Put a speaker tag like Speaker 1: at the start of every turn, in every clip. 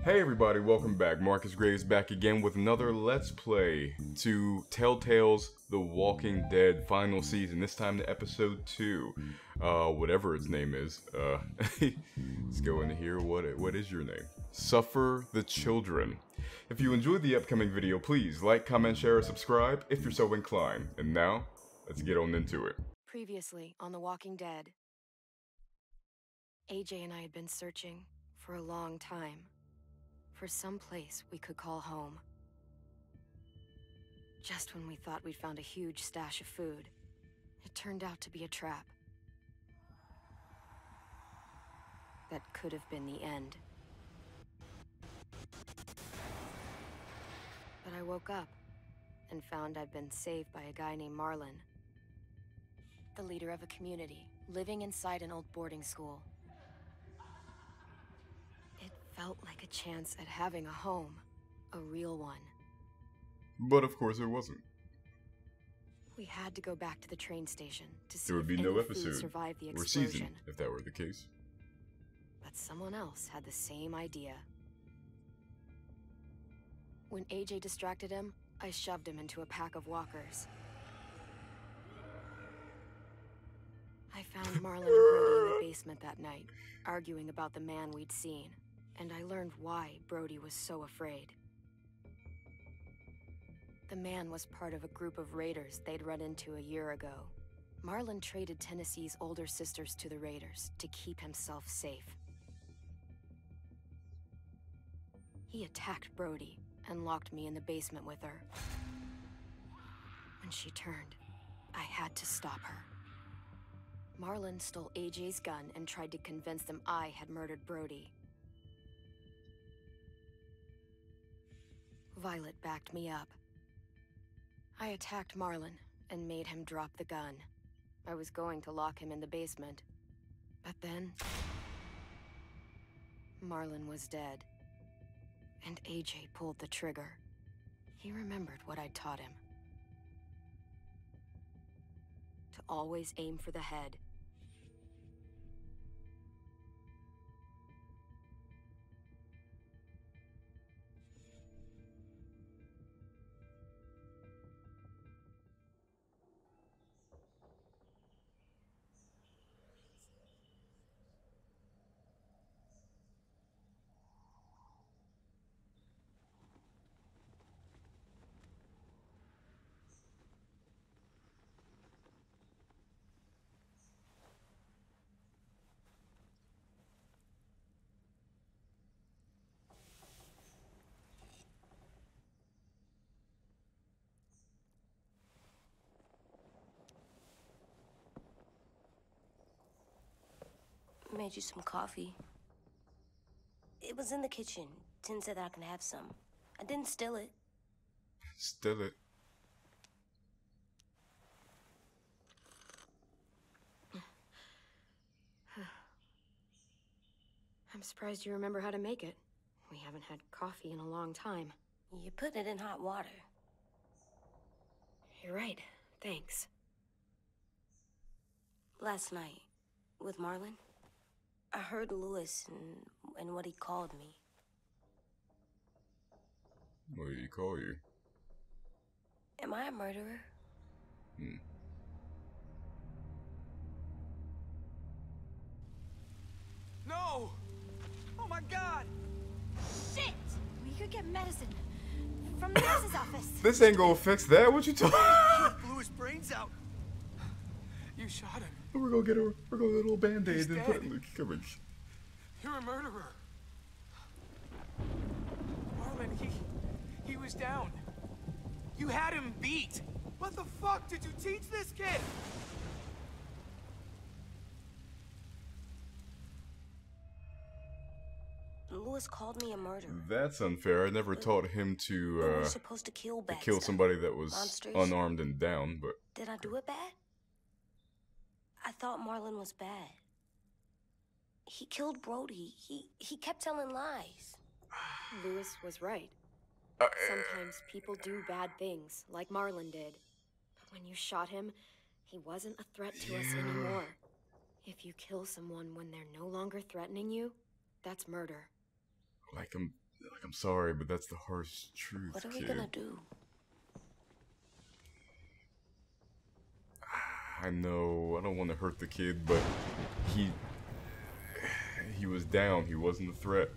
Speaker 1: Hey everybody, welcome back. Marcus Graves back again with another Let's Play to Telltale's The Walking Dead final season, this time to episode 2. Whatever its name is. Let's go into here. What is your name? Suffer the Children. If you enjoyed the upcoming video, please like, comment, share, or subscribe if you're so inclined. And now, let's get on into it.
Speaker 2: Previously on The Walking Dead, AJ and I had been searching for a long time for some place we could call home. Just when we thought we'd found a huge stash of food, it turned out to be a trap. That could have been the end. But I woke up and found I'd been saved by a guy named Marlon, the leader of a community living inside an old boarding school. It felt like a chance at having a home, a real one.
Speaker 1: But of course it wasn't.
Speaker 2: We had to go back to the train station to see
Speaker 1: There would
Speaker 2: if
Speaker 1: be
Speaker 2: any
Speaker 1: no
Speaker 2: food
Speaker 1: episode
Speaker 2: survived the
Speaker 1: or
Speaker 2: explosion.
Speaker 1: season if that were the case.
Speaker 2: But someone else had the same idea. When AJ distracted him, I shoved him into a pack of walkers. I found Marlon and Brody in the basement that night, arguing about the man we'd seen, and I learned why Brody was so afraid. The man was part of a group of raiders they'd run into a year ago. Marlon traded Tennessee's older sisters to the raiders to keep himself safe. He attacked Brody and locked me in the basement with her. When she turned, I had to stop her. Marlon stole AJ's gun and tried to convince them I had murdered Brody. Violet backed me up. I attacked Marlon and made him drop the gun. I was going to lock him in the basement, but then Marlon was dead, and AJ pulled the trigger. He remembered what I'd taught him. To always aim for the head.
Speaker 3: Made you some coffee. It was in the kitchen. Tin said that I can have some. I didn't steal it.
Speaker 1: Still it.
Speaker 2: I'm surprised you remember how to make it. We haven't had coffee in a long time.
Speaker 3: You put it in hot water.
Speaker 2: You're right. Thanks.
Speaker 3: Last night, with Marlon, I heard Lewis and what he called me.
Speaker 1: What did he call you?
Speaker 3: Am I a murderer?
Speaker 4: No! Oh my god!
Speaker 5: Shit! We could get medicine from the nurse's office.
Speaker 1: This ain't gonna fix that. What you talking?
Speaker 4: You blew his brains out. You shot him.
Speaker 1: We're gonna get a little band-aid
Speaker 4: He's
Speaker 1: and put it
Speaker 4: dead.
Speaker 1: in the coverage.
Speaker 4: You're a murderer. Marlon, he was down. You had him beat. What the fuck did you teach this kid?
Speaker 3: Lewis called me a murderer.
Speaker 1: That's unfair. I never taught him
Speaker 3: But we're supposed to kill bad
Speaker 1: kill
Speaker 3: stuff.
Speaker 1: somebody that was
Speaker 3: Monsters.
Speaker 1: unarmed and down, but
Speaker 3: Did I do it bad? I thought Marlon was bad. He killed Brody. He kept telling lies.
Speaker 2: Lewis was right. Sometimes people do bad things, like Marlon did. But when you shot him, he wasn't a threat to us anymore. If you kill someone when they're no longer threatening you, that's murder.
Speaker 1: like Like, I'm sorry, but that's the harsh truth,
Speaker 3: What are we
Speaker 1: kid.
Speaker 3: gonna do?
Speaker 1: I know, I don't want to hurt the kid, but he was down. He wasn't a threat.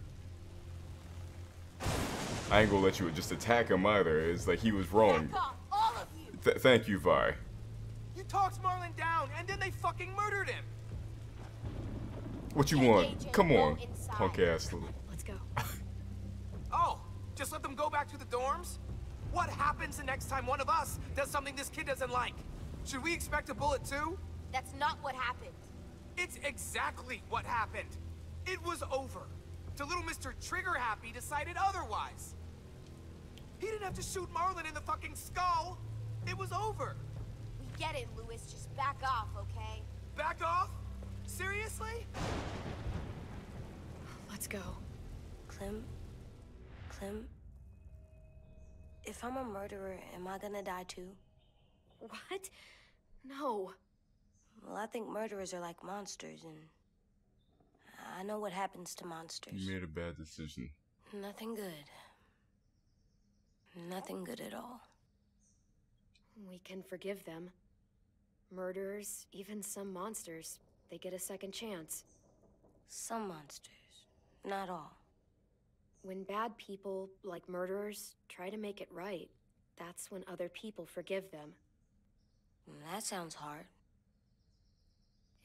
Speaker 1: I ain't gonna let you just attack him either. It's like he was wrong.
Speaker 5: Back off, all of you!
Speaker 1: Thank you, Vi.
Speaker 4: You talked Marlin down, and then they fucking murdered him.
Speaker 1: What you
Speaker 5: Hey,
Speaker 1: want?
Speaker 5: AJ,
Speaker 1: Come
Speaker 5: go
Speaker 1: on,
Speaker 5: inside.
Speaker 1: punk ass little.
Speaker 2: Let's go.
Speaker 4: Oh, just let them go back to the dorms? What happens the next time one of us does something this kid doesn't like? Should we expect a bullet too?
Speaker 5: That's not what happened.
Speaker 4: It's exactly what happened. It was over. Till little Mr. Trigger Happy decided otherwise. He didn't have to shoot Marlin in the fucking skull. It was over.
Speaker 5: We get it, Louis. Just back off, okay?
Speaker 4: Back off? Seriously?
Speaker 2: Let's go.
Speaker 3: Clem? If I'm a murderer, am I gonna die too?
Speaker 2: What? No.
Speaker 3: Well, I think murderers are like monsters, and I know what happens to monsters.
Speaker 1: You made a bad decision.
Speaker 3: Nothing good. Nothing good at all.
Speaker 2: We can forgive them. Murderers, even some monsters, they get a second chance.
Speaker 3: Some monsters, not all.
Speaker 2: When bad people, like murderers, try to make it right, that's when other people forgive them.
Speaker 3: That sounds hard.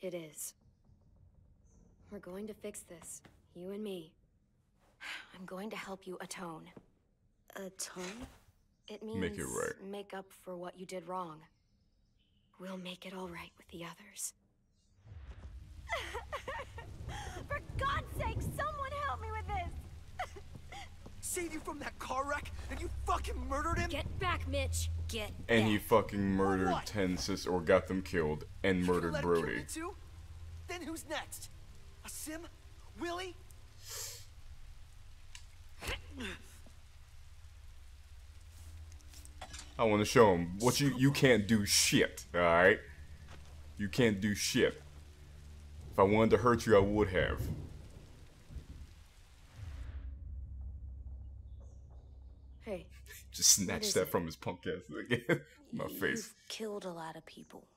Speaker 2: It is. We're going to fix this, you and me. I'm going to help you atone.
Speaker 3: Atone?
Speaker 2: It means
Speaker 1: Make it right.
Speaker 2: make up for what you did wrong. We'll make it all right with the others.
Speaker 5: For God's sake, someone help me with this!
Speaker 4: Save you from that car wreck, and you fucking murdered him?
Speaker 2: Get back, Mitch!
Speaker 3: Get
Speaker 1: And
Speaker 3: back.
Speaker 1: he fucking murdered
Speaker 4: what?
Speaker 1: 10 sis or got them killed and
Speaker 4: You gonna
Speaker 1: murdered
Speaker 4: let him kill
Speaker 1: Brody.
Speaker 4: me too? Then who's next? A Sim? Willie?
Speaker 1: I want to show him what you can't do shit, alright? You can't do shit. If I wanted to hurt you, I would have.
Speaker 2: Hey,
Speaker 1: Just snatch
Speaker 2: is
Speaker 1: that
Speaker 2: it?
Speaker 1: from his punk ass again. My face.
Speaker 3: You've killed a lot of people.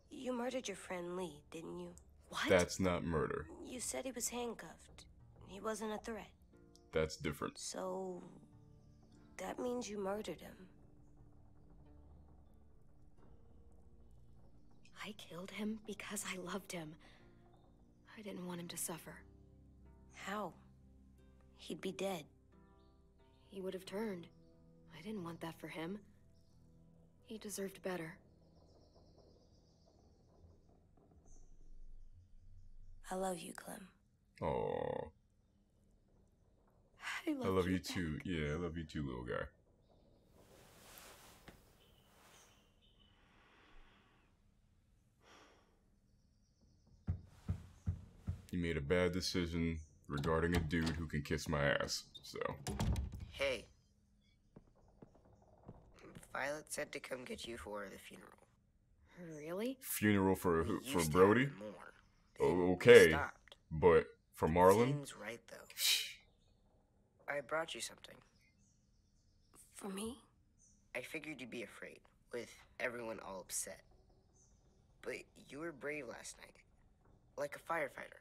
Speaker 3: You murdered your friend Lee, didn't you?
Speaker 2: what?
Speaker 1: That's not murder.
Speaker 3: You said he was handcuffed. He wasn't a threat.
Speaker 1: That's different.
Speaker 3: So, that means you murdered him.
Speaker 2: I killed him because I loved him. I didn't want him to suffer.
Speaker 3: How? He'd be dead.
Speaker 2: He would have turned. I didn't want that for him. He deserved better.
Speaker 3: I love you, Clem.
Speaker 1: Oh,
Speaker 2: I
Speaker 1: I love you
Speaker 2: back.
Speaker 1: too. Yeah, I love you too, little guy. You made a bad decision regarding a dude who can kiss my ass. So,
Speaker 6: Hey. Violet said to come get you for the funeral.
Speaker 2: Really?
Speaker 1: funeral for who?
Speaker 6: We
Speaker 1: For
Speaker 6: used to
Speaker 1: Brody?
Speaker 6: have more.
Speaker 1: Oh,
Speaker 6: Then we
Speaker 1: okay.
Speaker 6: stopped.
Speaker 1: But for Marlon?
Speaker 6: Seems right though. I brought you something.
Speaker 3: For me?
Speaker 6: I figured you'd be afraid, with everyone all upset. But you were brave last night. Like a firefighter.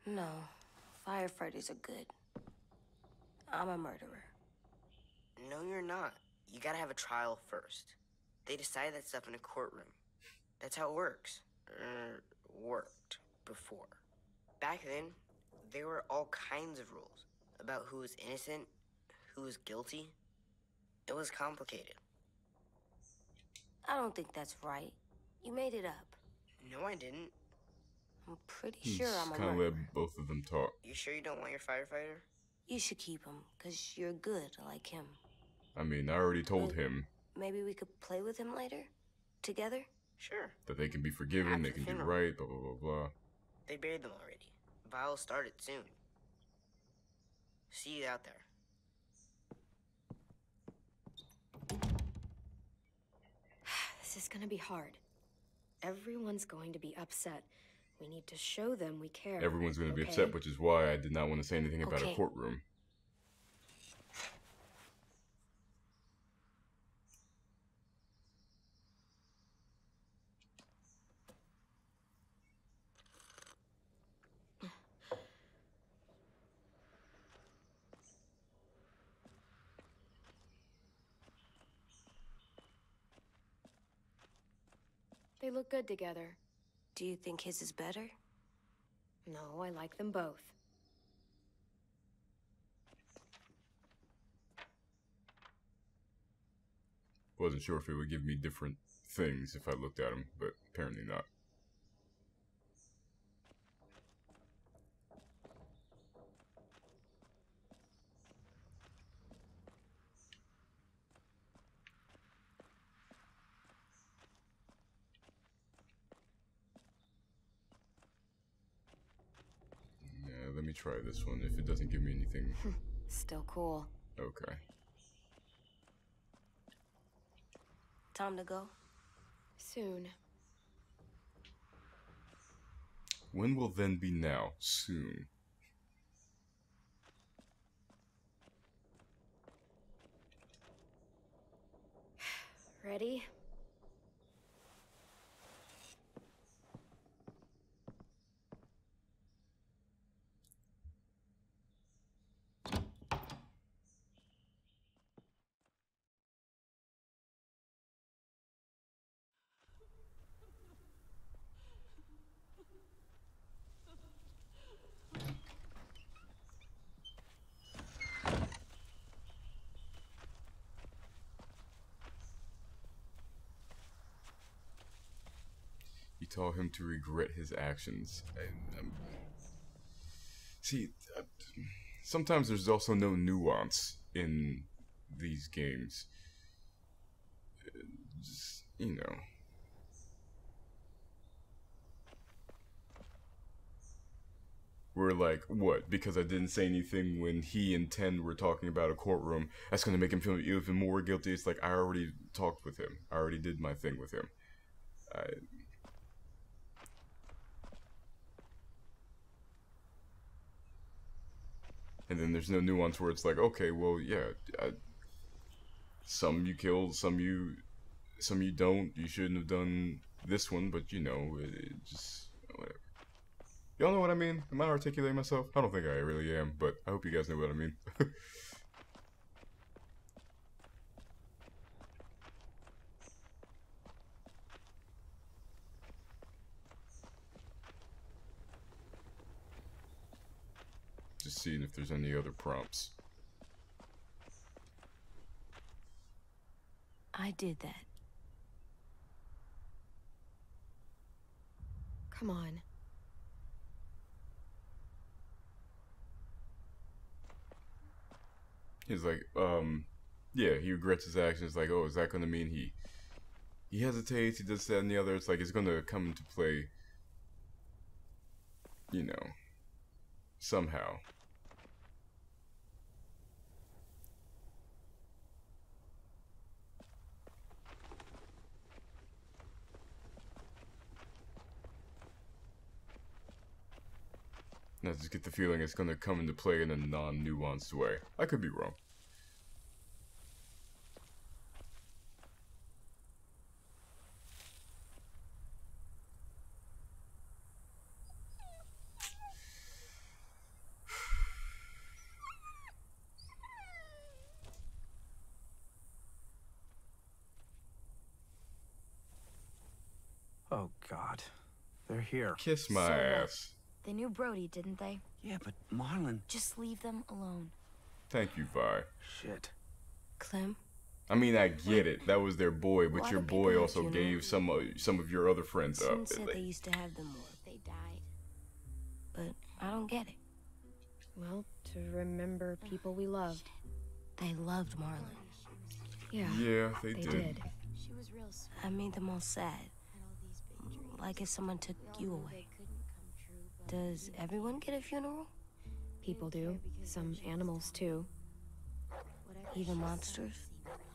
Speaker 3: No. Firefighters are good. I'm a murderer.
Speaker 6: No, you're not. You gotta have a trial first. They decide that stuff in a courtroom. That's how it works. Worked before. Back then, there were all kinds of rules about who was innocent, who was guilty. It was complicated.
Speaker 3: I don't think that's right. You made it up.
Speaker 6: No, I didn't.
Speaker 3: I'm pretty sure I'm a
Speaker 1: Kind of
Speaker 3: murderer.
Speaker 1: let both of them talk.
Speaker 6: You sure you don't want your firefighter?
Speaker 3: You should keep him, because you're good like him.
Speaker 1: I mean, I already told him
Speaker 3: Maybe we could play with him later? Together?
Speaker 6: Sure.
Speaker 1: that they can be forgiven,
Speaker 6: After
Speaker 1: they
Speaker 6: the
Speaker 1: can do
Speaker 6: funeral.
Speaker 1: right, blah, blah, blah, blah.
Speaker 6: They buried them already. Vile started soon. See you out there.
Speaker 2: This is gonna be hard. Everyone's going to be upset. We need to show them we care.
Speaker 1: Everyone's going to be
Speaker 2: okay?
Speaker 1: upset, which is why I did not want to say anything about a
Speaker 3: Okay.
Speaker 1: courtroom.
Speaker 2: They look good together.
Speaker 3: Do you think his is better?
Speaker 2: No, I like them both.
Speaker 1: Wasn't sure if it would give me different things if I looked at them, but apparently not. Yeah, let me try this one. If it doesn't give me anything...
Speaker 2: Still cool.
Speaker 1: Okay.
Speaker 3: Time to go?
Speaker 2: Soon.
Speaker 1: When will then be now? Soon.
Speaker 2: Ready?
Speaker 1: You taught him to regret his actions. See, sometimes there's also no nuance in these games. Just, you know. We're like, what? Because I didn't say anything when he and Ten were talking about a courtroom, that's gonna make him feel even more guilty. It's like, I already talked with him. I already did my thing with him. And then there's no nuance where it's like, okay, well, yeah, some you killed, some you don't. You shouldn't have done this one, but you know, it just whatever. Y'all know what I mean? Am I articulating myself? I don't think I really am, but I hope you guys know what I mean. Just seeing if there's any other prompts.
Speaker 3: I did that.
Speaker 2: Come on.
Speaker 1: He's like, yeah, he regrets his actions. Like, oh, is that gonna mean he hesitates, he does that and the other? It's like, it's gonna come into play, you know, somehow. And I just get the feeling it's gonna come into play in a non-nuanced way. I could be wrong.
Speaker 4: Oh, God. They're here.
Speaker 1: Kiss my
Speaker 5: So what?
Speaker 1: ass.
Speaker 5: They knew Brody, didn't they?
Speaker 4: Yeah, but Marlon...
Speaker 5: Just leave them alone.
Speaker 1: Thank you, Vi.
Speaker 4: Shit.
Speaker 3: Clem?
Speaker 1: I mean, I get it. That was their boy, but
Speaker 3: Why
Speaker 1: your
Speaker 3: do people
Speaker 1: boy
Speaker 3: have
Speaker 1: also gave
Speaker 3: funerals?
Speaker 1: some of your other friends up.
Speaker 3: Soon said they used to have them more if they died. But I don't get it.
Speaker 2: Well, to remember people we loved.
Speaker 3: They loved Marlon.
Speaker 2: Yeah,
Speaker 1: Yeah, they
Speaker 2: they
Speaker 1: did.
Speaker 2: did.
Speaker 5: She was real sweet.
Speaker 3: I made them all sad.
Speaker 5: Had all these big dreams.
Speaker 3: Like if someone took
Speaker 5: We all
Speaker 3: you
Speaker 5: knew
Speaker 3: away.
Speaker 5: they couldn't come true, but
Speaker 3: Does everyone get a funeral?
Speaker 2: People do. Some animals, too.
Speaker 5: whatever
Speaker 3: Even
Speaker 5: she said
Speaker 3: monsters?
Speaker 5: seemed possible.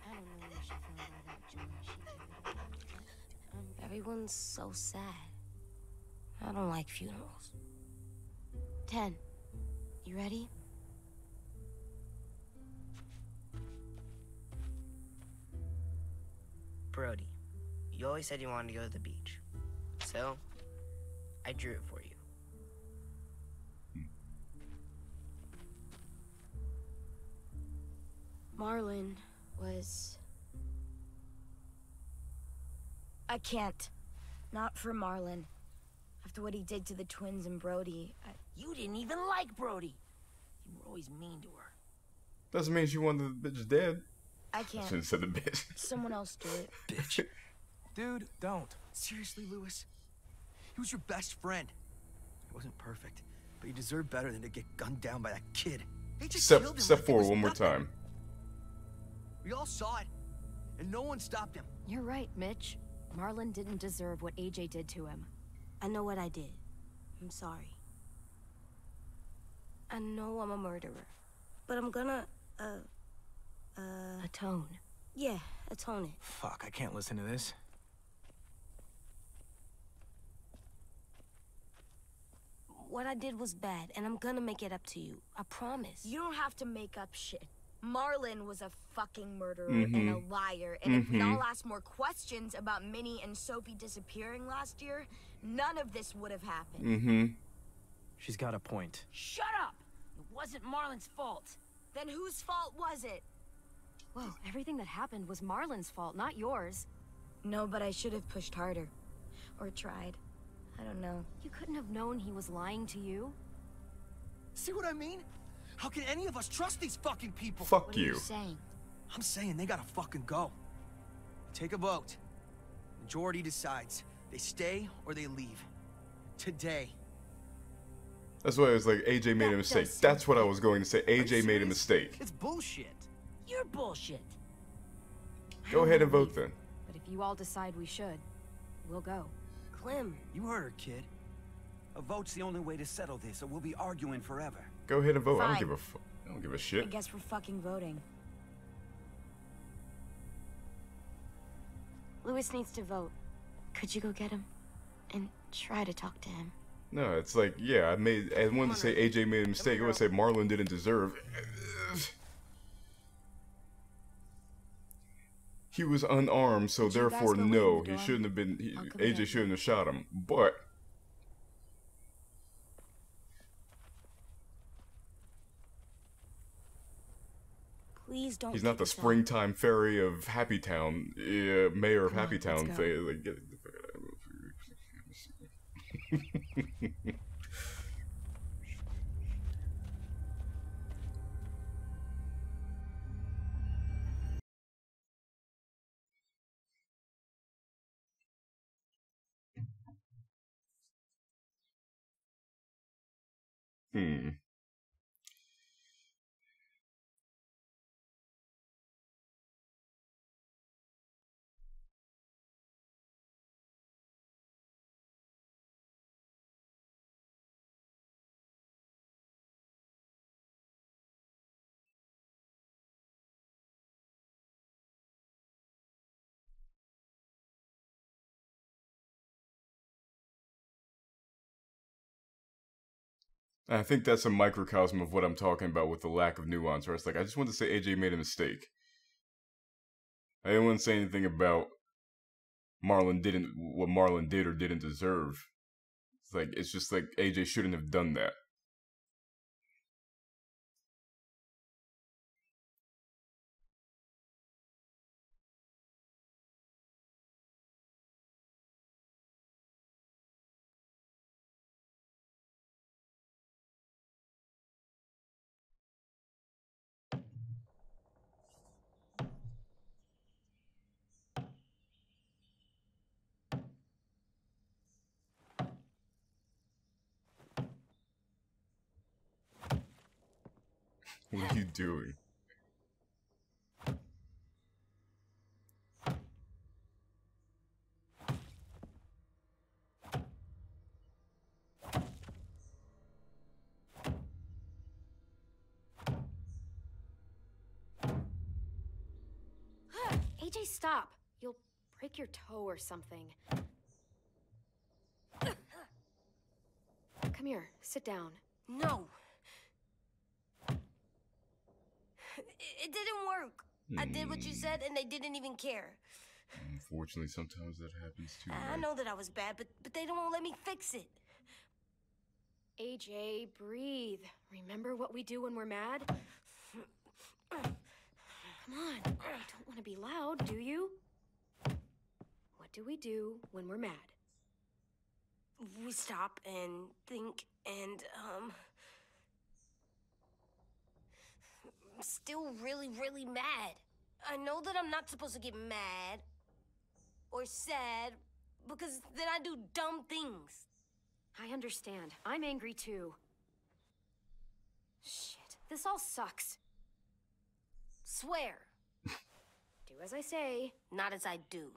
Speaker 5: I don't know what she found all that joy she carried around.
Speaker 3: Everyone's so sad. I don't like funerals.
Speaker 2: 10. You ready?
Speaker 6: Brody, you always said you wanted to go to the beach. So, I drew it for you.
Speaker 2: Marlon was...
Speaker 5: I can't. Not for Marlon. After what he did to the twins and Brody,
Speaker 3: You didn't even like Brody. You were always mean to her.
Speaker 1: Doesn't mean she wanted the bitch dead.
Speaker 5: I
Speaker 1: I
Speaker 5: can't.
Speaker 1: shouldn't have said the bitch.
Speaker 5: Someone else do it.
Speaker 7: Bitch. Dude, don't. Seriously, Lewis? He was your best friend. He wasn't perfect, but he deserved better than to get gunned down by that kid. They just killed him
Speaker 1: Step
Speaker 7: like it
Speaker 1: forward
Speaker 7: was
Speaker 1: one more
Speaker 7: nothing.
Speaker 1: time.
Speaker 7: We all saw it, and no one stopped him.
Speaker 2: You're right, Mitch. Marlon didn't deserve what AJ did to him.
Speaker 3: I know what I did. I'm sorry. I know I'm a murderer. But I'm gonna,
Speaker 2: Atone.
Speaker 3: yeah, atone it.
Speaker 7: Fuck, I can't listen to this.
Speaker 3: What I did was bad, and I'm gonna make it up to you. I promise.
Speaker 5: You don't have to make up shit. Marlon was a fucking murderer and a liar, and if we all asked more questions about Minnie and Sophie disappearing last year, none of this would have happened.
Speaker 7: She's got a point.
Speaker 3: Shut up! It wasn't Marlon's fault.
Speaker 5: Then whose fault was it?
Speaker 2: Whoa, everything that happened was Marlon's fault, not yours.
Speaker 5: No, but I should have pushed harder. Or tried. I don't know.
Speaker 2: You couldn't have known he was lying to you.
Speaker 7: See what I mean? How can any of us trust these fucking people?
Speaker 1: Fuck
Speaker 2: What are
Speaker 1: you.
Speaker 2: you saying?
Speaker 7: I'm saying they gotta fucking go. Take a vote. Majority decides. They stay or they leave. Today.
Speaker 1: That's why I was like, AJ made a
Speaker 5: That
Speaker 1: mistake.
Speaker 5: does
Speaker 1: That's what I was going to say. AJ made a
Speaker 7: serious?
Speaker 1: mistake.
Speaker 7: It's bullshit.
Speaker 3: You're bullshit.
Speaker 1: Go ahead and vote then.
Speaker 2: But if you all decide we should, we'll go.
Speaker 3: Clem,
Speaker 8: You heard her, kid. A vote's the only way to settle this, or we'll be arguing forever.
Speaker 1: Go ahead and vote. I don't
Speaker 5: Fine.
Speaker 1: give a fuck. I don't give a
Speaker 5: I
Speaker 1: shit.
Speaker 5: guess we're fucking voting.
Speaker 2: Lewis needs to vote. Could you go get him? And try to talk to him.
Speaker 1: No, it's like, yeah, I wanted to say AJ made a mistake. I would say Marlon didn't deserve. He was unarmed, so
Speaker 5: Would you guys
Speaker 1: therefore,
Speaker 5: go in
Speaker 1: no,
Speaker 5: the
Speaker 1: he
Speaker 5: door?
Speaker 1: shouldn't have been.
Speaker 5: I'll come
Speaker 1: AJ
Speaker 5: get
Speaker 1: shouldn't have shot him. But
Speaker 3: please don't.
Speaker 1: he's not
Speaker 3: kick
Speaker 1: the
Speaker 3: us out.
Speaker 1: springtime fairy of Happy Town, mayor of
Speaker 5: Come on,
Speaker 1: Happy
Speaker 5: let's
Speaker 1: Town.
Speaker 5: go.
Speaker 1: Like, get the fuck out of here. I think that's a microcosm of what I'm talking about with the lack of nuance. Where it's like, I just want to say AJ made a mistake. I didn't want to say anything about what Marlon did or didn't deserve. It's just like AJ shouldn't have done that. What are you doing?
Speaker 2: AJ, stop. You'll break your toe or something. Come here, sit down.
Speaker 3: No. It didn't work. I did what you said, and they didn't even care.
Speaker 1: Unfortunately, sometimes that happens too.
Speaker 3: I know that I was bad, but they don't let me fix it.
Speaker 2: AJ, breathe. Remember what we do when we're mad? Come on, you don't want to be loud, do you? What do we do when we're mad?
Speaker 3: We stop and think and, I'm still really, really mad. I know that I'm not supposed to get mad or sad because then I do dumb things.
Speaker 2: I understand. I'm angry too. Shit, this all sucks.
Speaker 3: Swear.
Speaker 2: Do as I say.
Speaker 3: Not as I do.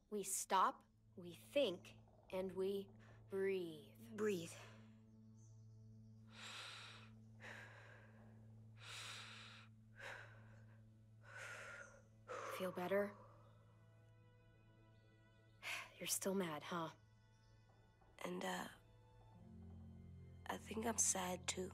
Speaker 2: We stop, we think, and we breathe.
Speaker 3: Breathe.
Speaker 2: Feel better? You're still mad, huh?
Speaker 3: And, I think I'm sad too.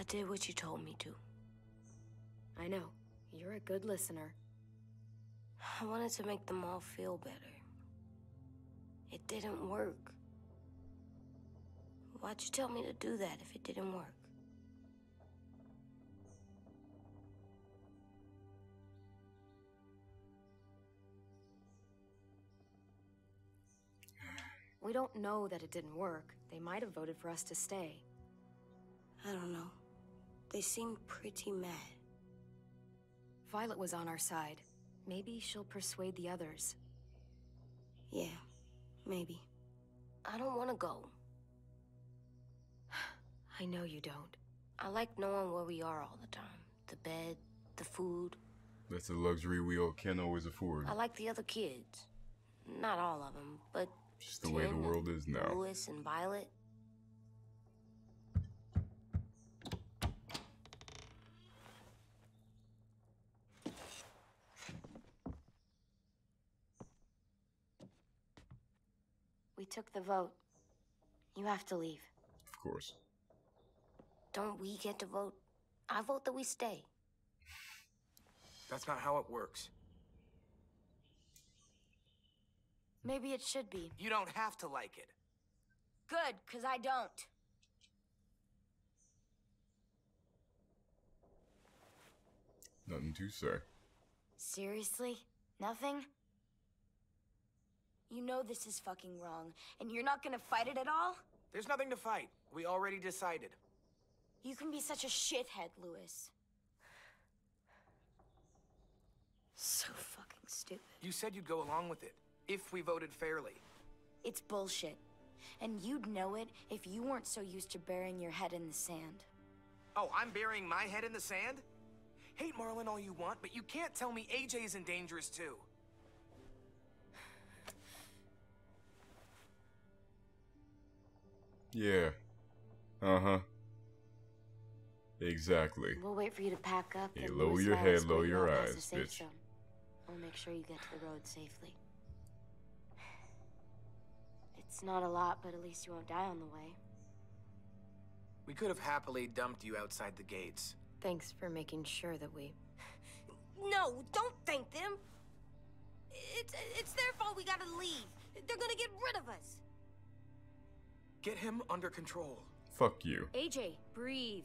Speaker 3: I did what you told me to.
Speaker 2: I know. You're a good listener.
Speaker 3: I wanted to make them all feel better. It didn't work. Why'd you tell me to do that if it didn't work?
Speaker 2: We don't know that it didn't work. They might have voted for us to stay.
Speaker 3: I don't know. They seemed pretty mad.
Speaker 2: Violet was on our side. Maybe she'll persuade the others.
Speaker 3: Yeah, maybe. I don't want to go.
Speaker 2: I know you don't.
Speaker 3: I like knowing where we are all the time. The bed, the food.
Speaker 1: That's a luxury we all can't always afford.
Speaker 3: I like the other kids. Not all of them, but
Speaker 1: just the way the world is now.
Speaker 3: Louis and Violet. We took the vote. You have to leave.
Speaker 1: Of course.
Speaker 3: Don't we get to vote? I vote that we stay.
Speaker 4: That's not how it works.
Speaker 3: Maybe it should be.
Speaker 4: You don't have to like it.
Speaker 5: Good, because I don't.
Speaker 1: Nothing to say.
Speaker 5: Seriously? Nothing? You know this is fucking wrong, and you're not gonna fight it at all?
Speaker 4: There's nothing to fight. We already decided.
Speaker 5: You can be such a shithead, Louis. So fucking stupid.
Speaker 4: You said you'd go along with it, if we voted fairly.
Speaker 5: It's bullshit. And you'd know it if you weren't so used to burying your head in the sand.
Speaker 4: Oh, I'm burying my head in the sand? Hate Marlon all you want, but you can't tell me AJ isn't dangerous too.
Speaker 1: Yeah. Uh-huh. Exactly.
Speaker 3: We'll wait for you to pack up.
Speaker 1: Hey,
Speaker 3: and
Speaker 1: lower
Speaker 3: Louis
Speaker 1: your
Speaker 3: will
Speaker 1: head,
Speaker 3: escort
Speaker 1: lower
Speaker 3: you
Speaker 1: your
Speaker 3: out past
Speaker 1: eyes,
Speaker 3: the safe
Speaker 1: bitch.
Speaker 3: zone. We'll make sure you get to the road safely. It's not a lot, but at least you won't die on the way.
Speaker 4: We could have happily dumped you outside the gates.
Speaker 2: Thanks for making sure that we...
Speaker 3: No, don't thank them. It's their fault we gotta leave. They're gonna get rid of us.
Speaker 4: Get him under control.
Speaker 1: Fuck you.
Speaker 2: AJ, breathe.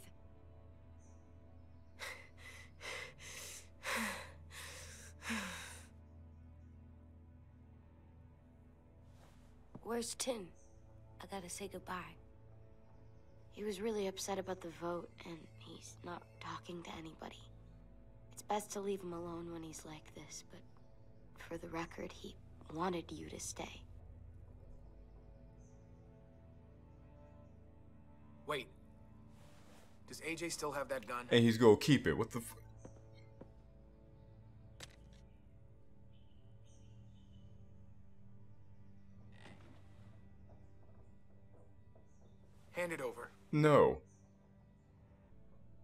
Speaker 3: Where's Tin? I gotta say goodbye. He was really upset about the vote, and he's not talking to anybody. It's best to leave him alone when he's like this, but for the record, he wanted you to stay.
Speaker 4: Wait. Does AJ still have that gun?
Speaker 1: And he's gonna keep it. What the f...
Speaker 4: Hand it over.
Speaker 1: No.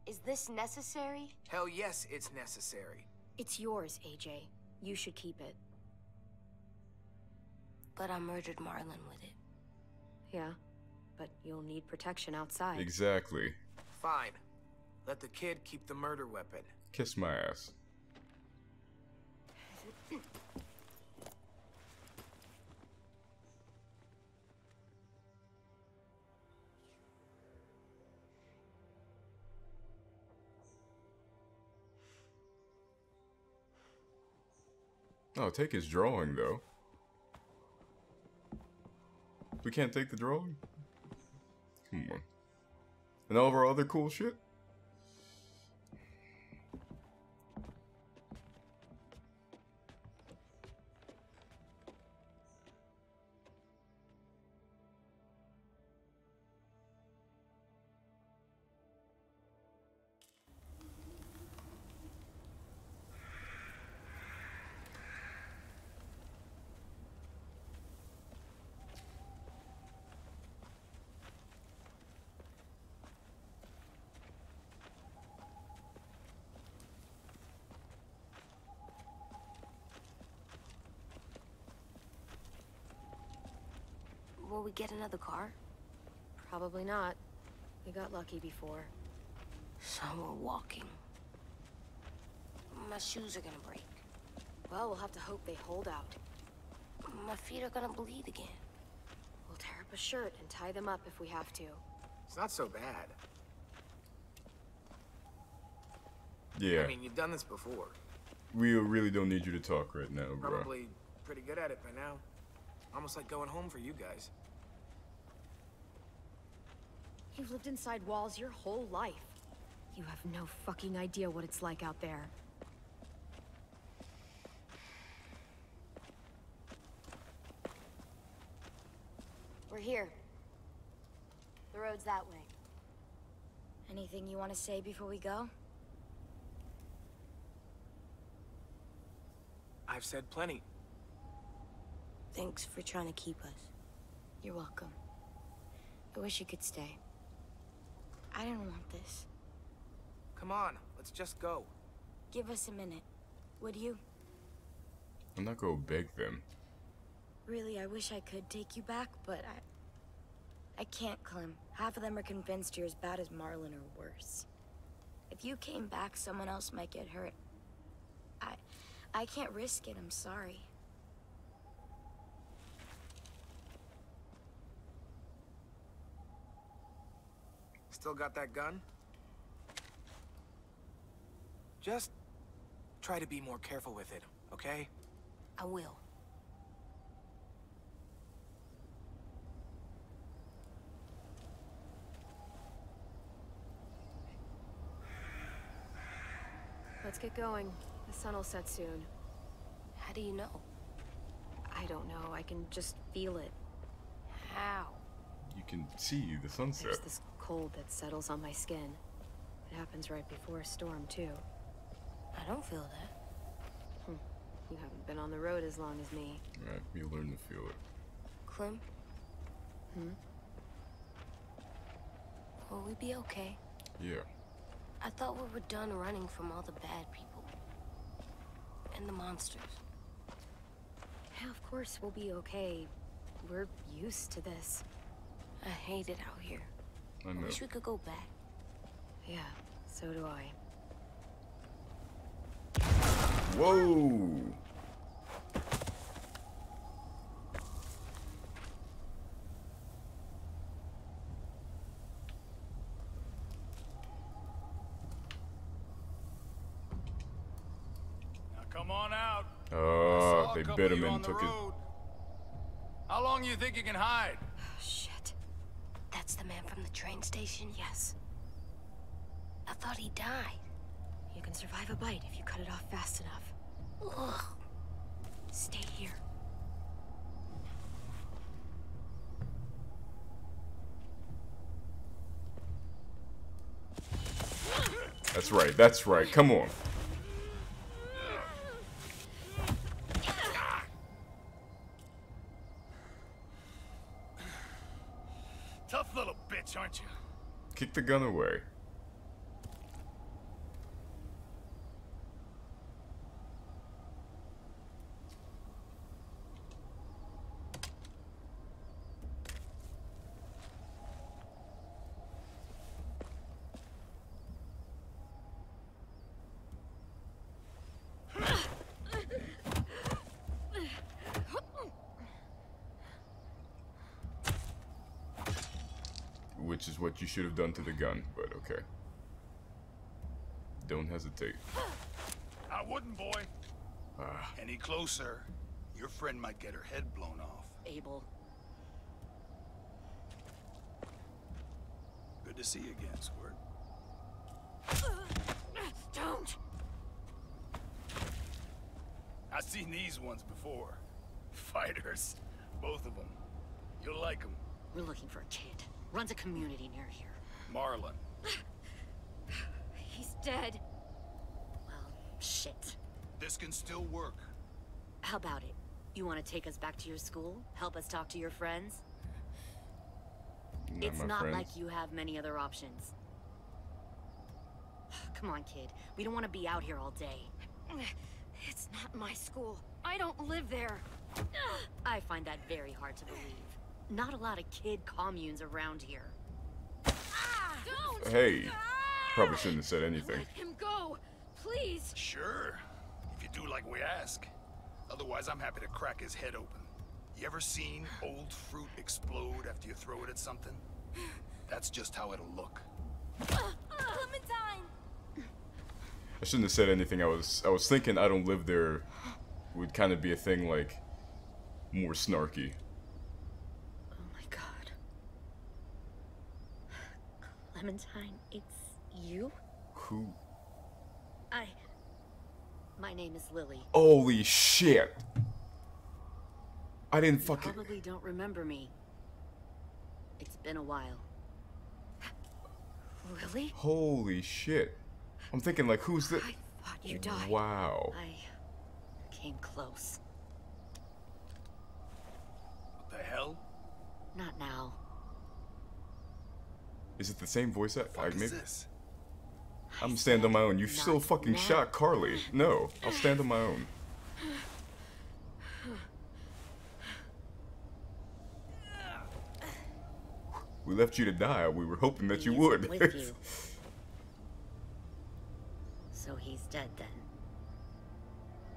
Speaker 3: Is this necessary?
Speaker 4: Hell yes, it's necessary.
Speaker 2: It's yours, AJ. You should keep it.
Speaker 3: But I murdered Marlon with it.
Speaker 2: Yeah, but you'll need protection outside.
Speaker 1: Exactly.
Speaker 4: Fine. Let the kid keep the murder weapon.
Speaker 1: Kiss my ass. Oh, take his drawing, though. We can't take the drawing? Come on. And all of our other cool shit?
Speaker 3: Will we get another car?
Speaker 2: Probably not. We got lucky before.
Speaker 3: So we're walking. My shoes are gonna break.
Speaker 2: Well, we'll have to hope they hold out.
Speaker 3: My feet are gonna bleed again.
Speaker 2: We'll tear up a shirt and tie them up if we have to.
Speaker 4: It's not so bad.
Speaker 1: Yeah.
Speaker 4: I mean, you've done this before.
Speaker 1: We really don't need you to talk right now, bro.
Speaker 4: Probably pretty good at it by now. Almost like going home for you guys.
Speaker 2: You've lived inside walls your whole life. You have no fucking idea what it's like out there.
Speaker 3: We're here. The road's that way.
Speaker 5: Anything you want to say before we go?
Speaker 4: I've said plenty.
Speaker 3: Thanks for trying to keep us.
Speaker 5: You're welcome. I wish you could stay. I didn't want this.
Speaker 4: Come on, let's just go.
Speaker 5: Give us a minute, would you?
Speaker 1: I'm not gonna beg them.
Speaker 5: Really, I wish I could take you back, but I can't, Clem. Half of them are convinced you're as bad as Marlon or worse. If you came back, someone else might get hurt. I can't risk it, I'm sorry.
Speaker 4: Still got that gun? Just try to be more careful with it, okay?
Speaker 3: I will.
Speaker 2: Let's get going. The sun will set soon.
Speaker 3: How do you know?
Speaker 2: I don't know. I can just feel it.
Speaker 3: How?
Speaker 1: You can see the sunset.
Speaker 2: There's this cold that settles on my skin. It happens right before a storm, too.
Speaker 3: I don't feel that.
Speaker 2: You haven't been on the road as long as me.
Speaker 1: Alright, you learn to feel it.
Speaker 3: Clem? Will we be okay?
Speaker 1: Yeah.
Speaker 3: I thought we were done running from all the bad people. And the monsters.
Speaker 2: Yeah, of course we'll be okay. We're used to this.
Speaker 3: I hate it out here.
Speaker 1: I
Speaker 3: I
Speaker 1: know.
Speaker 3: wish we could go back.
Speaker 2: Yeah, so do I.
Speaker 1: Whoa!
Speaker 9: Now come on out.
Speaker 1: Oh, they bit him and took it.
Speaker 9: How long you think you can hide?
Speaker 2: Shit.
Speaker 3: That's the man from the train station?
Speaker 2: Yes.
Speaker 3: I thought he died.
Speaker 2: You can survive a bite if you cut it off fast enough.
Speaker 3: Ugh.
Speaker 2: Stay here.
Speaker 1: That's right, that's right. Come on.
Speaker 9: Tough little bitch, aren't aren't you?
Speaker 1: Kick the gun away. Which is what you should have done to the gun, but okay. Don't hesitate.
Speaker 9: I wouldn't, boy. Any closer, your friend might get her head blown off.
Speaker 10: Abel.
Speaker 9: Good to see you again, Squirt.
Speaker 10: Don't!
Speaker 9: I've seen these ones before. Fighters. Both of them. You'll like them.
Speaker 10: We're looking for a kid. Runs a community near here.
Speaker 9: Marlon.
Speaker 10: He's dead. Well, shit.
Speaker 9: This can still work.
Speaker 10: How about it? You want to take us back to your school? Help us talk to your friends? It's not
Speaker 1: friends.
Speaker 10: like you have many other options. Come on, kid. We don't want to be out here all day.
Speaker 2: It's not my school. I don't live there.
Speaker 10: I find that very hard to believe. Not a lot of kid communes around here.
Speaker 2: Don't!
Speaker 1: Hey, probably shouldn't have said anything.
Speaker 2: Let him go, please.
Speaker 9: Sure. If you do like we ask. Otherwise, I'm happy to crack his head open. You ever seen old fruit explode after you throw it at something? That's just how it'll look.
Speaker 5: Clementine!
Speaker 1: I shouldn't have said anything. I was thinking I don't live there would kind of be a thing, like more snarky.
Speaker 10: Oh my god. Clementine, it's you?
Speaker 1: Who?
Speaker 10: My name is Lily.
Speaker 1: Holy shit! I didn't fucking.
Speaker 10: You probably don't remember me. It's been a while.
Speaker 2: Really?
Speaker 1: Holy shit! I'm thinking like, who's this?
Speaker 2: I thought you died.
Speaker 1: Wow.
Speaker 10: I came close.
Speaker 9: What the hell?
Speaker 10: Not now.
Speaker 1: Is it the same voice actor?
Speaker 9: What is this?
Speaker 1: I'm stand on my own. You
Speaker 10: Not
Speaker 1: still fucking
Speaker 10: now.
Speaker 1: shot Carly. No, I'll stand on my own. We left you to die. We were hoping that you
Speaker 10: He
Speaker 1: would.
Speaker 10: isn't with you. So he's dead then.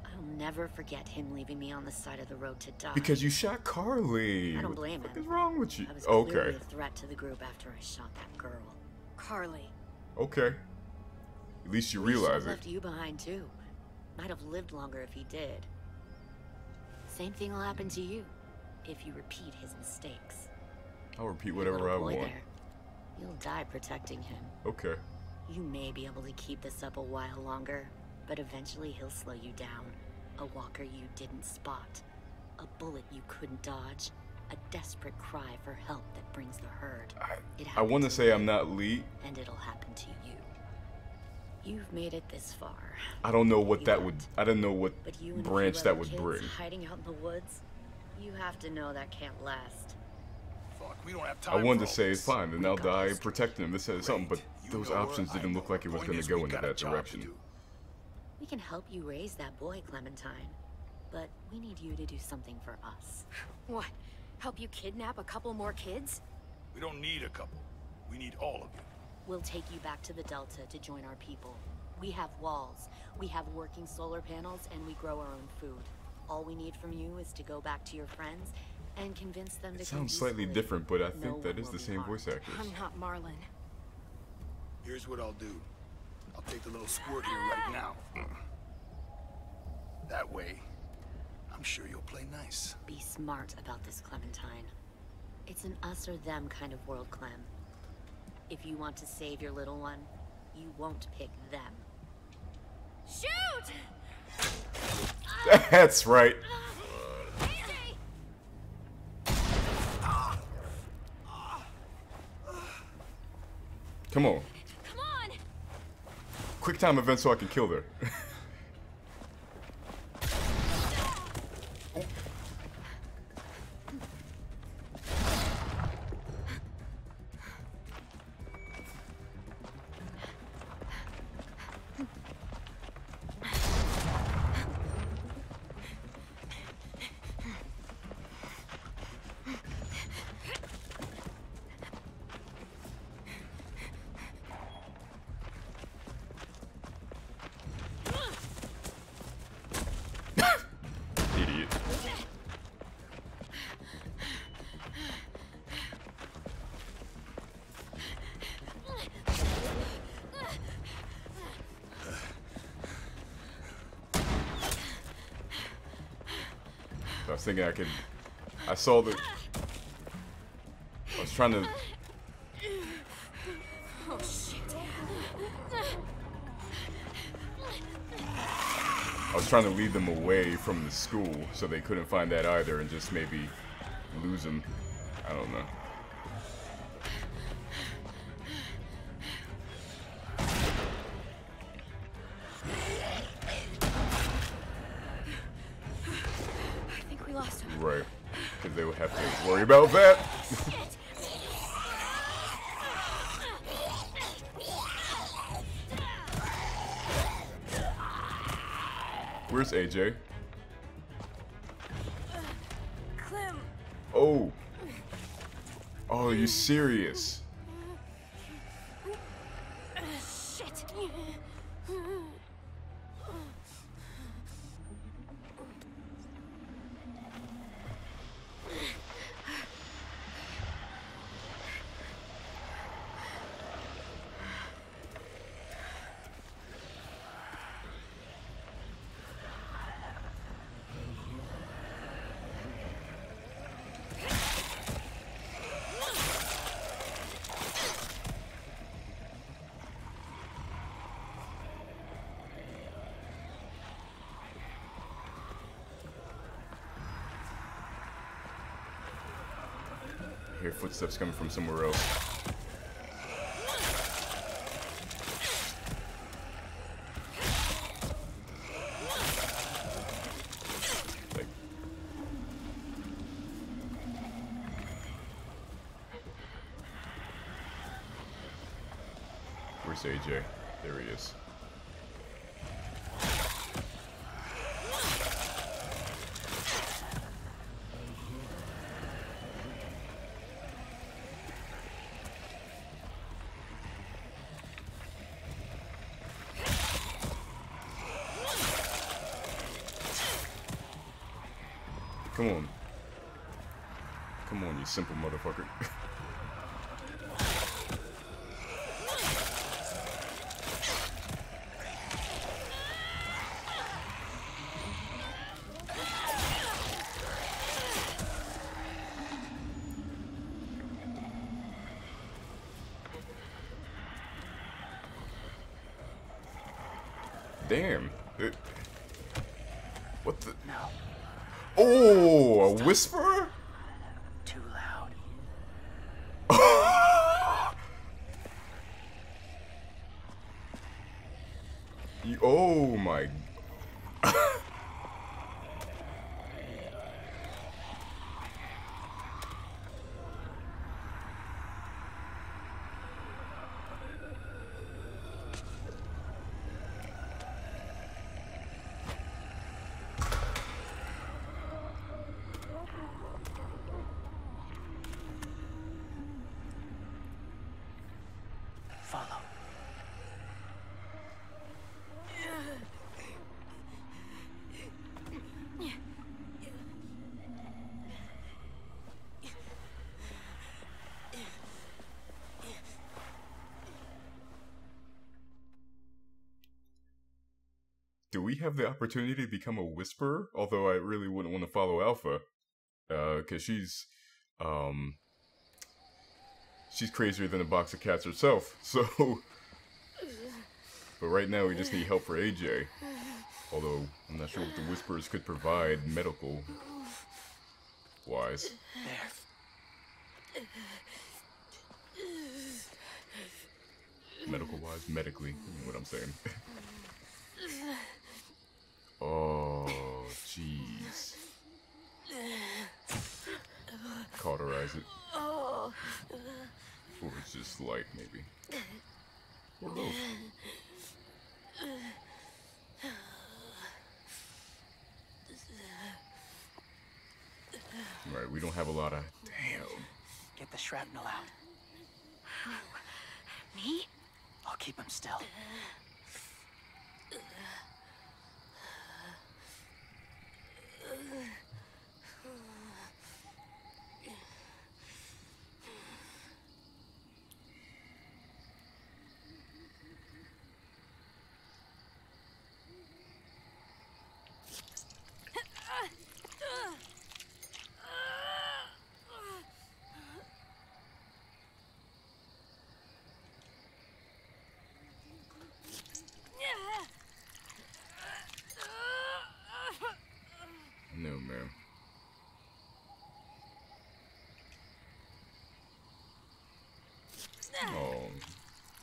Speaker 10: I'll never forget him leaving me on the side of the road to die.
Speaker 1: Because you shot Carly.
Speaker 10: I don't blame
Speaker 1: What the
Speaker 10: him.
Speaker 1: fuck is wrong with you?
Speaker 10: I was clearly
Speaker 1: Okay.
Speaker 10: a threat to the group after I shot that girl.
Speaker 2: Carly.
Speaker 1: Okay. At least you
Speaker 10: He should
Speaker 1: realize
Speaker 10: have
Speaker 1: it.
Speaker 10: left you behind too. Might have lived longer if he did. Same thing will happen to you if you repeat his mistakes.
Speaker 1: I'll repeat
Speaker 10: Your
Speaker 1: whatever I
Speaker 10: little boy
Speaker 1: want.
Speaker 10: there, you'll die protecting him.
Speaker 1: Okay.
Speaker 10: You may be able to keep this up a while longer, but eventually he'll slow you down. A walker you didn't spot. A bullet you couldn't dodge. A desperate cry for help that brings the herd. It
Speaker 1: I want to
Speaker 10: happened
Speaker 1: say I'm
Speaker 10: Lily,
Speaker 1: not Lee.
Speaker 10: and it'll happen to you. You've made it this far.
Speaker 1: I don't know what
Speaker 10: You
Speaker 1: that
Speaker 10: got.
Speaker 1: would. I don't know what
Speaker 10: But you and a
Speaker 1: branch
Speaker 10: few
Speaker 1: that
Speaker 10: other
Speaker 1: would
Speaker 10: kids
Speaker 1: bring.
Speaker 10: hiding out in the woods, you have to know that can't last.
Speaker 9: Fuck, we don't have time.
Speaker 1: I wanted
Speaker 9: for
Speaker 1: to
Speaker 9: all
Speaker 1: say
Speaker 9: this.
Speaker 1: fine, then
Speaker 10: We
Speaker 1: I'll
Speaker 10: got
Speaker 1: die
Speaker 10: this.
Speaker 1: protecting him. This says something, but
Speaker 9: You
Speaker 1: those
Speaker 9: know her,
Speaker 1: options
Speaker 9: I
Speaker 1: didn't look
Speaker 9: know
Speaker 1: like it
Speaker 9: her.
Speaker 1: was
Speaker 9: Point
Speaker 1: going
Speaker 9: is,
Speaker 1: to go
Speaker 9: we
Speaker 1: into
Speaker 9: got a
Speaker 1: that
Speaker 9: job to
Speaker 1: direction.
Speaker 9: do.
Speaker 10: We can help you raise that boy, Clementine. But we need you to do something for us.
Speaker 2: What? Help you kidnap a couple more kids?
Speaker 9: We don't need a couple. We need all of you.
Speaker 10: We'll take you back to the Delta to join our people. We have walls, we have working solar panels, and we grow our own food. All we need from you is to go back to your friends and convince them to
Speaker 1: It
Speaker 10: come
Speaker 1: sounds slightly
Speaker 10: peacefully.
Speaker 1: different, but I
Speaker 10: No
Speaker 1: think that
Speaker 10: one
Speaker 1: is
Speaker 10: will
Speaker 1: the
Speaker 10: be
Speaker 1: same
Speaker 10: harmed.
Speaker 1: voice actress.
Speaker 2: I'm not Marlon.
Speaker 9: Here's what I'll do. I'll take the little squirt here right now. That way, I'm sure you'll play nice.
Speaker 10: Be smart about this, Clementine. It's an us or them kind of world, Clem. If you want to save your little one, you won't pick them.
Speaker 2: Shoot!
Speaker 1: That's right.
Speaker 2: AJ!
Speaker 1: Come on.
Speaker 2: Come on!
Speaker 1: Quick time event so I can kill her. I was thinking I could... I saw the... I was trying to...
Speaker 2: Oh, shit.
Speaker 1: I was trying to lead them away from the school so they couldn't find that either and just maybe lose them. I don't know.
Speaker 2: I think we lost him.
Speaker 1: Right. Because they would have to worry about that. Where's AJ?
Speaker 2: Clem.
Speaker 1: Oh. Oh, are you serious?
Speaker 2: Shit.
Speaker 1: I hear footsteps coming from somewhere else. Like, where's AJ? There he is. Come on. Come on, you simple motherfucker. Damn. What the?
Speaker 8: No.
Speaker 1: Oh, a whisperer?
Speaker 8: Too loud.
Speaker 1: Oh my.
Speaker 8: Follow.
Speaker 1: Do we have the opportunity to become a whisperer? Although I really wouldn't want to follow Alpha. Cause she's crazier than a box of cats herself, so... But right now we just need help for AJ. Although, I'm not sure what the Whisperers could provide medical-wise.
Speaker 8: There.
Speaker 1: Medical-wise? Medically, you know what I'm saying. Oh, jeez. Cauterize it. Or it's just light, maybe. Or both. Right, we don't have a lot of... Damn.
Speaker 8: Get the shrapnel out.
Speaker 2: Me?
Speaker 8: I'll keep him still.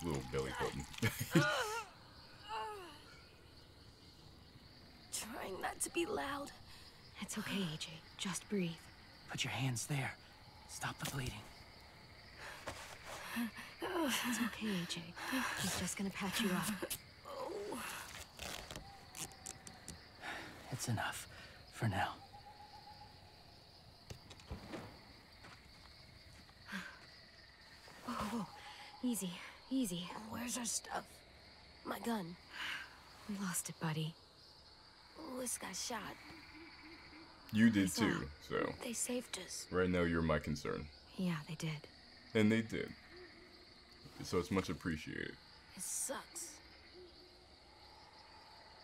Speaker 1: Little belly button.
Speaker 5: Trying not to be loud.
Speaker 2: It's okay, AJ. Just breathe.
Speaker 7: Put your hands there. Stop the bleeding.
Speaker 2: It's okay, AJ. He's just gonna patch you up.
Speaker 7: It's enough. For now.
Speaker 2: Whoa. Easy. Easy.
Speaker 5: Where's our stuff? My gun.
Speaker 2: We lost it, buddy.
Speaker 5: Lewis got shot.
Speaker 1: You did too, so.
Speaker 5: They saved us.
Speaker 1: Right now, you're my concern.
Speaker 2: Yeah, they did.
Speaker 1: And they did. So it's much appreciated.
Speaker 5: It sucks.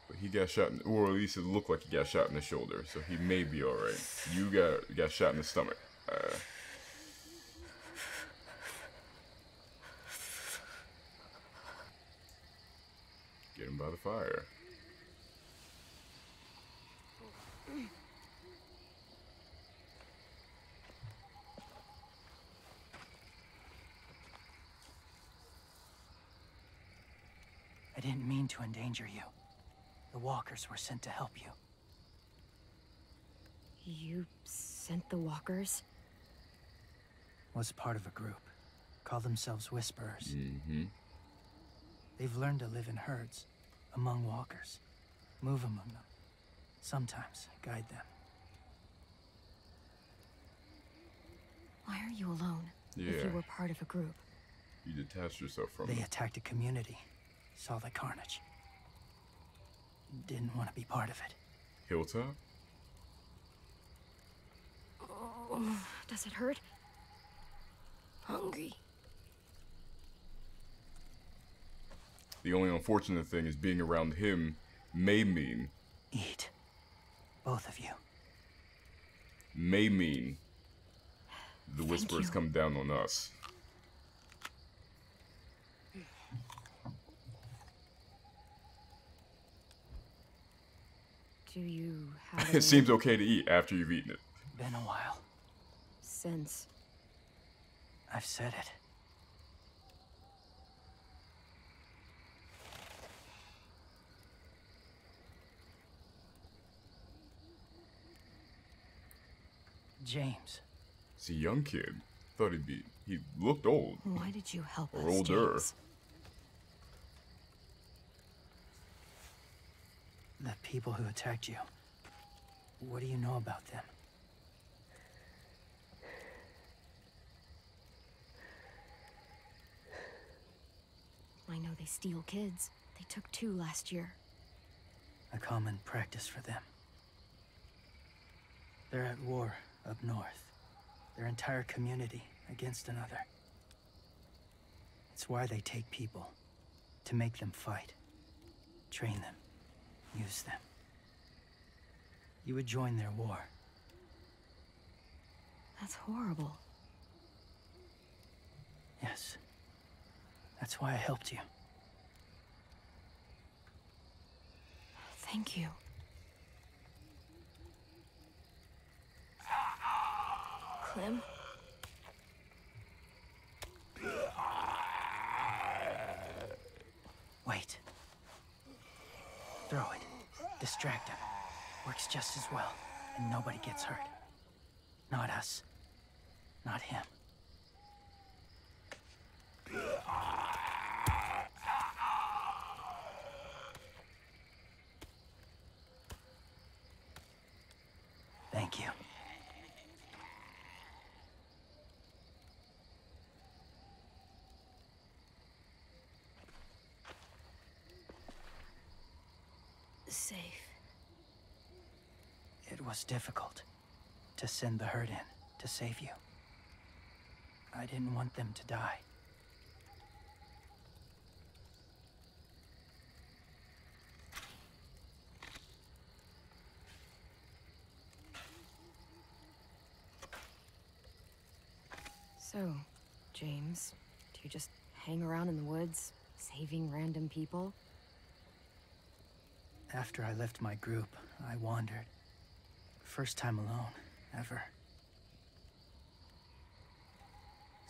Speaker 1: But he got shot, or at least it looked like he got shot in the shoulder, so he may be alright. You got shot in the stomach. Get him by the fire.
Speaker 7: I didn't mean to endanger you. The walkers were sent to help you.
Speaker 2: You sent the walkers?
Speaker 7: Was part of a group. Call themselves Whisperers.
Speaker 1: Mm-hmm.
Speaker 7: They've learned to live in herds, among walkers. Move among them. Sometimes guide them.
Speaker 2: Why are you alone?
Speaker 1: Yeah.
Speaker 2: If you were part of a group.
Speaker 1: You detached yourself from
Speaker 7: They
Speaker 1: them.
Speaker 7: attacked a community. Saw the carnage. Didn't want to be part of it.
Speaker 1: Hilltop?
Speaker 2: Oh, does it hurt?
Speaker 5: Hungry.
Speaker 1: The only unfortunate thing is being around him may mean...
Speaker 7: Eat. Both of you.
Speaker 1: May mean... the
Speaker 2: Thank
Speaker 1: Whisperers
Speaker 2: you.
Speaker 1: come down on us.
Speaker 2: Do you have
Speaker 1: It seems okay to eat after you've eaten it.
Speaker 7: Been a while.
Speaker 2: sense?
Speaker 7: I've said it. James.
Speaker 1: He's a young kid. Thought he looked old.
Speaker 2: Why did you help
Speaker 1: Or
Speaker 2: us,
Speaker 1: older.
Speaker 2: James?
Speaker 7: The people who attacked you. What do you know about them?
Speaker 2: I know they steal kids. They took 2 last year.
Speaker 7: A common practice for them. They're at war up north. Their entire community against another. It's why they take people. To make them fight. Train them. Use them. You would join their war.
Speaker 2: That's horrible.
Speaker 7: Yes. That's why I helped you.
Speaker 2: Thank you.
Speaker 5: Clem?
Speaker 7: Wait. Throw it. Distract him. Works just as well, and nobody gets hurt. Not us. Not him. Thank you.
Speaker 5: Safe.
Speaker 7: It was difficult to send the herd in to save you. I didn't want them to die.
Speaker 2: So, James, do you just hang around in the woods, saving random people?
Speaker 7: After I left my group, I wandered. First time alone, ever.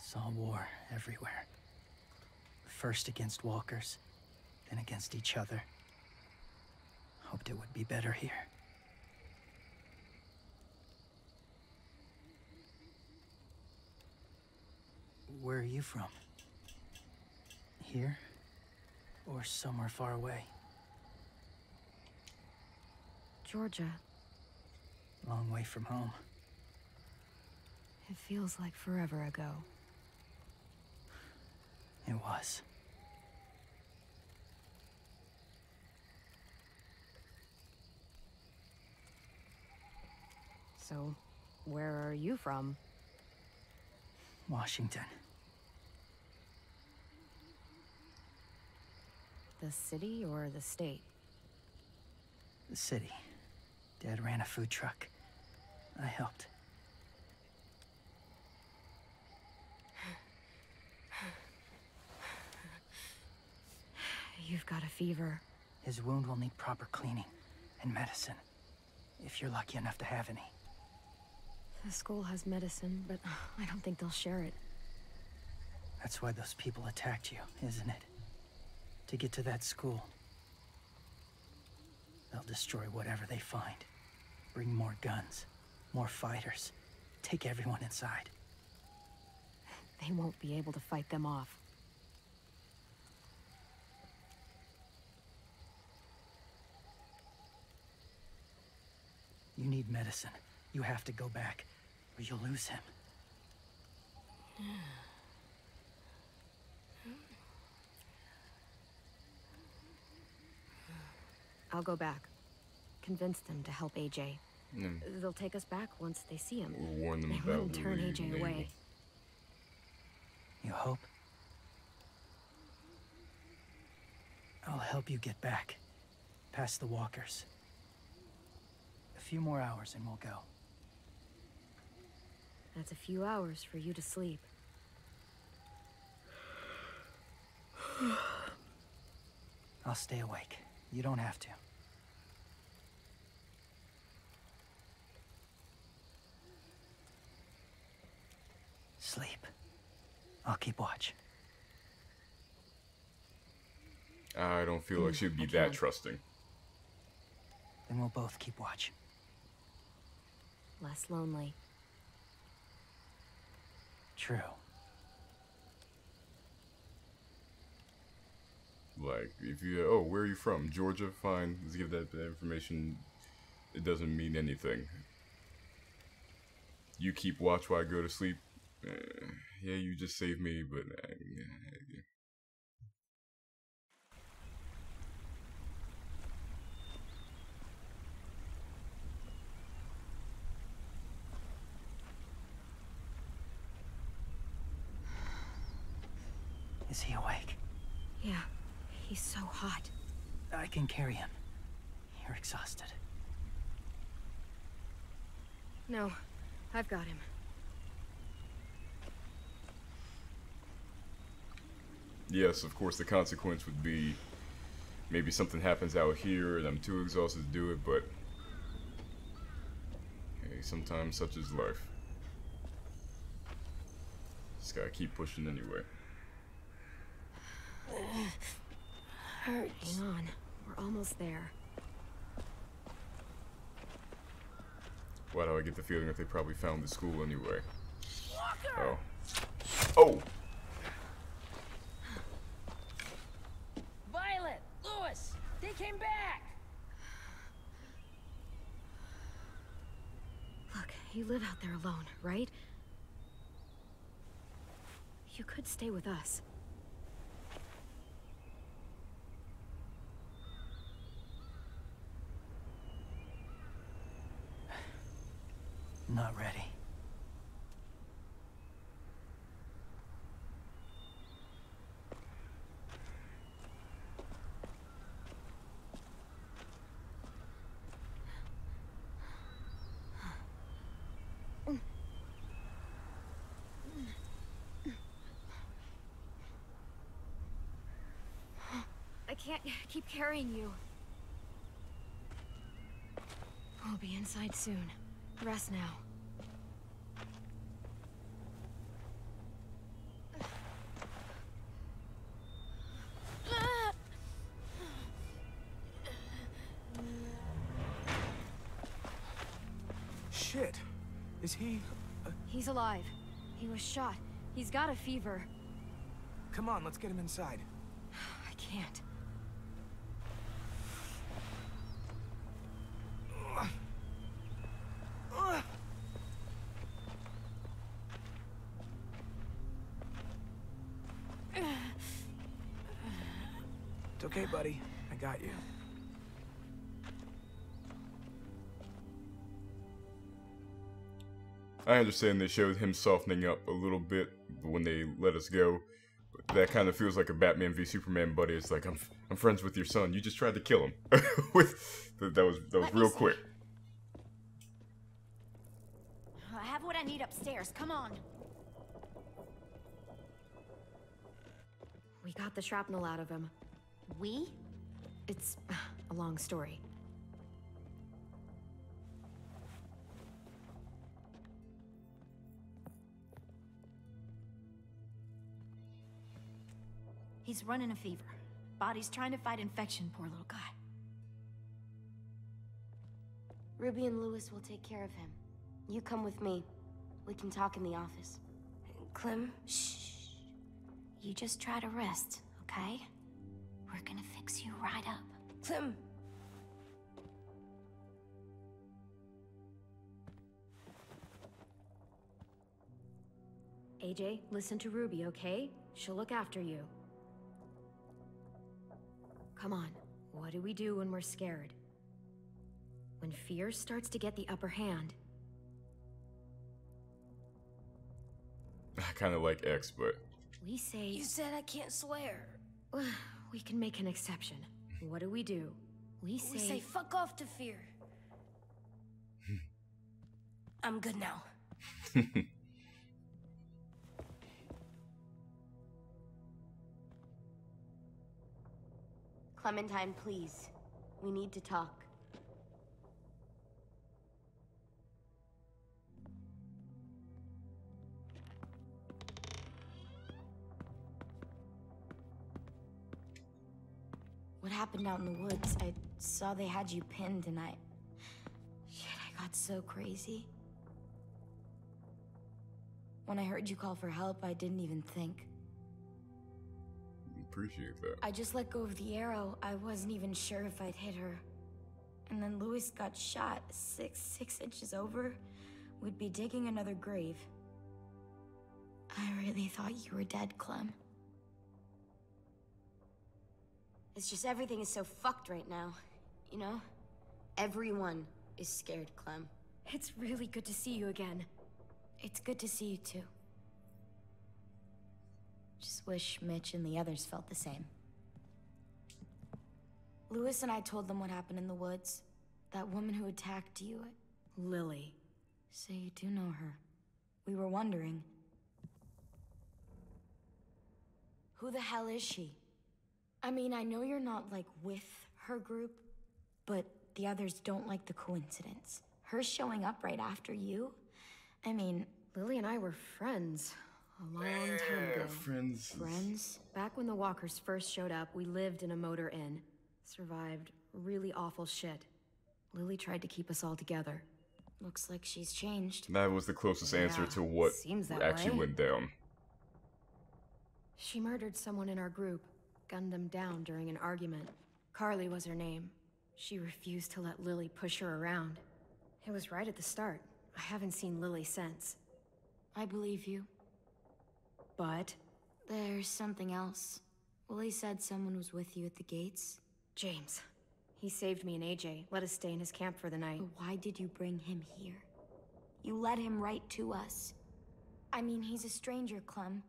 Speaker 7: Saw war everywhere. first against walkers, then against each other. Hoped it would be better here. Where are you from? Here? Or somewhere far away?
Speaker 2: Georgia.
Speaker 7: Long way from home.
Speaker 2: It feels like forever ago.
Speaker 7: It was.
Speaker 2: So, where are you from?
Speaker 7: Washington.
Speaker 2: The city or the state?
Speaker 7: The city. Dad ran a food truck. I helped.
Speaker 2: You've got a fever.
Speaker 7: His wound will need proper cleaning and medicine, if you're lucky enough to have any.
Speaker 2: The school has medicine, but I don't think they'll share it.
Speaker 7: That's why those people attacked you, isn't it? To get to that school. They'll destroy whatever they find. Bring more guns, more fighters. Take everyone inside.
Speaker 2: They won't be able to fight them off.
Speaker 7: You need medicine. You have to go back, or you'll lose him.
Speaker 2: I'll go back. Convince them to help AJ. They'll take us back once they see him.
Speaker 1: We'll warn them
Speaker 2: they
Speaker 1: about
Speaker 2: wouldn't turn AJ
Speaker 1: maybe.
Speaker 2: away.
Speaker 7: You hope? I'll help you get back. Past the walkers. A few more hours and we'll go.
Speaker 2: That's a few hours for you to sleep.
Speaker 7: I'll stay awake. You don't have to. Sleep. I'll keep watch.
Speaker 1: I don't feel like she'd be that trusting.
Speaker 7: Then we'll both keep watch.
Speaker 2: Less lonely.
Speaker 7: True.
Speaker 1: Like, if you, oh, where are you from? Georgia? Fine, let's give that information. It doesn't mean anything. You keep watch while I go to sleep. Yeah, you just saved me, but yeah.
Speaker 7: Is he awake?
Speaker 2: Yeah, he's so hot.
Speaker 7: I can carry him. You're exhausted.
Speaker 2: No, I've got him.
Speaker 1: Yes, of course, the consequence would be maybe something happens out here and I'm too exhausted to do it, but hey, sometimes such is life. Just gotta keep pushing anyway.
Speaker 2: Hang on, we're almost there.
Speaker 1: Why do I get the feeling that they probably found the school anyway?
Speaker 5: Walker!
Speaker 1: Oh. Oh!
Speaker 5: Violet! Lewis! They came back!
Speaker 2: Look, you live out there alone, right? You could stay with us.
Speaker 7: Not ready.
Speaker 2: I can't keep carrying you. We'll be inside soon. Rest now.
Speaker 4: shit. Is he...
Speaker 2: He's alive. He was shot. He's got a fever.
Speaker 4: Come on, let's get him inside.
Speaker 2: I can't.
Speaker 4: It's okay, buddy. I got you.
Speaker 1: I understand they showed him softening up a little bit when they let us go. But that kind of feels like a Batman v Superman buddy. It's like, I'm friends with your son. You just tried to kill him. that was real quick.
Speaker 2: I have what I need upstairs. Come on. We got the shrapnel out of him.
Speaker 3: We?
Speaker 2: It's a long story.
Speaker 11: He's running a fever. Body's trying to fight infection, poor little guy.
Speaker 3: Ruby and Lewis will take care of him. You come with me. We can talk in the office. Clem?
Speaker 11: Shh. You just try to rest, okay? We're gonna fix you right up.
Speaker 3: Clem!
Speaker 2: AJ, listen to Ruby, okay? She'll look after you. Come on, what do we do when we're scared? When fear starts to get the upper hand.
Speaker 1: I kind of like X, but...
Speaker 2: We say...
Speaker 3: You said I can't swear.
Speaker 2: We can make an exception. What do? We say
Speaker 3: fuck off to fear. I'm good now. Clementine, please. We need to talk.
Speaker 11: What happened out in the woods? I saw they had you pinned and I got so crazy. When I heard you call for help, I didn't even think.
Speaker 1: Appreciate that.
Speaker 11: I just let go of the arrow. I wasn't even sure if I'd hit her. And then Lewis got shot 6 inches over. We'd be digging another grave. I really thought you were dead, Clem.
Speaker 3: It's just everything is so fucked right now, you know? Everyone is scared, Clem.
Speaker 2: It's really good to see you again.
Speaker 11: It's good to see you too. Just wish Mitch and the others felt the same. Lewis and I told them what happened in the woods. That woman who attacked you.
Speaker 2: Lily.
Speaker 11: So you do know her. We were wondering. Who the hell is she? I mean, I know you're not, like, with her group, but the others don't like the coincidence. Her showing up right after you? I mean...
Speaker 2: Lily and I were friends a long time ago.
Speaker 1: Friends?
Speaker 2: Back when the walkers first showed up, we lived in a motor inn. Survived really awful shit. Lily tried to keep us all together.
Speaker 11: Looks like she's changed.
Speaker 1: That was the closest answer to what actually went down.
Speaker 2: She murdered someone in our group. Gunned them down during an argument. Carly was her name. She refused to let Lily push her around. It was right at the start. I haven't seen Lily since.
Speaker 11: I believe you.
Speaker 2: But?
Speaker 11: There's something else. Willie said someone was with you at the gates.
Speaker 2: James. He saved me and AJ. Let us stay in his camp for the night.
Speaker 11: But why did you bring him here? You led him right to us. I mean, he's a stranger, Clem.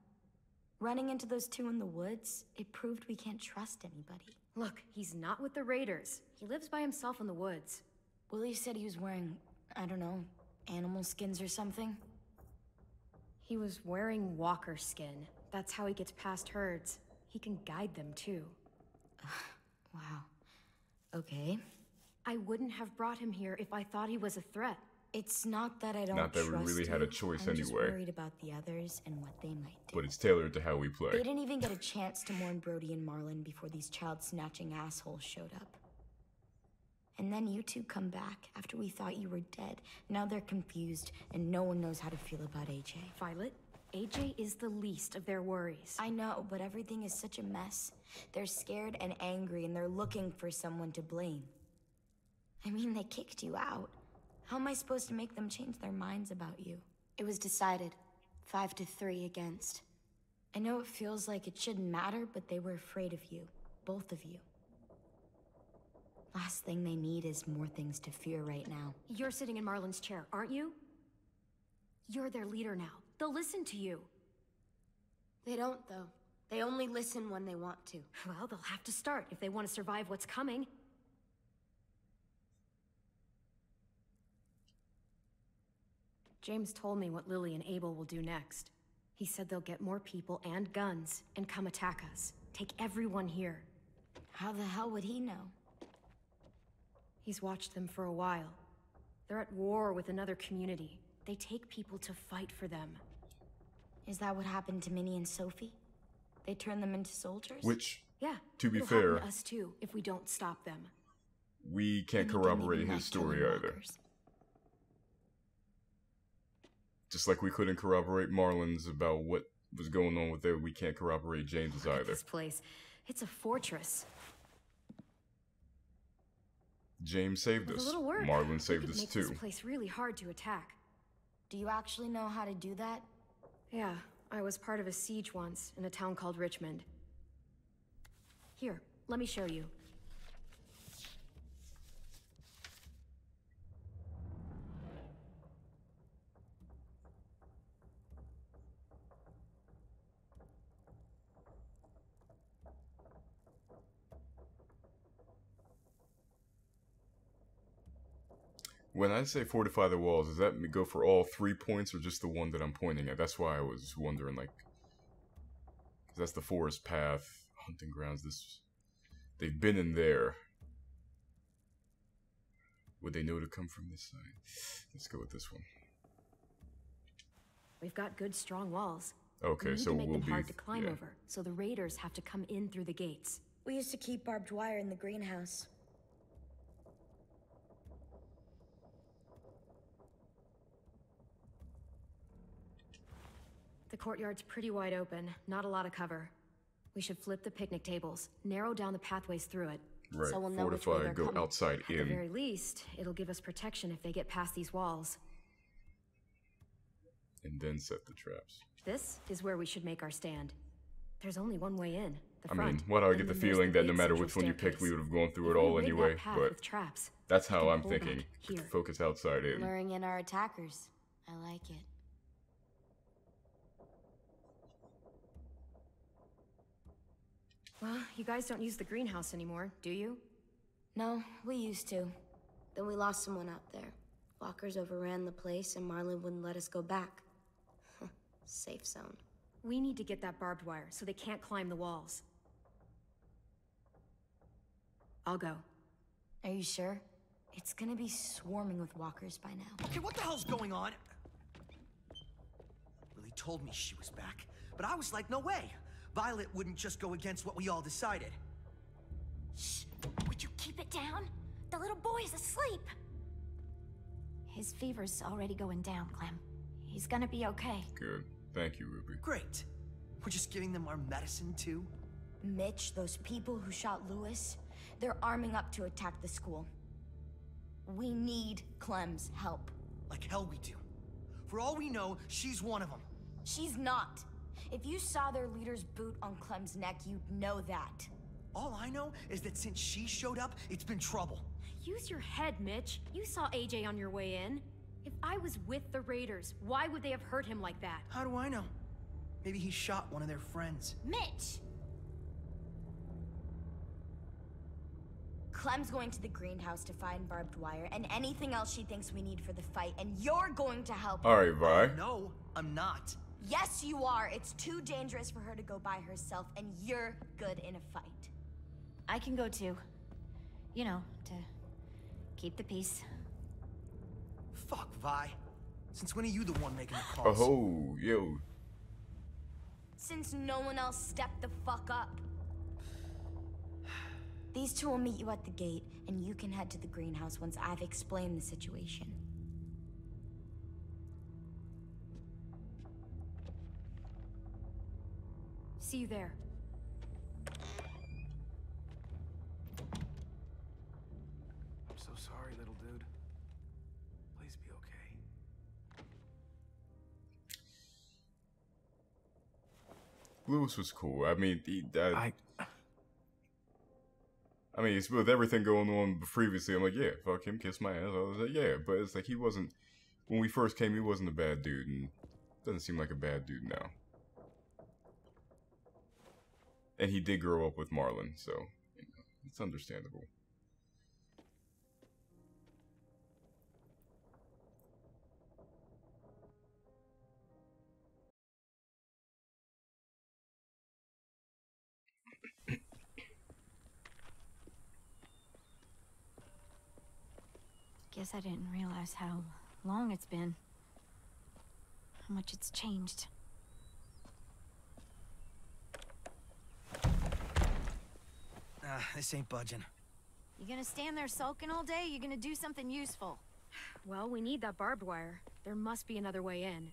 Speaker 11: Running into those two in the woods, it proved we can't trust anybody.
Speaker 2: Look, he's not with the Raiders. He lives by himself in the woods.
Speaker 11: Willie said he was wearing, I don't know, animal skins or something.
Speaker 2: He was wearing walker skin. That's how he gets past herds. He can guide them, too.
Speaker 11: Wow. Okay.
Speaker 2: I wouldn't have brought him here if I thought he was a threat.
Speaker 11: It's not that I don't
Speaker 1: Not that we
Speaker 11: trust
Speaker 1: really had a choice
Speaker 11: I'm just
Speaker 1: anyway.
Speaker 11: worried about the others and what they might do.
Speaker 1: But it's tailored to how we play.
Speaker 11: They didn't even get a chance to mourn Brody and Marlon before these child-snatching assholes showed up. And then you two come back after we thought you were dead. Now they're confused, and no one knows how to feel about AJ.
Speaker 2: Violet, AJ is the least of their worries.
Speaker 11: I know, but everything is such a mess. They're scared and angry, and they're looking for someone to blame. I mean, they kicked you out. How am I supposed to make them change their minds about you?
Speaker 2: It was decided. 5-3 against.
Speaker 11: I know it feels like it shouldn't matter, but they were afraid of you. Both of you. Last thing they need is more things to fear right now.
Speaker 2: You're sitting in Marlin's chair, aren't you? You're their leader now. They'll listen to you.
Speaker 3: They don't, though. They only listen when they want to.
Speaker 2: Well, they'll have to start if they want to survive what's coming. James told me what Lily and Abel will do next. He said they'll get more people and guns and come attack us. Take everyone here.
Speaker 11: How the hell would he know?
Speaker 2: He's watched them for a while. They're at war with another community. They take people to fight for them.
Speaker 11: Is that what happened to Minnie and Sophie? They turned them into soldiers?
Speaker 1: Which,
Speaker 2: yeah,
Speaker 1: to be
Speaker 2: it'll
Speaker 1: fair,
Speaker 2: happen to us too if we don't stop them.
Speaker 1: We can't corroborate his story either. Just like we couldn't corroborate Marlin's about what was going on with it, we can't corroborate James's
Speaker 2: Look at
Speaker 1: either.
Speaker 2: this place. It's a fortress.
Speaker 1: James saved
Speaker 2: With
Speaker 1: us.
Speaker 2: a little work,
Speaker 1: Marlin saved
Speaker 2: we could
Speaker 1: us
Speaker 2: make
Speaker 1: too.
Speaker 2: this place really hard to attack.
Speaker 11: Do you actually know how to do that?
Speaker 2: Yeah, I was part of a siege once in a town called Richmond. Here, let me show you.
Speaker 1: When I say fortify the walls, does that go for all 3 points or just the one that I'm pointing at? That's why I was wondering, like, 'cause that's the forest path, hunting grounds. They've been in there. Would they know to come from this side? Let's go with this one.
Speaker 2: We've got good, strong walls.
Speaker 1: Okay,
Speaker 2: we need
Speaker 1: so
Speaker 2: to make
Speaker 1: we'll
Speaker 2: them
Speaker 1: be
Speaker 2: hard to climb
Speaker 1: yeah.
Speaker 2: over, so the raiders have to come in through the gates.
Speaker 11: We used to keep barbed wire in the greenhouse.
Speaker 2: The courtyard's pretty wide open, not a lot of cover. We should flip the picnic tables, narrow down the pathways through it.
Speaker 1: Right,
Speaker 2: So we'll know which way
Speaker 1: fortify,
Speaker 2: they're
Speaker 1: go
Speaker 2: coming.
Speaker 1: outside
Speaker 2: At the
Speaker 1: in.
Speaker 2: very least, it'll give us protection if they get past these walls.
Speaker 1: And then set the traps.
Speaker 2: This is where we should make our stand. There's only one way in, the
Speaker 1: I
Speaker 2: front.
Speaker 1: mean, what I
Speaker 2: and
Speaker 1: get the
Speaker 2: then there's
Speaker 1: feeling that no
Speaker 2: big
Speaker 1: matter
Speaker 2: central
Speaker 1: which one you picked, we
Speaker 2: staircase.
Speaker 1: would have gone through
Speaker 2: If
Speaker 1: it
Speaker 2: we
Speaker 1: all
Speaker 2: rig that
Speaker 1: anyway,
Speaker 2: path
Speaker 1: but
Speaker 2: with traps,
Speaker 1: that's
Speaker 2: we
Speaker 1: how
Speaker 2: can
Speaker 1: I'm
Speaker 2: pull back
Speaker 1: thinking.
Speaker 2: here.
Speaker 1: Focus outside in.
Speaker 3: Luring in our attackers. I like it.
Speaker 2: Well, you guys don't use the greenhouse anymore, do you?
Speaker 11: No, we used to.
Speaker 3: Then we lost someone out there. Walkers overran the place and Marlin wouldn't let us go back. Safe zone.
Speaker 2: We need to get that barbed wire so they can't climb the walls. I'll go.
Speaker 11: Are you sure? It's gonna be swarming with walkers by now.
Speaker 7: Okay, what the hell's going on? Lily told me she was back, but I was like, no way. Violet wouldn't just go against what we all decided.
Speaker 11: Shh! Would you keep it down? The little boy's asleep! His fever's already going down, Clem. He's gonna be okay.
Speaker 1: Good. Thank you, Ruby.
Speaker 7: Great. We're just giving them our medicine, too?
Speaker 11: Mitch, those people who shot Lewis, they're arming up to attack the school. We need Clem's help.
Speaker 7: Like hell we do. For all we know, she's one of them.
Speaker 11: She's not. If you saw their leader's boot on Clem's neck, you'd know that.
Speaker 7: All I know is that since she showed up, it's been trouble.
Speaker 2: Use your head, Mitch. You saw AJ on your way in. If I was with the raiders, why would they have hurt him like that?
Speaker 7: How do I know? Maybe he shot one of their friends.
Speaker 11: Mitch! Clem's going to the greenhouse to find barbed wire and anything else she thinks we need for the fight, and you're going to help her.
Speaker 1: Alright, Vi.
Speaker 7: No, I'm not.
Speaker 11: Yes, you are. It's too dangerous for her to go by herself, and you're good in a fight.
Speaker 12: I can go too. You know, to keep the peace.
Speaker 7: Fuck, Vi. Since when are you the one making the calls?
Speaker 1: Oh, yo.
Speaker 11: Since no one else stepped the fuck up. These two will meet you at the gate, and you can head to the greenhouse once I've explained the situation.
Speaker 2: See you there.
Speaker 7: I'm so sorry, little dude. Please be okay.
Speaker 1: Lewis was cool. I mean, I mean, with everything going on previously, I'm like, yeah, fuck him, kiss my ass. I was like, yeah, but it's like he wasn't. When we first came, he wasn't a bad dude, and doesn't seem like a bad dude now. And he did grow up with Marlon, so you know, it's understandable.
Speaker 12: Guess I didn't realize how long it's been. How much it's changed.
Speaker 7: This ain't budging.
Speaker 12: You gonna stand there sulking all day? You gonna do something useful?
Speaker 2: Well, we need that barbed wire. There must be another way in.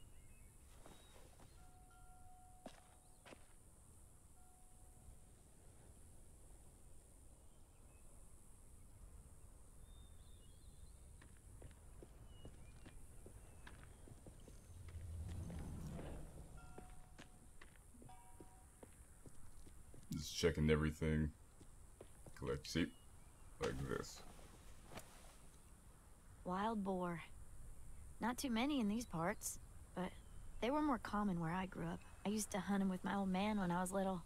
Speaker 1: Just checking everything. Collect, see? Like this.
Speaker 12: Wild boar. Not too many in these parts, but they were more common where I grew up. I used to hunt them with my old man when I was little.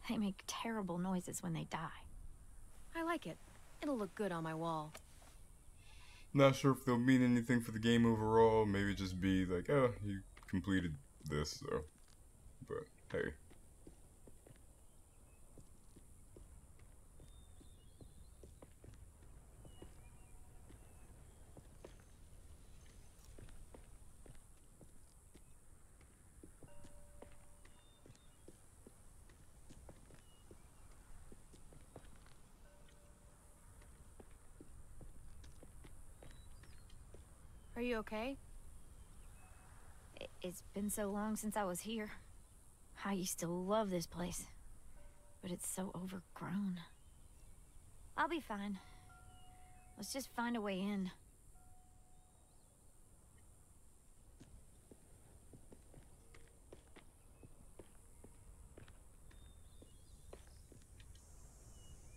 Speaker 12: They make terrible noises when they die.
Speaker 2: I like it. It'll look good on my wall.
Speaker 1: Not sure if they'll mean anything for the game overall. Maybe just be like, oh, you completed this, so. But, hey.
Speaker 2: Are you okay?
Speaker 12: It's been so long since I was here. I used to love this place, but it's so overgrown. I'll be fine. Let's just find a way in.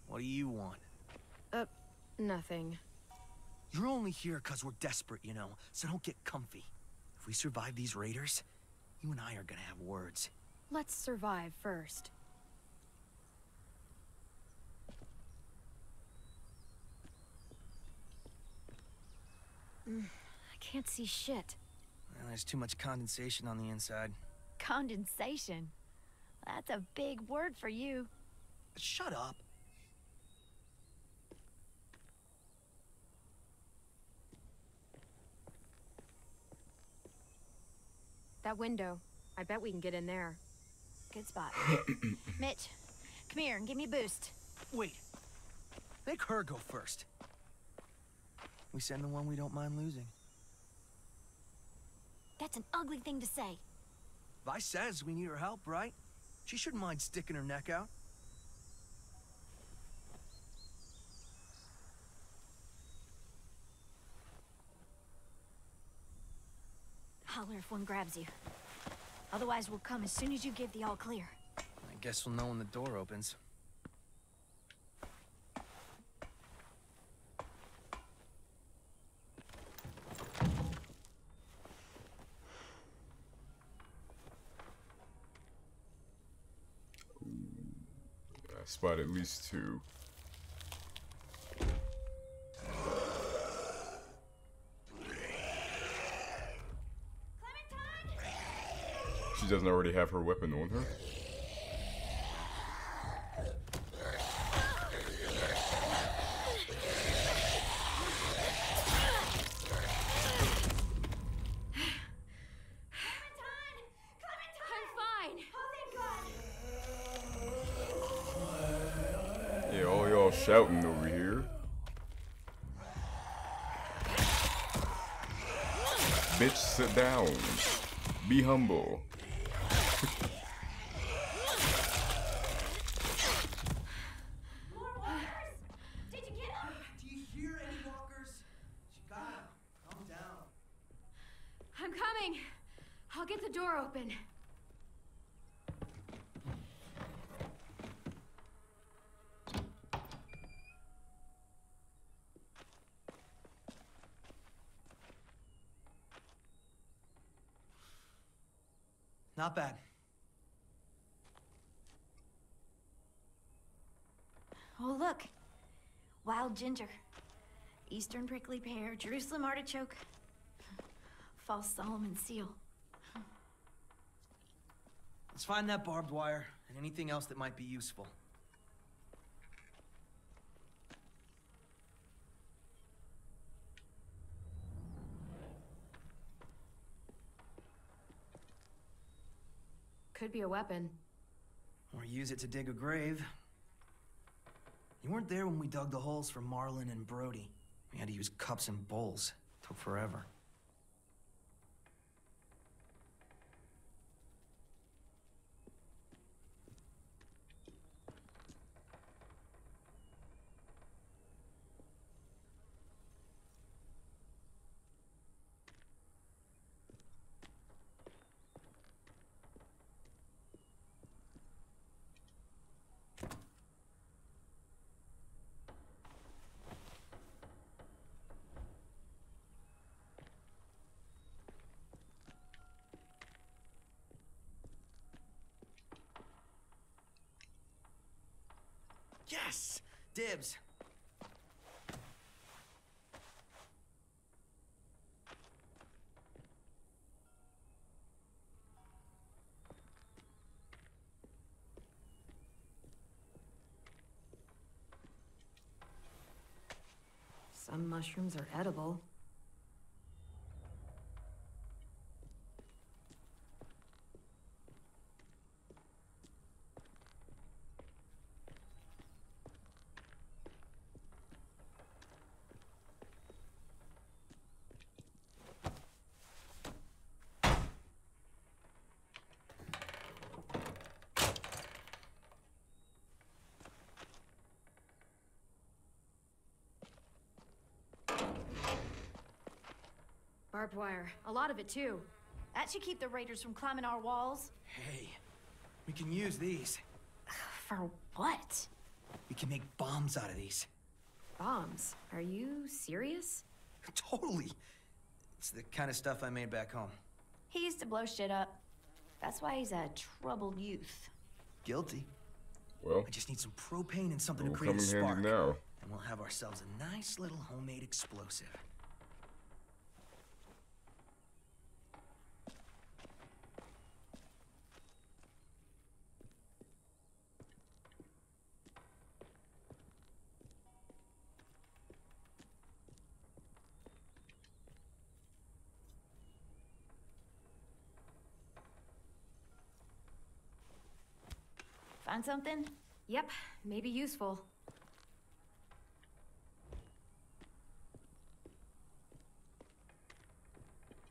Speaker 7: What do you want?
Speaker 2: Nothing.
Speaker 7: You're only here because we're desperate, you know, so don't get comfy. If we survive these raiders, you and I are gonna have words.
Speaker 2: Let's survive first. I can't see shit.
Speaker 7: Well, there's too much condensation on the inside.
Speaker 12: Condensation? That's a big word for you.
Speaker 7: Shut up.
Speaker 2: That window. I bet we can get in there.
Speaker 12: Good spot. Mitch, come here and give me a boost.
Speaker 7: Wait. Make her go first. We send the one we don't mind losing.
Speaker 12: That's an ugly thing to say.
Speaker 7: Vi says we need her help, right? She shouldn't mind sticking her neck out.
Speaker 12: Holler if one grabs you. Otherwise, we'll come as soon as you give the all clear.
Speaker 7: I guess we'll know when the door opens.
Speaker 1: I spot at least two. She doesn't already have her weapon on her. shouting over here. Bitch, sit down. Be humble.
Speaker 2: I'm coming. I'll get the door open.
Speaker 7: Not bad.
Speaker 12: Oh, look. Wild ginger. Eastern prickly pear, Jerusalem artichoke. False Solomon seal.
Speaker 7: Let's find that barbed wire and anything else that might be useful.
Speaker 2: Could be a weapon.
Speaker 7: Or use it to dig a grave. You weren't there when we dug the holes for Marlin and Brody. We had to use cups and bowls. Took forever. Yes! Dibs!
Speaker 2: Some mushrooms are edible. Barbed wire. A lot of it, too.
Speaker 12: That should keep the raiders from climbing our walls.
Speaker 7: Hey, we can use these.
Speaker 12: For what?
Speaker 7: We can make bombs out of these.
Speaker 2: Bombs? Are you serious?
Speaker 7: Totally. It's the kind of stuff I made back home.
Speaker 12: He used to blow shit up. That's why he's a troubled youth.
Speaker 7: Guilty.
Speaker 1: Well,
Speaker 7: I just need some propane and something to
Speaker 1: will
Speaker 7: create
Speaker 1: come
Speaker 7: a
Speaker 1: in
Speaker 7: spark.
Speaker 1: handy now.
Speaker 7: And we'll have ourselves a nice little homemade explosive.
Speaker 12: Find something?
Speaker 2: Yep, maybe useful.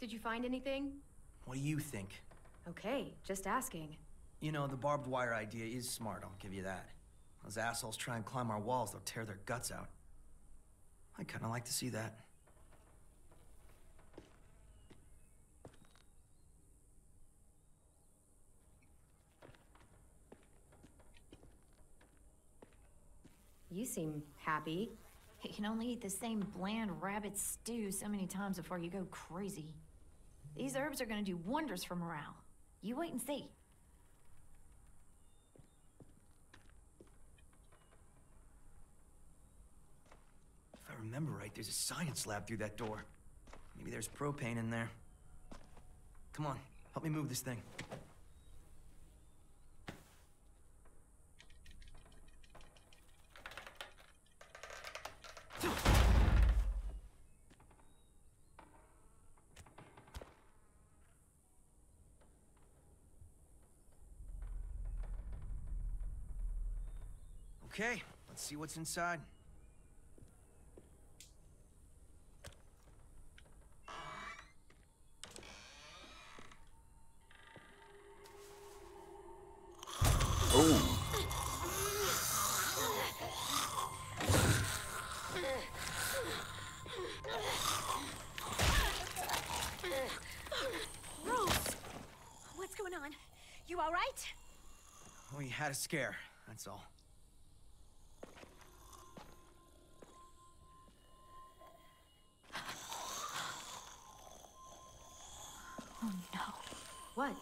Speaker 2: Did you find anything?
Speaker 7: What do you think?
Speaker 2: Okay, just asking.
Speaker 7: You know, the barbed wire idea is smart, I'll give you that. Those assholes try and climb our walls, they'll tear their guts out. I kinda like to see that.
Speaker 2: You seem happy.
Speaker 12: You can only eat the same bland rabbit stew so many times before you go crazy. These herbs are gonna do wonders for morale. You wait and see.
Speaker 7: If I remember right, there's a science lab through that door. Maybe there's propane in there. Come on, help me move this thing. Okay, Let's see what's inside.
Speaker 1: Oh.
Speaker 12: Rose! What's going on? You all right?
Speaker 7: We had a scare, that's all.
Speaker 12: Oh no.
Speaker 2: What?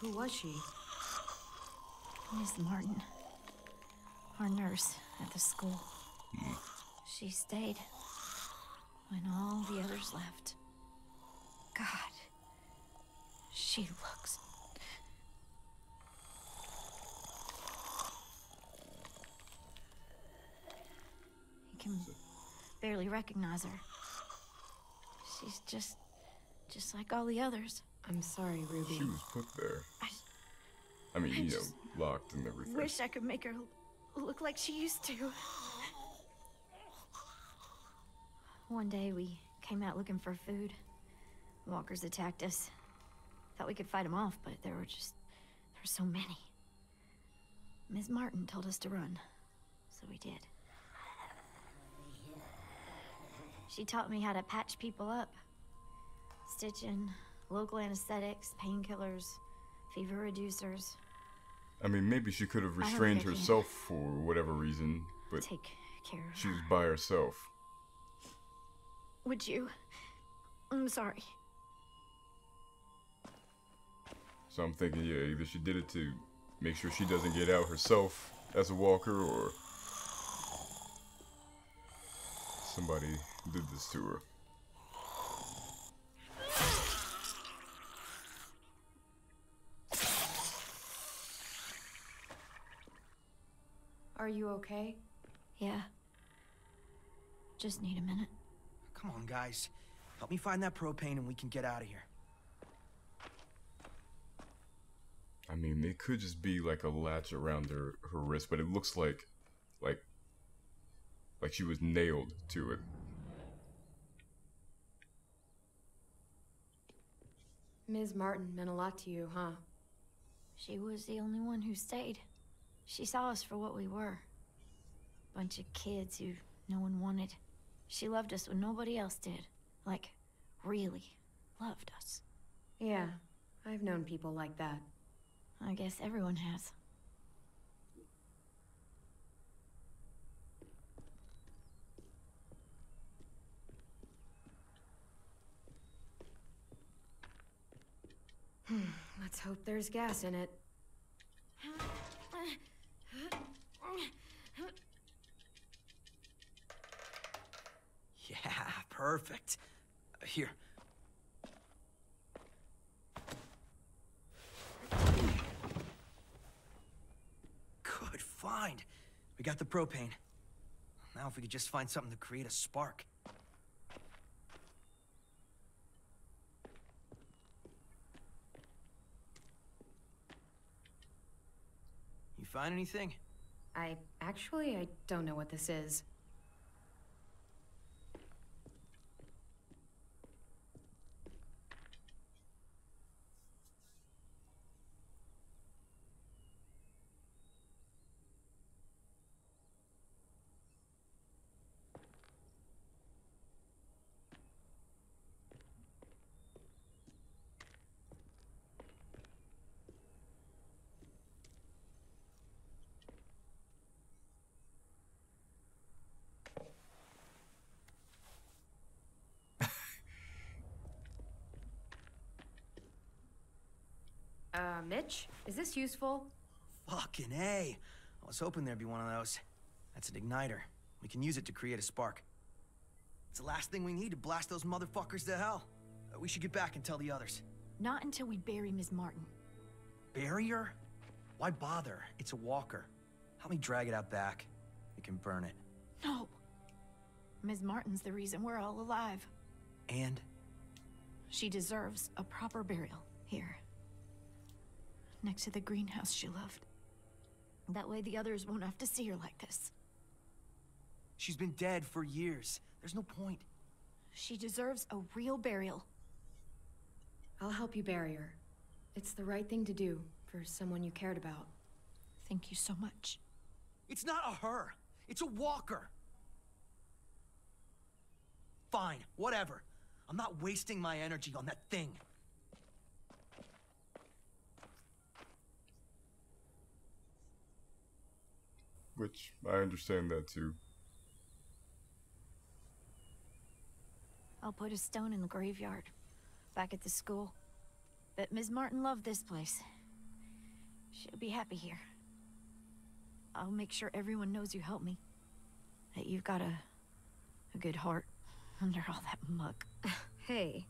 Speaker 2: Who was she?
Speaker 12: Miss Martin. Our nurse at the school. She stayed when all the others left. God. She looks... You can barely recognize her. She's just like all the others.
Speaker 2: I'm sorry, Ruby.
Speaker 1: She was put there. I mean, you know, locked and everything.
Speaker 12: Wish I could make her look like she used to. One day we came out looking for food. Walkers attacked us. Thought we could fight them off, but there were so many. Ms. Martin told us to run, so we did. She taught me how to patch people up. Stitching, local anesthetics, painkillers, fever reducers.
Speaker 1: I mean, maybe she could have restrained herself for whatever reason, but
Speaker 12: take care of
Speaker 1: she was by herself.
Speaker 12: Would you? I'm sorry.
Speaker 1: So I'm thinking, yeah, either she did it to make sure she doesn't get out herself as a walker, or somebody did this to her.
Speaker 2: Are you okay?
Speaker 12: Yeah. Just need a minute.
Speaker 7: Come on, guys. Help me find that propane and we can get out of here.
Speaker 1: I mean, it could just be like a latch around her wrist, but it looks like she was nailed to it.
Speaker 2: Ms. Martin meant a lot to you, huh?
Speaker 12: She was the only one who stayed. She saw us for what we were. Bunch of kids who no one wanted. She loved us when nobody else did. Like, really loved us.
Speaker 2: Yeah, I've known people like that.
Speaker 12: I guess everyone has.
Speaker 2: Let's hope there's gas in it.
Speaker 7: Yeah, perfect. Here. Good find. We got the propane. Now if we could just find something to create a spark. You find anything?
Speaker 2: I don't know what this is. Mitch? Is this useful?
Speaker 7: Fucking A. I was hoping there'd be one of those. That's an igniter. We can use it to create a spark. It's the last thing we need to blast those motherfuckers to hell. We should get back and tell the others.
Speaker 12: Not until we bury Ms. Martin.
Speaker 7: Bury her? Why bother? It's a walker. Help me drag it out back. We can burn it.
Speaker 12: No. Ms. Martin's the reason we're all alive.
Speaker 7: And?
Speaker 12: She deserves a proper burial here. next to the greenhouse she loved. That way the others won't have to see her like this.
Speaker 7: She's been dead for years. There's no point.
Speaker 12: She deserves a real burial.
Speaker 2: I'll help you bury her. It's the right thing to do for someone you cared about.
Speaker 12: Thank you so much.
Speaker 7: It's not a her. It's a walker. Fine, whatever. I'm not wasting my energy on that thing.
Speaker 1: Which, I understand that too.
Speaker 12: I'll put a stone in the graveyard, back at the school. Bet Ms. Martin loved this place. She'll be happy here. I'll make sure everyone knows you helped me. That you've got a good heart under all that muck.
Speaker 2: Hey.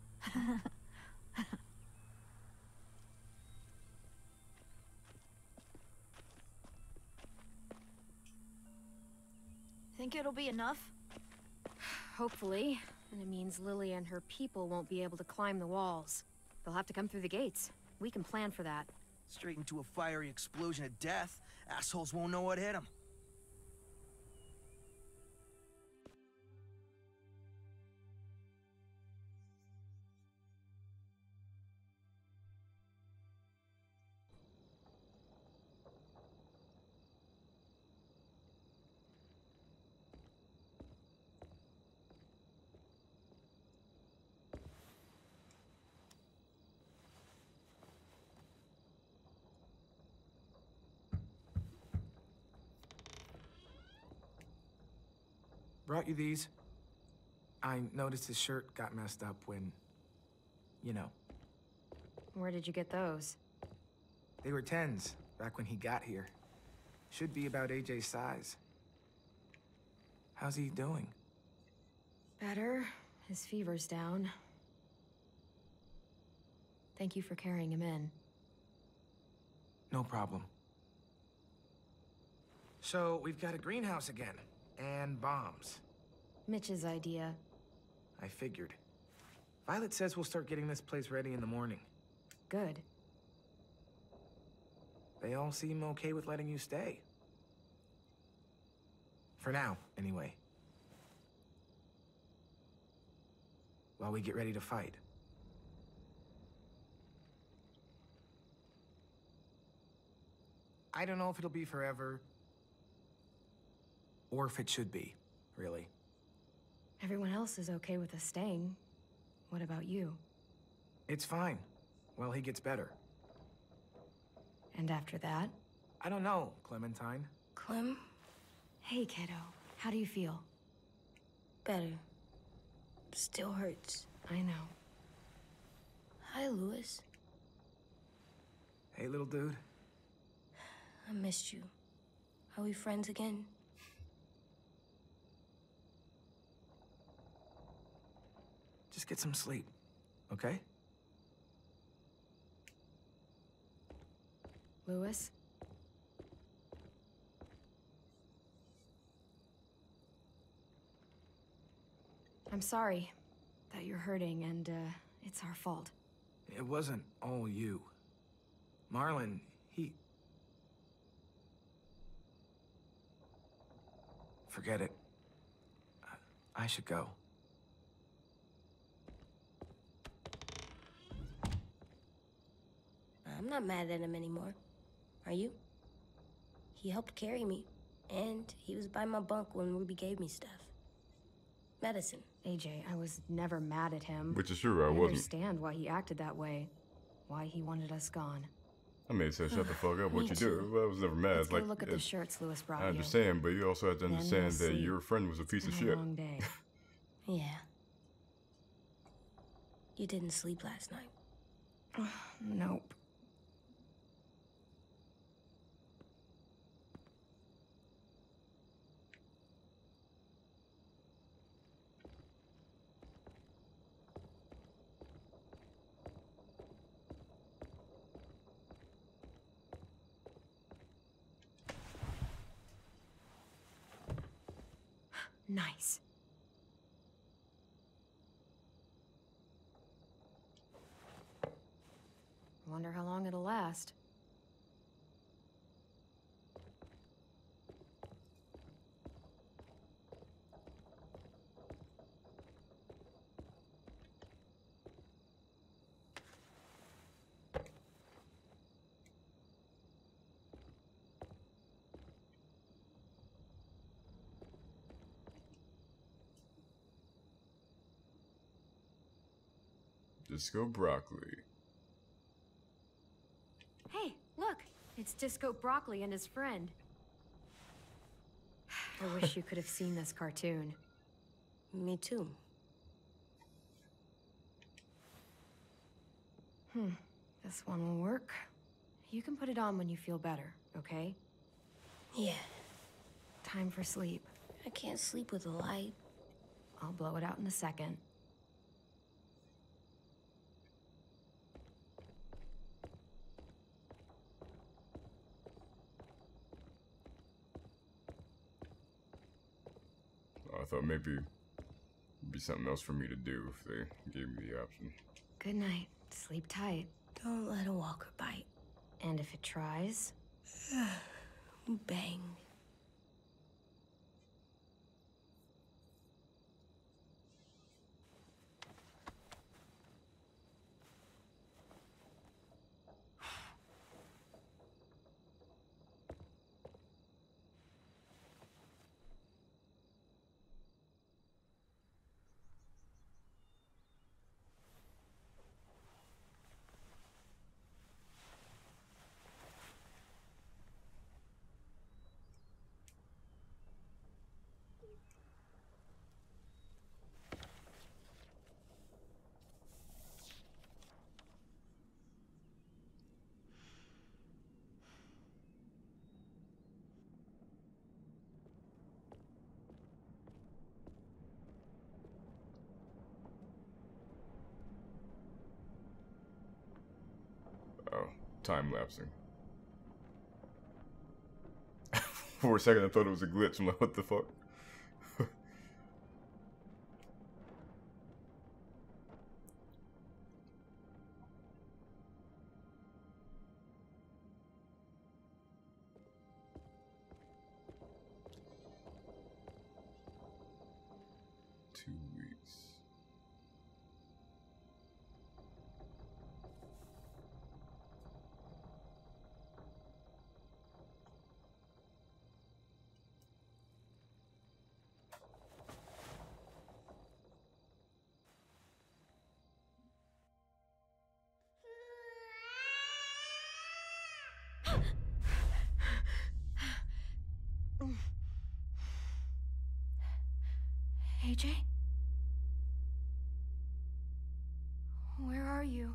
Speaker 12: Think it'll be enough?
Speaker 2: Hopefully. And it means Lily and her people won't be able to climb the walls. They'll have to come through the gates. We can plan for that.
Speaker 7: Straight into a fiery explosion of death. Assholes won't know what hit them.
Speaker 13: Brought you these. I noticed his shirt got messed up when, you know.
Speaker 2: Where did you get those?
Speaker 13: They were 10s back when he got here. Should be about AJ's size. How's he doing?
Speaker 2: Better. His fever's down. Thank you for carrying him in.
Speaker 13: No problem. So, we've got a greenhouse again. And bombs.
Speaker 2: Mitch's idea.
Speaker 13: I figured. Violet says we'll start getting this place ready in the morning.
Speaker 2: Good.
Speaker 13: They all seem okay with letting you stay. For now, anyway. While we get ready to fight. I don't know if it'll be forever. Or if it should be, really.
Speaker 2: Everyone else is okay with us staying. What about you?
Speaker 13: It's fine. Well, he gets better.
Speaker 2: And after that?
Speaker 13: I don't know, Clementine.
Speaker 11: Clem?
Speaker 2: Hey, kiddo. How do you feel?
Speaker 11: Better. Still hurts.
Speaker 2: I know.
Speaker 11: Hi, Louis.
Speaker 13: Hey, little dude.
Speaker 11: I missed you. Are we friends again?
Speaker 13: Just get some sleep, okay?
Speaker 2: Louis? I'm sorry that you're hurting, and, it's our fault.
Speaker 13: It wasn't all you. Marlon, he... Forget it. I should go.
Speaker 11: I'm not mad at him anymore. Are you? He helped carry me, and he was by my bunk when Ruby gave me stuff. Medicine.
Speaker 2: AJ, I was never mad at him.
Speaker 1: Which is true, I wasn't.
Speaker 2: Understand why he acted that way. Why he wanted us gone.
Speaker 1: I mean, it said shut the fuck up, what you do? Well, I was never mad.
Speaker 2: Let's
Speaker 1: Like,
Speaker 2: go look at the shirts Louis brought
Speaker 1: I
Speaker 2: you.
Speaker 1: understand, but you also have to
Speaker 2: Then
Speaker 1: understand
Speaker 2: we'll
Speaker 1: that
Speaker 2: see.
Speaker 1: your friend was a piece of
Speaker 2: It's been
Speaker 1: shit.
Speaker 2: a long day.
Speaker 11: Yeah. You didn't sleep last night.
Speaker 2: Nope. Nice. Wonder how long it'll last.
Speaker 1: Disco Broccoli.
Speaker 2: Hey, look! It's Disco Broccoli and his friend. I wish you could have seen this cartoon.
Speaker 3: Me too.
Speaker 2: This one will work. You can put it on when you feel better, okay?
Speaker 3: Yeah.
Speaker 2: Time for sleep.
Speaker 3: I can't sleep with a light.
Speaker 2: I'll blow it out in a second.
Speaker 1: I thought maybe it'd be something else for me to do if they gave me the option.
Speaker 2: Good night. Sleep tight.
Speaker 3: Don't let a walker bite.
Speaker 2: And if it tries?
Speaker 3: Bang.
Speaker 1: Oh, time-lapsing. For a second I thought it was a glitch. I'm like, what the fuck?
Speaker 2: AJ? Where are you?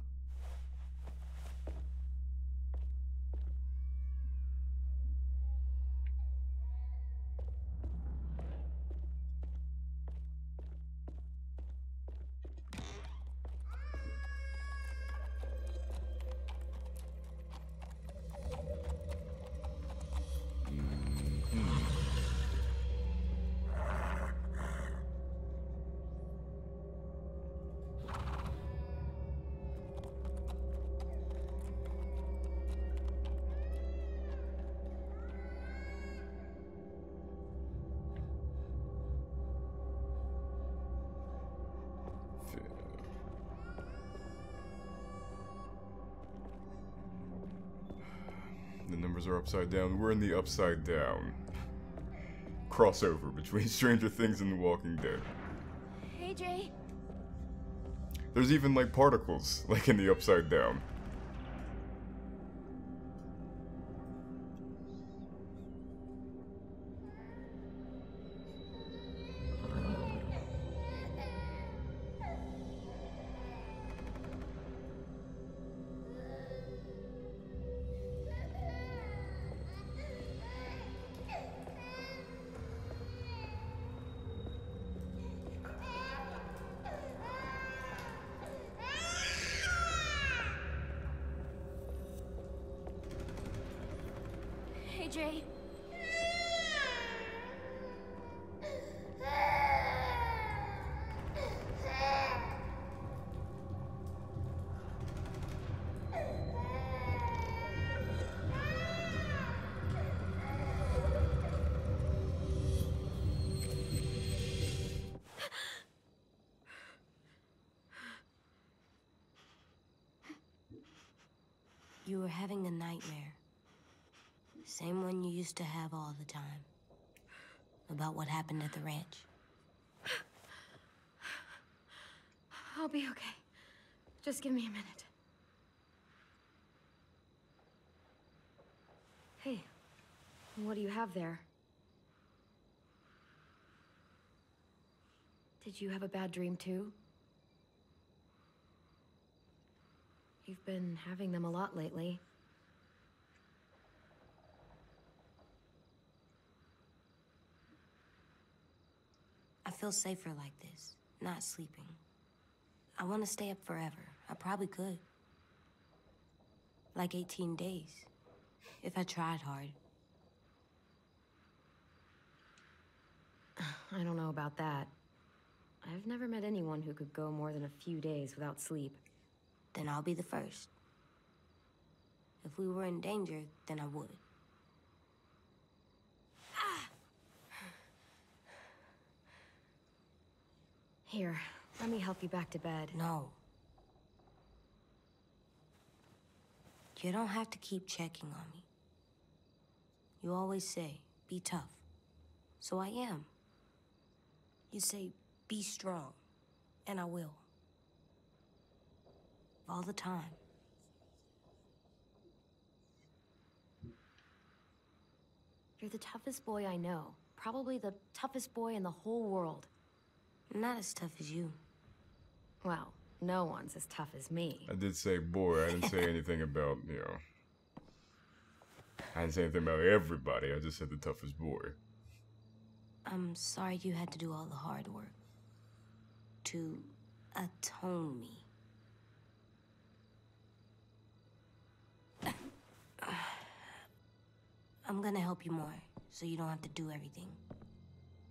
Speaker 2: The numbers are upside down. We're in the upside down. Crossover between Stranger Things and The Walking Dead. AJ?
Speaker 1: There's even like particles, like in the upside down.
Speaker 2: AJ?
Speaker 3: You were having a nightmare. Same one you used to have all the time. About what happened at the ranch.
Speaker 2: I'll be okay. Just give me a minute. Hey, what do you have there? Did you have a bad dream too? You've been having them a lot lately.
Speaker 14: I feel safer like this, not sleeping. I want to stay up forever. I probably could. Like 18 days, if I tried hard.
Speaker 2: I don't know about that. I've never met anyone who could go more than a few days without sleep.
Speaker 14: Then I'll be the first. If we were in danger, then I would.
Speaker 2: Here, let me help you back to bed.
Speaker 14: No. You don't have to keep checking on me. You always say, be tough. So I am. You say, be strong. And I will. All the time.
Speaker 2: You're the toughest boy I know. Probably the toughest boy in the whole world.
Speaker 14: Not as tough as you.
Speaker 2: Well, no one's as tough as me.
Speaker 1: I did say boy. I didn't say anything about, I didn't say anything about everybody. I just said the toughest boy.
Speaker 14: I'm sorry you had to do all the hard work. To atone me. I'm gonna help you more, so you don't have to do everything.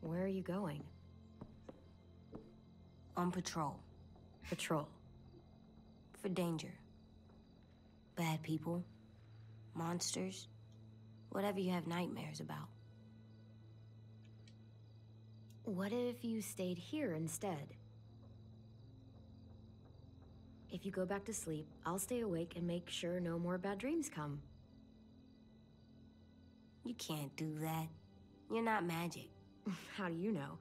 Speaker 2: Where are you going?
Speaker 14: On patrol.
Speaker 2: Patrol?
Speaker 14: For danger. Bad people. Monsters. Whatever you have nightmares about.
Speaker 2: What if you stayed here instead? If you go back to sleep, I'll stay awake and make sure no more bad dreams come.
Speaker 14: You can't do that. You're not magic.
Speaker 2: How do you know?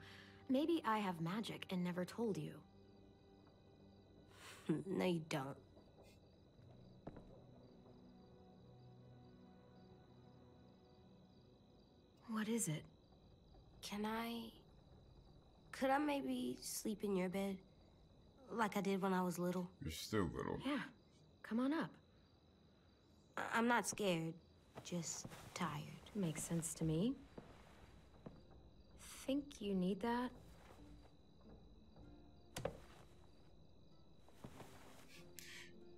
Speaker 2: Maybe I have magic and never told you.
Speaker 14: No, you don't.
Speaker 2: What is it?
Speaker 14: Could I maybe sleep in your bed? Like I did when I was little?
Speaker 1: You're still little.
Speaker 2: Yeah. Come on up.
Speaker 14: I'm not scared. Just tired.
Speaker 2: Makes sense to me. Think you need that?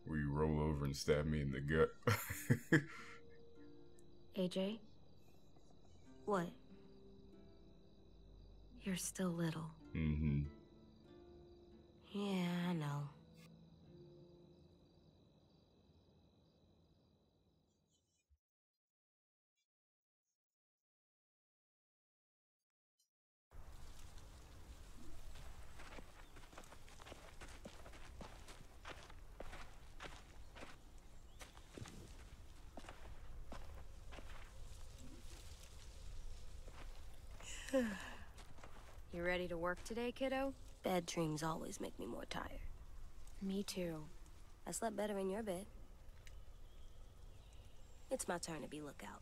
Speaker 1: Will you roll over and stab me in the gut?
Speaker 2: AJ?
Speaker 14: What?
Speaker 2: You're still little.
Speaker 1: Mm-hmm.
Speaker 14: Yeah, I know.
Speaker 2: You ready to work today, kiddo?
Speaker 14: Bad dreams always make me more tired.
Speaker 2: Me too.
Speaker 14: I slept better in your bed. It's my turn to be lookout.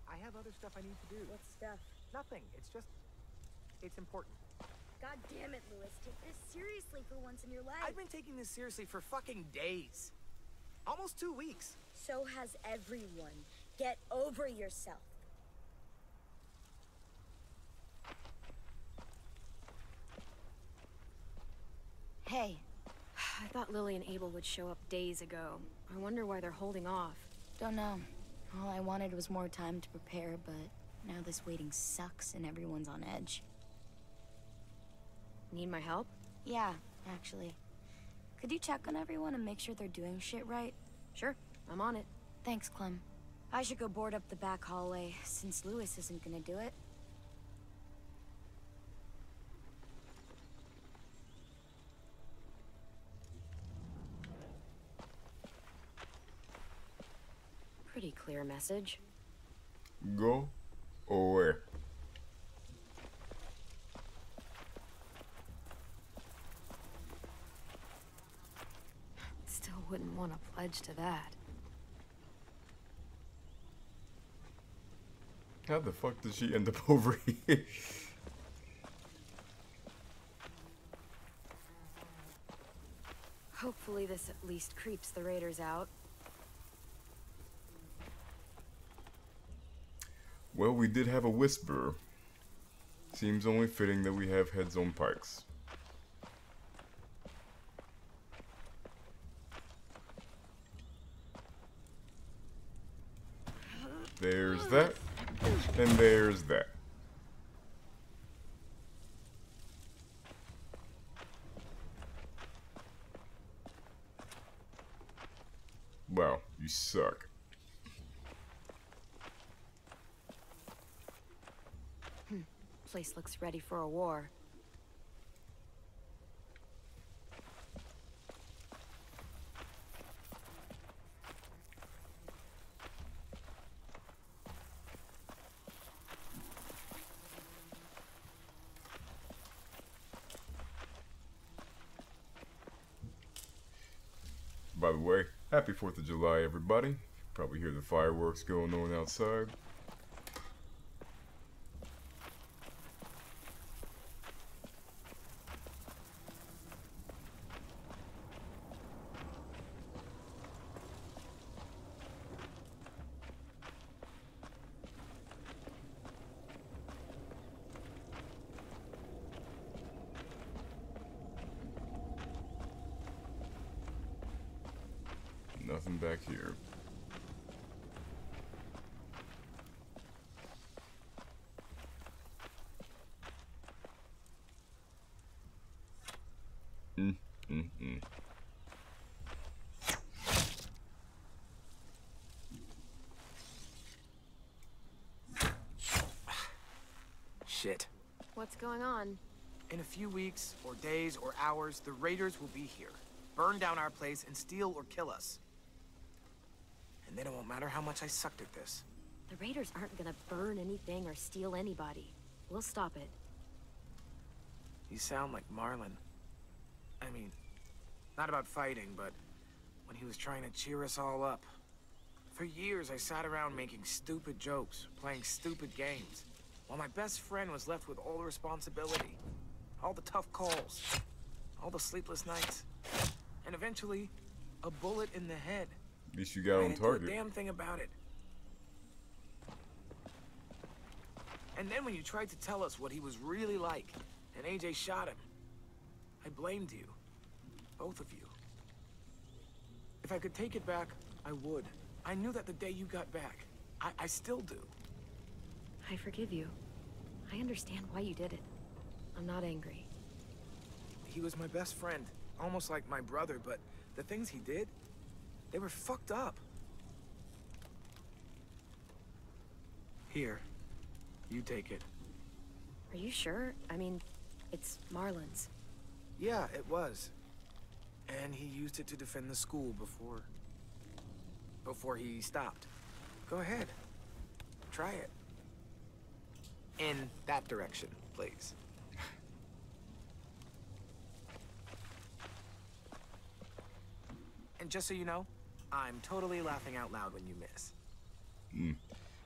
Speaker 15: I have other stuff I need to do.
Speaker 5: What stuff?
Speaker 15: Nothing. It's important.
Speaker 5: God damn it, Louis. Take this seriously for once in your life.
Speaker 15: I've been taking this seriously for fucking days. Almost 2 weeks.
Speaker 5: So has everyone. Get over yourself.
Speaker 2: Hey. I thought Lily and Abel would show up days ago. I wonder why they're holding off.
Speaker 5: Don't know. All I wanted was more time to prepare, but now this waiting sucks and everyone's on edge.
Speaker 2: Need my help?
Speaker 5: Yeah, actually. Could you check on everyone and make sure they're doing shit right?
Speaker 2: Sure, I'm on it.
Speaker 5: Thanks, Clem. I should go board up the back hallway, since Louis isn't gonna do it.
Speaker 2: Pretty clear message.
Speaker 1: Go away.
Speaker 2: wouldn't want to pledge to that.
Speaker 1: How the fuck did she end up over here?
Speaker 2: Hopefully this at least creeps the raiders out.
Speaker 1: Well, we did have a whisperer. Seems only fitting that we have heads on pikes. There's that, and there's that. Wow, you suck.
Speaker 2: Place looks ready for a war.
Speaker 1: By the way, happy 4th of July, everybody. Probably hear the fireworks going on outside. Nothing back here.
Speaker 15: Shit.
Speaker 2: What's going on?
Speaker 15: In a few weeks, or days, or hours, the raiders will be here. Burn down our place and steal or kill us. And then it won't matter how much I sucked at this.
Speaker 2: The raiders aren't gonna burn anything or steal anybody. We'll stop it.
Speaker 15: You sound like Marlin. I mean, not about fighting, but when he was trying to cheer us all up. For years, I sat around making stupid jokes, playing stupid games, while my best friend was left with all the responsibility, all the tough calls, all the sleepless nights, and eventually, a bullet in the head.
Speaker 1: At least you got on
Speaker 15: I didn't
Speaker 1: target.
Speaker 15: do a damn thing about it. And then when you tried to tell us what he was really like, and AJ shot him, I blamed you. Both of you. If I could take it back, I would. I knew that the day you got back. I still do.
Speaker 2: I forgive you. I understand why you did it. I'm not angry.
Speaker 15: He was my best friend, almost like my brother, but the things he did, they were fucked up. Here, you take it.
Speaker 2: Are you sure? I mean, it's Marlin's.
Speaker 15: Yeah, it was. And he used it to defend the school before he stopped. Go ahead. Try it. In that direction, please. And just so you know, I'm totally laughing out loud when you miss.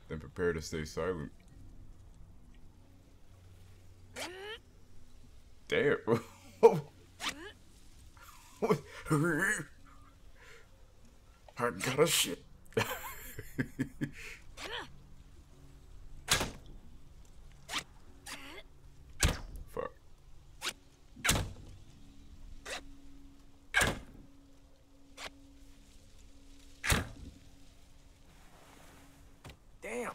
Speaker 1: Then prepare to stay silent. Damn. I got a shit. Fuck.
Speaker 15: Damn.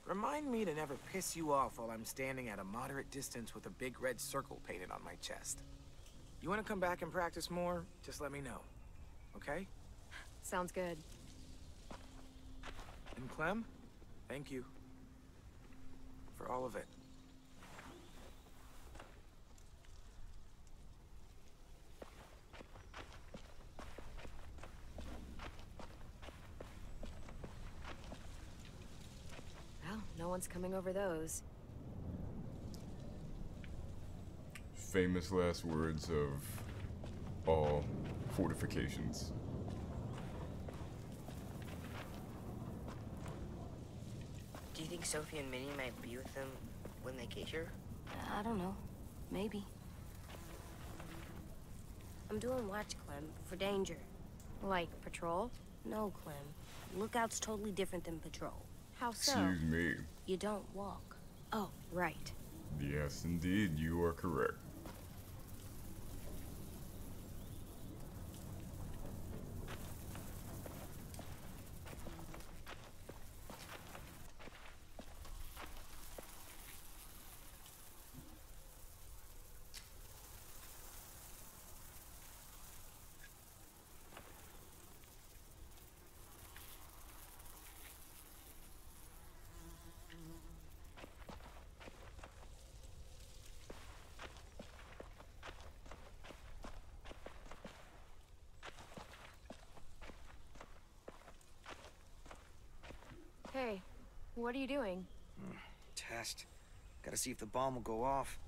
Speaker 15: Remind me to never piss you off while I'm standing at a moderate distance with a big red circle painted on my chest. You want to come back and practice more? Just let me know. Okay?
Speaker 2: Sounds good.
Speaker 15: And Clem, thank you. For all of it.
Speaker 2: Well, no one's coming over those.
Speaker 1: Famous last words of all fortifications.
Speaker 6: think Sophie and Minnie might be with them when they get here?
Speaker 14: I don't know. Maybe. I'm doing watch, Clem, for danger.
Speaker 2: Like patrol?
Speaker 14: No, Clem. Lookout's totally different than patrol.
Speaker 2: How so?
Speaker 1: Excuse me.
Speaker 14: You don't walk.
Speaker 2: Oh, right.
Speaker 1: Yes, indeed, you are correct.
Speaker 2: Hey, what are you doing?
Speaker 7: Test. Gotta see if the bomb will go off.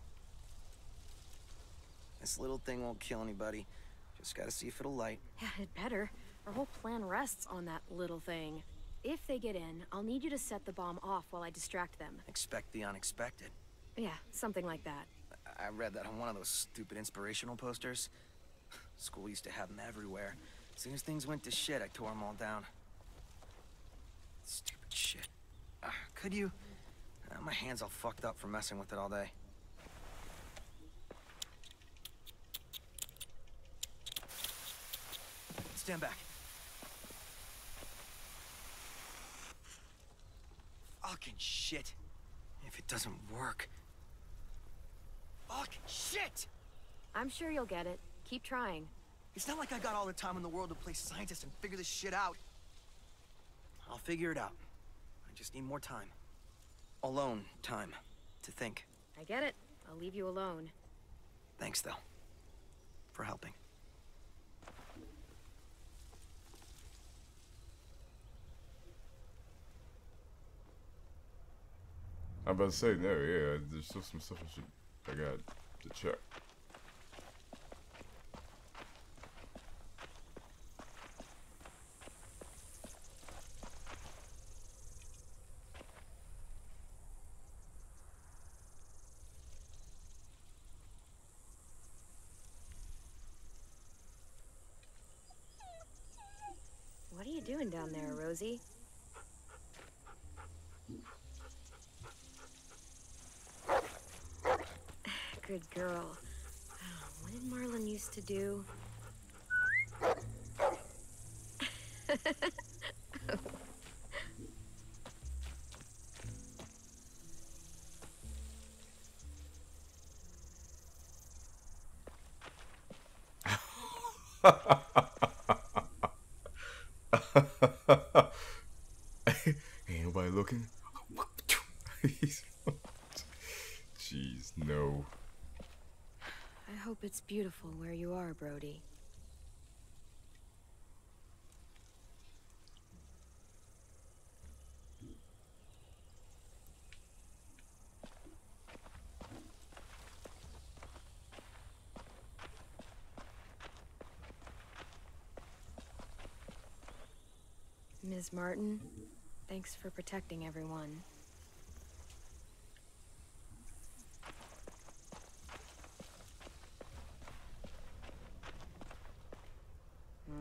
Speaker 7: This little thing won't kill anybody. Just gotta see if it'll light.
Speaker 2: Yeah, it better. Our whole plan rests on that little thing. If they get in, I'll need you to set the bomb off while I distract them.
Speaker 7: Expect the unexpected.
Speaker 2: Yeah, something like that.
Speaker 7: I read that on one of those stupid inspirational posters. School used to have them everywhere. As soon as things went to shit, I tore them all down. Stupid shit. Could you? My hand's all fucked up from messing with it all day. Stand back. Fucking shit. If it doesn't work. Fucking shit!
Speaker 2: I'm sure you'll get it. Keep trying.
Speaker 7: It's not like I got all the time in the world to play scientist and figure this shit out. I'll figure it out. I just need more time. Alone time to think.
Speaker 2: I get it. I'll leave you alone.
Speaker 7: Thanks, though, for helping.
Speaker 1: I'm about to say, no, yeah, there's still some stuff I got to check.
Speaker 2: What are you doing down there, Rosie? Good girl. What did Marlon used to do?
Speaker 1: Ain't nobody looking. Jeez, no.
Speaker 2: I hope it's beautiful where you are, Brody. Ms. Martin, thanks for protecting everyone.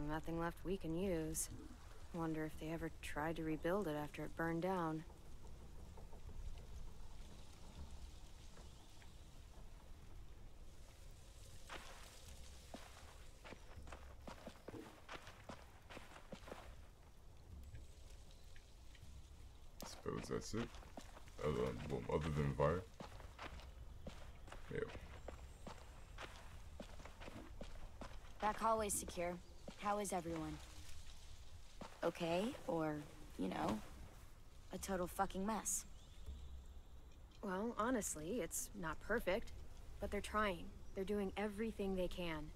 Speaker 2: Nothing left we can use. Wonder if they ever tried to rebuild it after it burned down.
Speaker 1: Suppose that's it. Other than fire. Yeah.
Speaker 5: Back hallway's secure. How is everyone? Okay, or, you know, a total fucking mess?
Speaker 2: Well, honestly, it's not perfect, but they're trying. They're doing everything they can.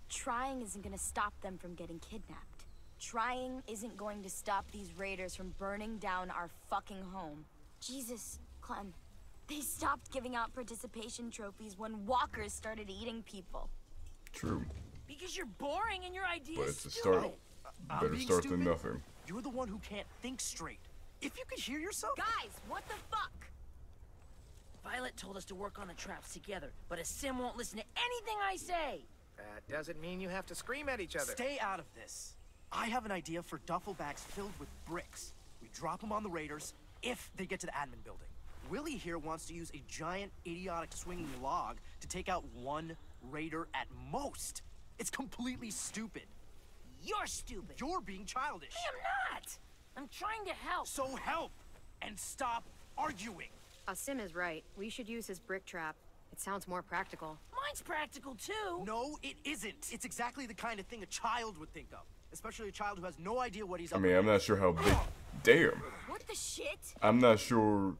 Speaker 5: Trying isn't gonna stop them from getting kidnapped. Trying isn't going to stop these raiders from burning down our fucking home. Jesus, Clem. They stopped giving out participation trophies when walkers started eating people.
Speaker 1: True.
Speaker 16: Because you're boring and your ideas
Speaker 1: But it's a
Speaker 16: stupid.
Speaker 1: start. Better start than nothing.
Speaker 16: You're the one who can't think straight.
Speaker 7: If you could hear yourself...
Speaker 5: Guys, what the fuck?
Speaker 16: Violet told us to work on the traps together, but a sim won't listen to anything I say.
Speaker 15: That doesn't mean you have to scream at each other.
Speaker 7: Stay out of this. I have an idea for duffel bags filled with bricks. We drop them on the raiders if they get to the admin building. Willie here wants to use a giant, idiotic swinging log to take out one raider at most. It's completely stupid.
Speaker 16: You're stupid.
Speaker 7: You're being childish.
Speaker 16: I am not. I'm trying to help.
Speaker 7: So help and stop arguing.
Speaker 2: Sim is right. We should use his brick trap. It sounds more practical.
Speaker 16: Mine's practical too.
Speaker 7: No, it isn't. It's exactly the kind of thing a child would think of. Especially a child who has no idea what he's up
Speaker 1: I mean, I'm not sure how big. Damn.
Speaker 5: What the shit?
Speaker 1: I'm not sure.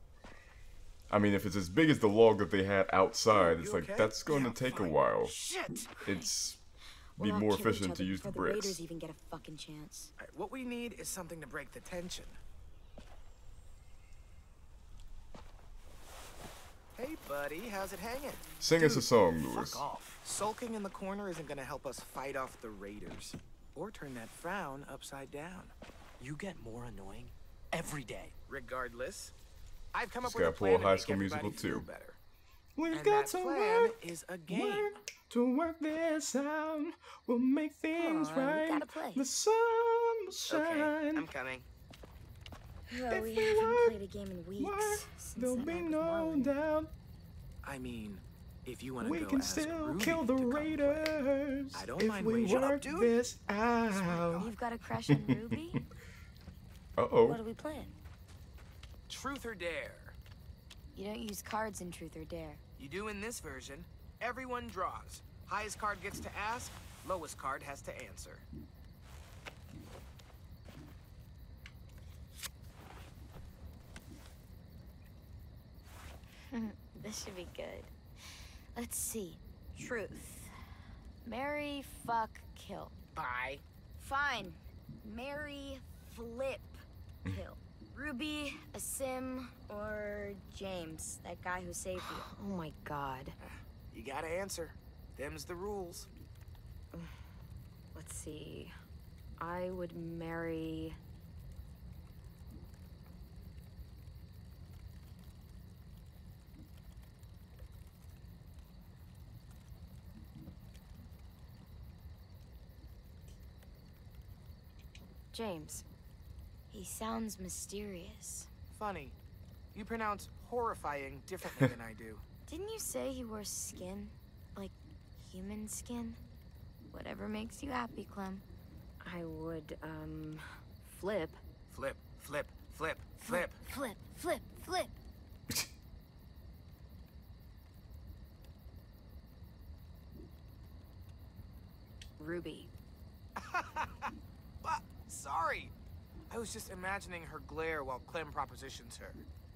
Speaker 1: I mean, if it's as big as the log that they had outside, it's like, that's going to take a while.
Speaker 7: Shit.
Speaker 1: It's be more efficient to use the bricks.
Speaker 11: Raiders even get a fucking chance.
Speaker 15: All right, what we need is something to break the tension. Hey, buddy, how's it hanging?
Speaker 1: Sing us a song, Lewis.
Speaker 15: Fuck off. Sulking in the corner isn't gonna help us fight off the raiders. Or turn that frown upside down.
Speaker 7: You get more annoying every day.
Speaker 15: Regardless, I've come up
Speaker 1: Just
Speaker 15: with a
Speaker 1: gotta pull
Speaker 15: plan
Speaker 1: a
Speaker 15: to
Speaker 1: High
Speaker 15: make
Speaker 1: School
Speaker 15: everybody
Speaker 1: Musical
Speaker 15: feel
Speaker 1: 2.
Speaker 15: better.
Speaker 1: We've
Speaker 15: And
Speaker 1: got
Speaker 15: that
Speaker 1: to
Speaker 15: plan
Speaker 1: work,
Speaker 15: is a game.
Speaker 1: to work this out. We'll make things right.
Speaker 11: We gotta play.
Speaker 1: The sun will shine.
Speaker 6: Okay, I'm coming.
Speaker 11: Oh, we
Speaker 1: If we
Speaker 11: haven't
Speaker 1: work,
Speaker 11: played a game in weeks.
Speaker 1: work,
Speaker 11: Since
Speaker 1: there'll
Speaker 11: that
Speaker 1: be
Speaker 11: night with
Speaker 1: no
Speaker 11: Marlon.
Speaker 1: doubt.
Speaker 15: I mean, if you want to
Speaker 1: We
Speaker 15: go
Speaker 1: can
Speaker 15: as
Speaker 1: still
Speaker 15: Ruby
Speaker 1: kill the
Speaker 15: to come
Speaker 1: raiders
Speaker 15: I don't
Speaker 1: if
Speaker 15: mind
Speaker 1: we
Speaker 15: waiting. Shut up,
Speaker 1: work
Speaker 15: dude.
Speaker 1: this out.
Speaker 11: You've got a crush on Ruby?
Speaker 1: Uh
Speaker 11: What
Speaker 1: oh.
Speaker 11: do we plan?
Speaker 15: Truth or dare?
Speaker 11: You don't use cards in Truth or Dare.
Speaker 15: You do in this version. Everyone draws. Highest card gets to ask, lowest card has to answer.
Speaker 11: This should be good. Let's see. Truth. Marry, fuck, kill.
Speaker 15: Bye.
Speaker 11: Fine. Marry, flip, kill. Ruby, a sim, or James, that guy who saved you.
Speaker 2: Oh my god.
Speaker 15: You gotta answer. Them's the rules.
Speaker 2: Let's see. I would marry... James.
Speaker 11: He sounds mysterious.
Speaker 15: Funny. You pronounce horrifying differently than I do.
Speaker 11: Didn't you say he wore skin? Like, human skin? Whatever makes you happy, Clem.
Speaker 2: I would, flip.
Speaker 15: Flip, flip, flip, flip.
Speaker 11: Flip, flip, flip.
Speaker 2: Ruby.
Speaker 15: Sorry. I was just imagining her glare while Clem propositions her.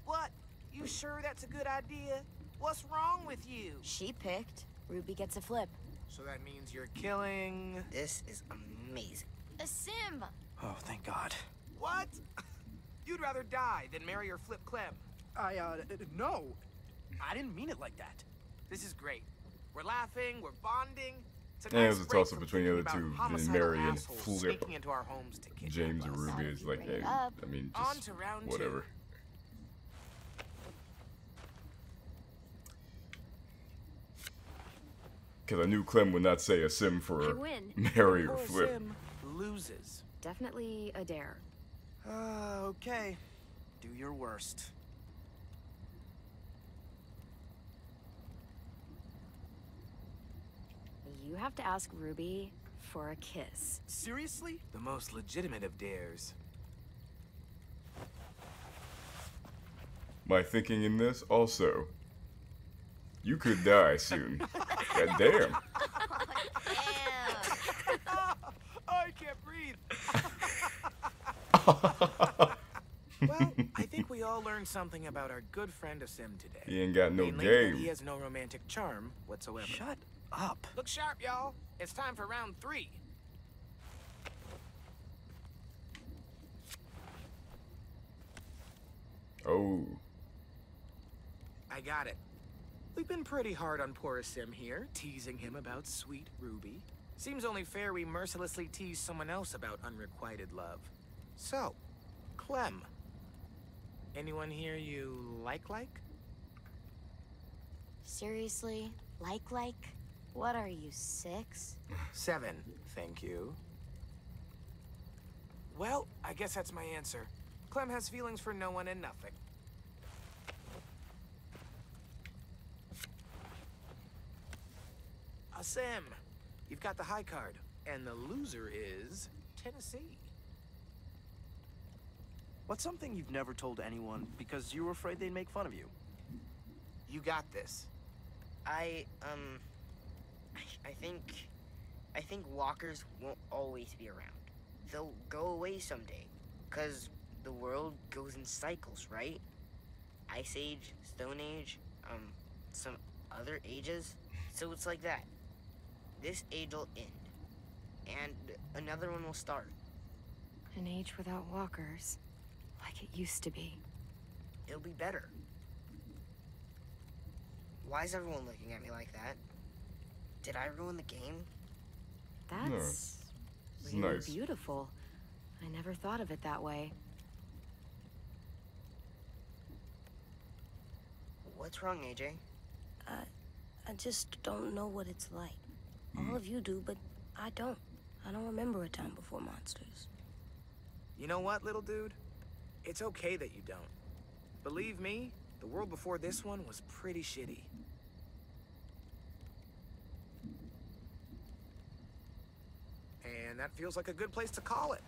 Speaker 15: What? You sure that's a good idea? What's wrong with you?
Speaker 11: She picked. Ruby gets a flip.
Speaker 15: So that means you're killing...
Speaker 6: This is amazing.
Speaker 11: A sim!
Speaker 7: Oh, thank God.
Speaker 15: What? You'd rather die than marry or flip Clem.
Speaker 7: No. I didn't mean it like that.
Speaker 15: This is great. We're laughing, we're bonding. It's
Speaker 1: Yeah, it was a
Speaker 15: break
Speaker 1: toss-up
Speaker 15: from
Speaker 1: between the
Speaker 15: thinking
Speaker 1: other two,
Speaker 15: about
Speaker 1: then
Speaker 15: homicidal
Speaker 1: Mary and
Speaker 15: assholes
Speaker 1: Flip.
Speaker 15: sneaking into our homes to kidnap
Speaker 1: James and
Speaker 15: us.
Speaker 1: Ruby is like, hey,
Speaker 11: up.
Speaker 1: I mean,
Speaker 15: On
Speaker 1: just
Speaker 15: to round
Speaker 1: whatever.
Speaker 15: 2.
Speaker 1: Because I knew Clem would not say a sim
Speaker 2: I
Speaker 1: for
Speaker 2: win.
Speaker 1: Mary or
Speaker 15: Poor
Speaker 1: Flip.
Speaker 15: Sim loses.
Speaker 2: Definitely a dare.
Speaker 7: Okay. Do your worst.
Speaker 2: You have to ask Ruby for a kiss.
Speaker 7: Seriously?
Speaker 15: The most legitimate of dares.
Speaker 1: My thinking in this also. You could die soon. God damn.
Speaker 15: I can't breathe. Well, I think we all learned something about our good friend Sim today.
Speaker 1: He ain't got no
Speaker 15: Mainly that
Speaker 1: game.
Speaker 15: he has no romantic charm whatsoever.
Speaker 7: Shut up.
Speaker 15: Look sharp, y'all. It's time for round 3.
Speaker 1: Oh.
Speaker 15: I got it. We've been pretty hard on poor Sim here, teasing him about sweet Ruby. Seems only fair we mercilessly tease someone else about unrequited love. So, Clem, Anyone here you like?
Speaker 3: Seriously? Like? What are you, 6?
Speaker 15: 7, thank you. Well, I guess that's my answer. Clem has feelings for no one and nothing. Sam, you've got the high card, and the loser is Tennessee.
Speaker 7: What's something you've never told anyone because you were afraid they'd make fun of you?
Speaker 15: You got this.
Speaker 6: I think walkers won't always be around. They'll go away someday, 'cause the world goes in cycles, right? Ice Age, Stone Age, some other ages. So it's like that. This age will end, and another one will start.
Speaker 2: An age without walkers, like it used to be.
Speaker 6: It'll be better. Why is everyone looking at me like that? Did I ruin the game?
Speaker 2: That's
Speaker 1: It's
Speaker 2: really
Speaker 1: nice.
Speaker 2: beautiful. I never thought of it that way.
Speaker 6: What's wrong, AJ?
Speaker 14: I just don't know what it's like. All of you do, but I don't. I don't remember a time before monsters.
Speaker 15: You know what, little dude? It's okay that you don't. Believe me, the world before this one was pretty shitty. And that feels like a good place to call it.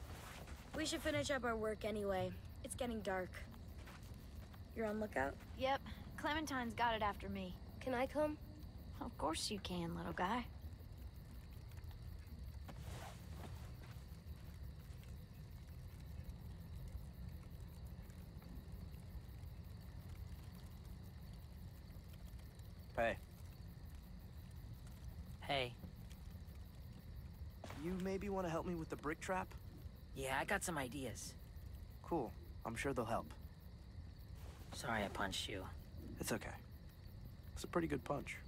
Speaker 11: We should finish up our work anyway. It's getting dark. You're on lookout?
Speaker 12: Yep. Clementine's got it after me.
Speaker 14: Can I come?
Speaker 12: Of course you can, little guy.
Speaker 7: Hey.
Speaker 16: Hey.
Speaker 7: You maybe want to help me with the brick trap?
Speaker 16: Yeah, I got some ideas.
Speaker 7: Cool. I'm sure they'll help.
Speaker 16: Sorry I punched you.
Speaker 7: It's okay. It's a pretty good punch.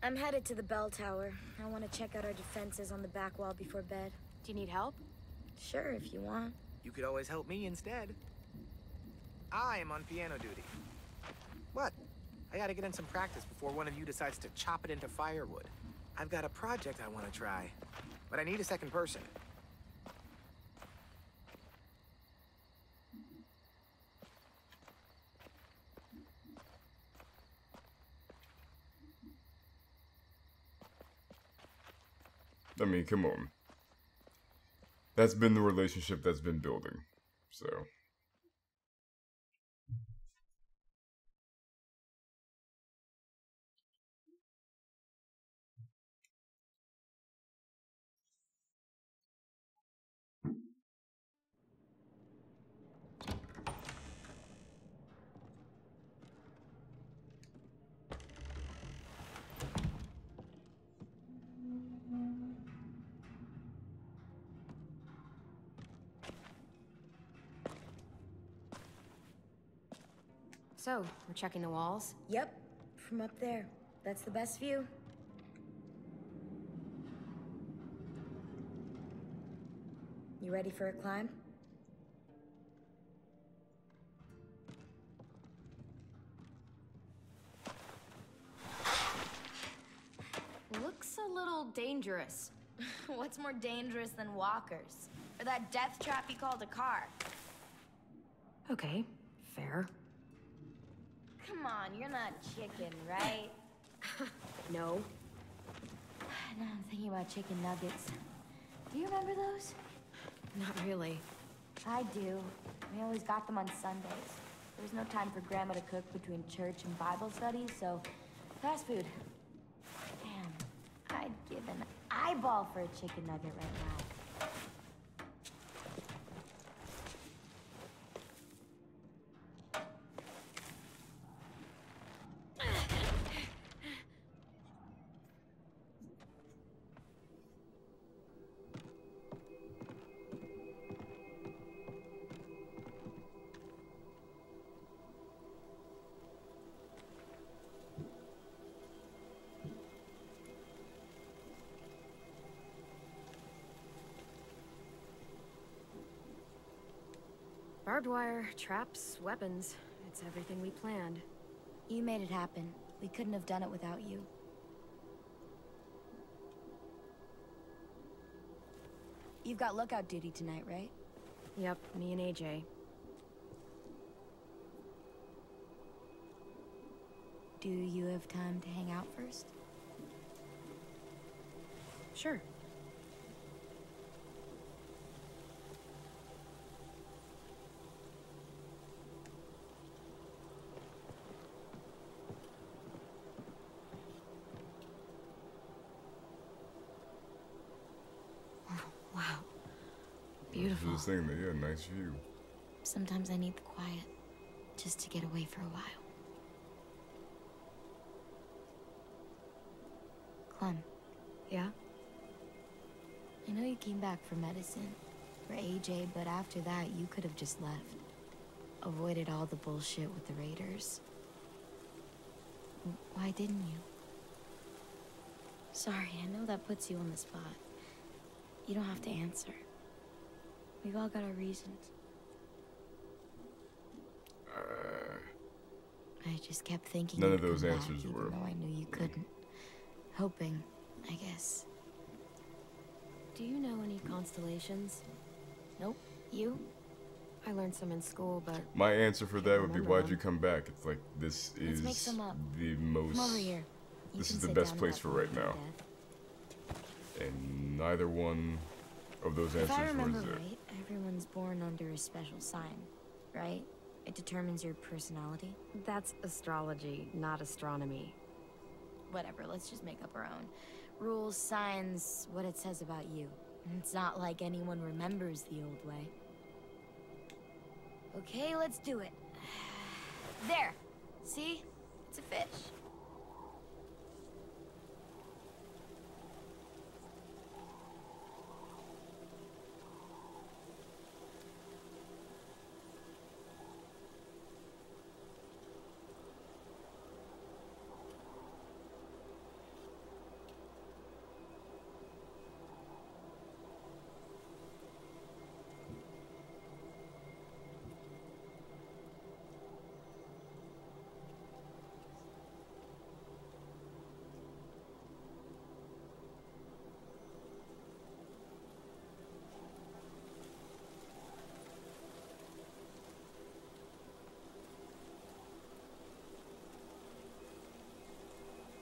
Speaker 11: I'm headed to the bell tower. I want to check out our defenses on the back wall before bed.
Speaker 2: Do you need help?
Speaker 11: Sure, if you want.
Speaker 15: You could always help me instead. I am on piano duty. What? I gotta get in some practice before one of you decides to chop it into firewood. I've got a project I want to try, but I need a second person.
Speaker 1: I mean, come on. That's been the relationship that's been building. So.
Speaker 2: So, we're checking the walls?
Speaker 11: Yep, from up there. That's the best view. You ready for a climb?
Speaker 2: Looks a little dangerous.
Speaker 11: What's more dangerous than walkers? Or that death trap you called a car?
Speaker 2: Okay, fair.
Speaker 11: Come on, you're not chicken, right?
Speaker 2: No.
Speaker 11: Now I'm thinking about chicken nuggets. Do you remember those?
Speaker 2: Not really.
Speaker 11: I do. We always got them on Sundays. There was no time for Grandma to cook between church and Bible studies, so fast food. Damn, I'd give an eyeball for a chicken nugget right now.
Speaker 2: Barbed wire, traps, weapons. It's everything we planned.
Speaker 11: You made it happen. We couldn't have done it without you. You've got lookout duty tonight, right?
Speaker 2: Yep, me and AJ.
Speaker 11: Do you have time to hang out first?
Speaker 2: Sure.
Speaker 11: Wow.
Speaker 2: Beautiful.
Speaker 1: Just saying that, yeah, nice view.
Speaker 11: Sometimes I need the quiet, just to get away for a while. Clem.
Speaker 2: Yeah?
Speaker 11: I know you came back for medicine, for AJ, but after that, you could have just left. Avoided all the bullshit with the Raiders. Why didn't you? Sorry, I know that puts you on the spot. You don't have to answer. We've all got our reasons. I just kept thinking
Speaker 1: None
Speaker 11: you'd
Speaker 1: of those
Speaker 11: come back,
Speaker 1: answers
Speaker 11: even
Speaker 1: were.
Speaker 11: though I knew you couldn't. Hoping, I guess.
Speaker 2: Do you know any constellations?
Speaker 11: Nope. You?
Speaker 2: I learned some in school, but...
Speaker 1: My answer for that would be,
Speaker 2: remember
Speaker 1: why'd you come back? It's like, this
Speaker 11: Let's
Speaker 1: is
Speaker 11: make some up.
Speaker 1: the most...
Speaker 11: Come over here. You
Speaker 1: This
Speaker 11: can
Speaker 1: is the
Speaker 11: sit
Speaker 1: best
Speaker 11: down
Speaker 1: place
Speaker 11: and
Speaker 1: for
Speaker 11: let
Speaker 1: right
Speaker 11: me
Speaker 1: now.
Speaker 11: do that.
Speaker 1: And neither one of those
Speaker 11: If I
Speaker 1: answers
Speaker 11: remember
Speaker 1: was it.
Speaker 11: right, everyone's born under a special sign, right? It determines your personality.
Speaker 2: That's astrology, not astronomy.
Speaker 11: Whatever, let's just make up our own. Rules, signs, what it says about you. It's not like anyone remembers the old way. Okay, let's do it. There! See? It's a fish.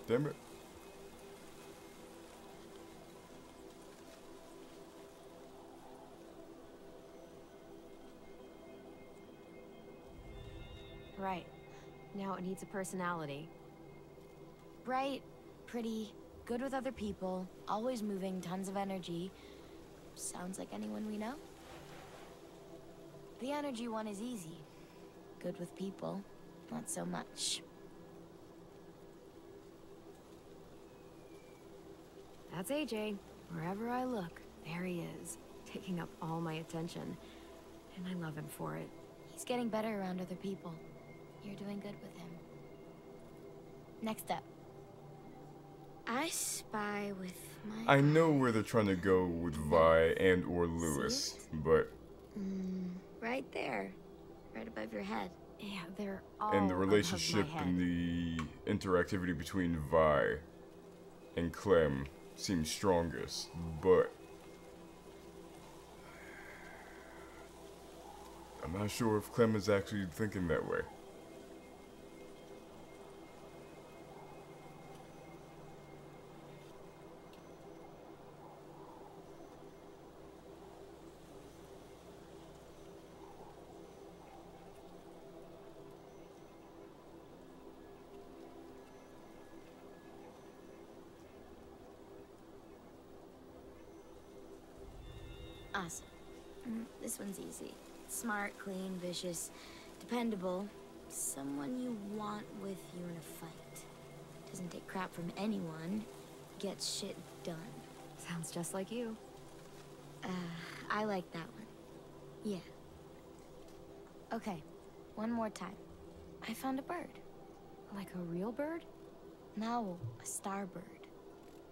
Speaker 1: Damn it.
Speaker 2: Right. Now it needs a personality.
Speaker 11: Bright, pretty, good with other people, always moving, tons of energy. Sounds like anyone we know? The energy one is easy. Good with people, not so much.
Speaker 2: That's AJ. Wherever I look, there he is, taking up all my attention. And I love him for it.
Speaker 11: He's getting better around other people. You're doing good with him. Next up. I spy with my...
Speaker 1: I know where they're trying to go with Vi and or Lewis, but...
Speaker 11: Right there. Right above your head.
Speaker 2: Yeah, they're all
Speaker 1: And the
Speaker 2: above
Speaker 1: relationship
Speaker 2: my head.
Speaker 1: and the interactivity between Vi and Clem seems strongest, but... I'm not sure if Clem is actually thinking that way.
Speaker 11: Awesome. This one's easy. Smart, clean, vicious, dependable. Someone you want with you in a fight. Doesn't take crap from anyone. Gets shit done.
Speaker 2: Sounds just like you.
Speaker 11: I like that one. Yeah. Okay, one more time. I found a bird.
Speaker 2: Like a real bird?
Speaker 11: No, a starbird.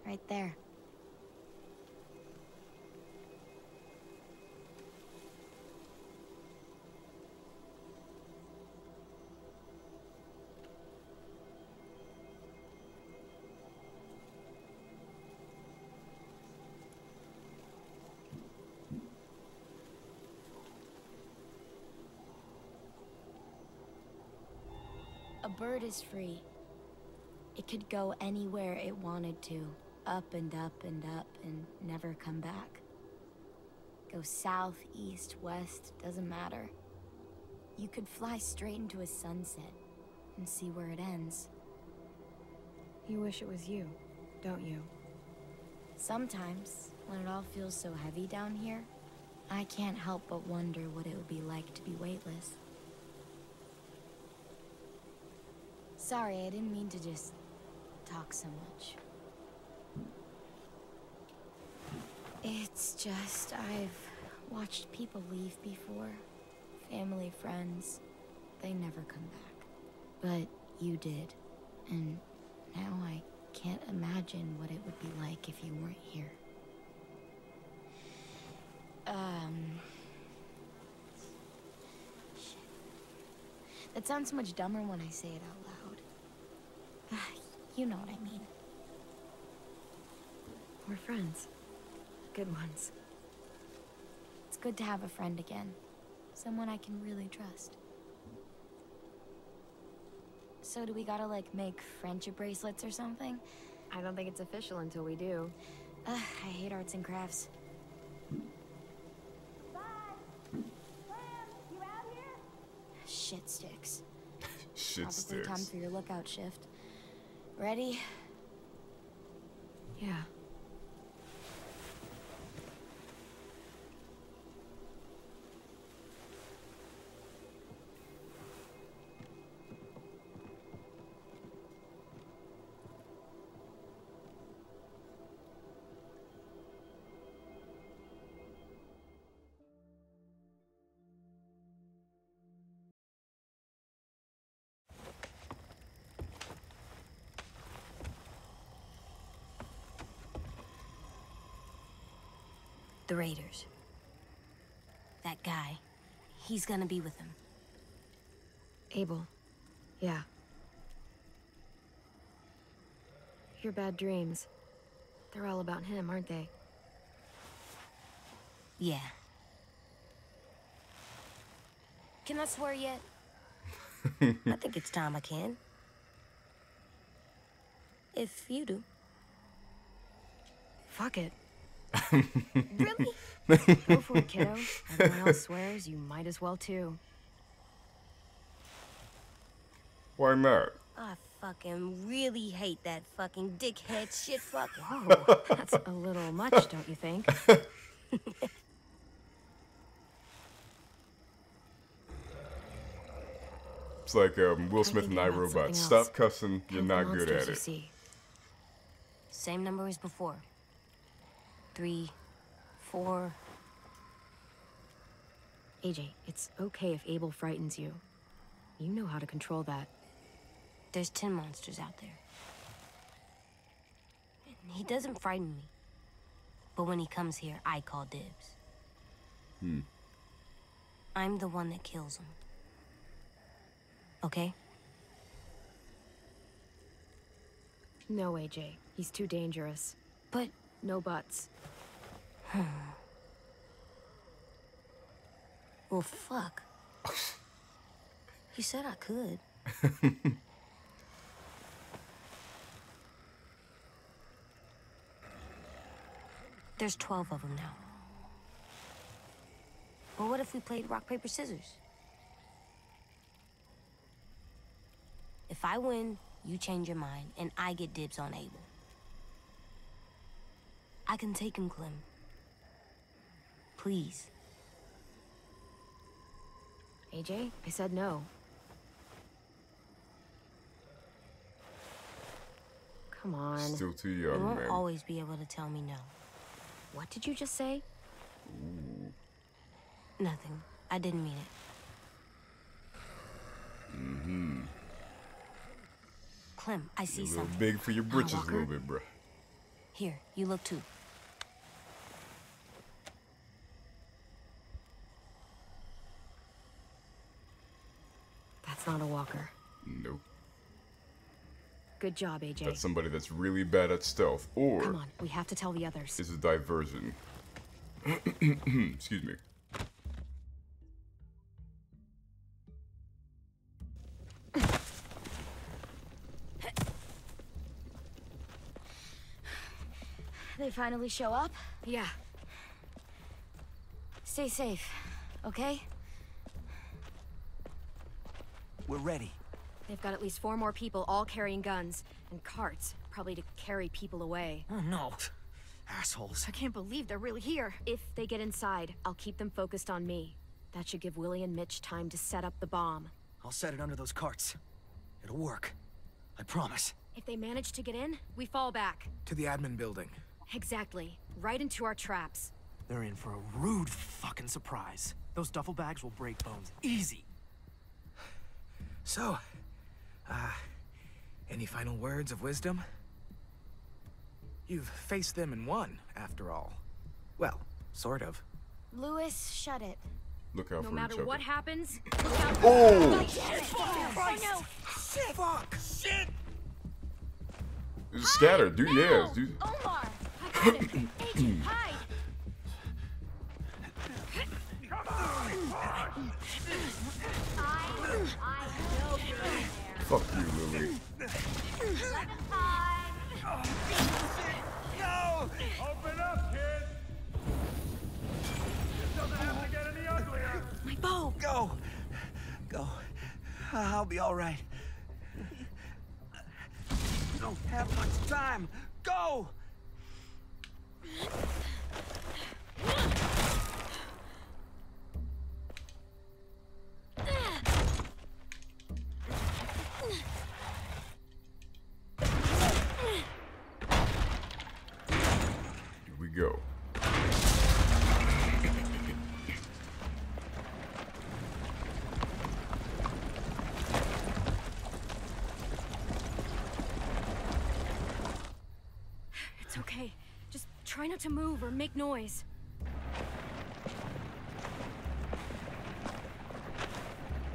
Speaker 11: Right there. bird is free. It could go anywhere it wanted to. Up and up and up and never come back. Go south, east, west, doesn't matter. You could fly straight into a sunset and see where it ends.
Speaker 2: You wish it was you, don't you?
Speaker 11: Sometimes, when it all feels so heavy down here, I can't help but wonder what it would be like to be weightless. Sorry, I didn't mean to just talk so much. It's just, I've watched people leave before. Family, friends. They never come back. But you did. And now I can't imagine what it would be like if you weren't here. Shit. That sounds so much dumber when I say it out loud. You know what I mean.
Speaker 2: We're friends. Good ones.
Speaker 11: It's good to have a friend again. Someone I can really trust. So do we gotta, like, make friendship bracelets or something?
Speaker 2: I don't think it's official until we do.
Speaker 11: I hate arts and crafts. Bye! Clem, you out here? Shit sticks.
Speaker 1: Shit
Speaker 11: Probably
Speaker 1: sticks.
Speaker 11: time for your lookout shift. Ready?
Speaker 2: Yeah.
Speaker 14: The Raiders. That guy. He's gonna be with him.
Speaker 2: Abel. Yeah. Your bad dreams. They're all about him, aren't they?
Speaker 14: Yeah. Can I swear yet? I think it's time I can. If you do.
Speaker 2: Fuck it.
Speaker 14: Really?
Speaker 2: Go for it, kiddo. Everyone else swears, you might as well too.
Speaker 1: Why not?
Speaker 14: I fucking really hate that fucking dickhead shit fuck.
Speaker 2: Whoa, that's a little much, don't you think?
Speaker 1: It's like Will Smith and iRobot. Stop cussing, you're not good at it.
Speaker 14: Same number as before. 3, 4.
Speaker 2: AJ, it's okay if Abel frightens you. You know how to control that.
Speaker 14: There's 10 monsters out there. And he doesn't frighten me. But when he comes here, I call dibs. I'm the one that kills him. Okay?
Speaker 2: No, AJ. He's too dangerous.
Speaker 14: But...
Speaker 2: No buts.
Speaker 14: Well, fuck. You said I could. There's 12 of them now. But what if we played rock, paper, scissors? If I win, you change your mind, and I get dibs on Abel. I can take him, Clem. Please.
Speaker 2: AJ, I said no. Come on.
Speaker 1: Still too
Speaker 14: You
Speaker 1: young,
Speaker 14: won't
Speaker 1: man.
Speaker 14: always be able to tell me no.
Speaker 2: What did you just say?
Speaker 14: Nothing. I didn't mean it. Clem, I see
Speaker 1: You're a little
Speaker 14: something.
Speaker 1: big for your britches a
Speaker 14: Walker?
Speaker 1: little bit, bruh.
Speaker 14: Here, you look too.
Speaker 2: That's not a walker.
Speaker 1: Nope.
Speaker 2: Good job, AJ.
Speaker 1: That's somebody that's really bad at stealth, or
Speaker 2: Come on, we have to tell the others.
Speaker 1: is a diversion. Excuse me.
Speaker 11: They finally show up?
Speaker 2: Yeah.
Speaker 11: Stay safe, okay?
Speaker 7: We're ready.
Speaker 2: They've got at least 4 more people, all carrying guns. And carts, probably to carry people away.
Speaker 7: Oh no. Assholes.
Speaker 2: I can't believe they're really here. If they get inside, I'll keep them focused on me. That should give Willie and Mitch time to set up the bomb.
Speaker 7: I'll set it under those carts. It'll work. I promise.
Speaker 2: If they manage to get in, we fall back.
Speaker 15: To the admin building.
Speaker 2: Exactly. Right into our traps.
Speaker 17: They're in for a rude fucking surprise. Those duffel bags will break bones. Easy.
Speaker 15: So, any final words of wisdom? You've faced them and won, after all. Well, sort of.
Speaker 11: Lewis, shut it.
Speaker 1: Look out
Speaker 2: No
Speaker 1: for
Speaker 2: matter
Speaker 1: each other.
Speaker 2: what happens, look out.
Speaker 1: Oh!
Speaker 15: Oh no! Shit! Fuck! Shit!
Speaker 1: Scatter, dude. Yeah, dude.
Speaker 11: Omar!
Speaker 2: I got him. AJ, hide!
Speaker 11: I know you're there.
Speaker 1: Fuck you, Lily.
Speaker 18: No! Open up, kid! This doesn't have to get any uglier!
Speaker 11: My bow!
Speaker 7: Go! Go. I'll be all right. We don't have much time. Go!
Speaker 1: Here we go.
Speaker 2: It's okay. Just try not to move or make noise.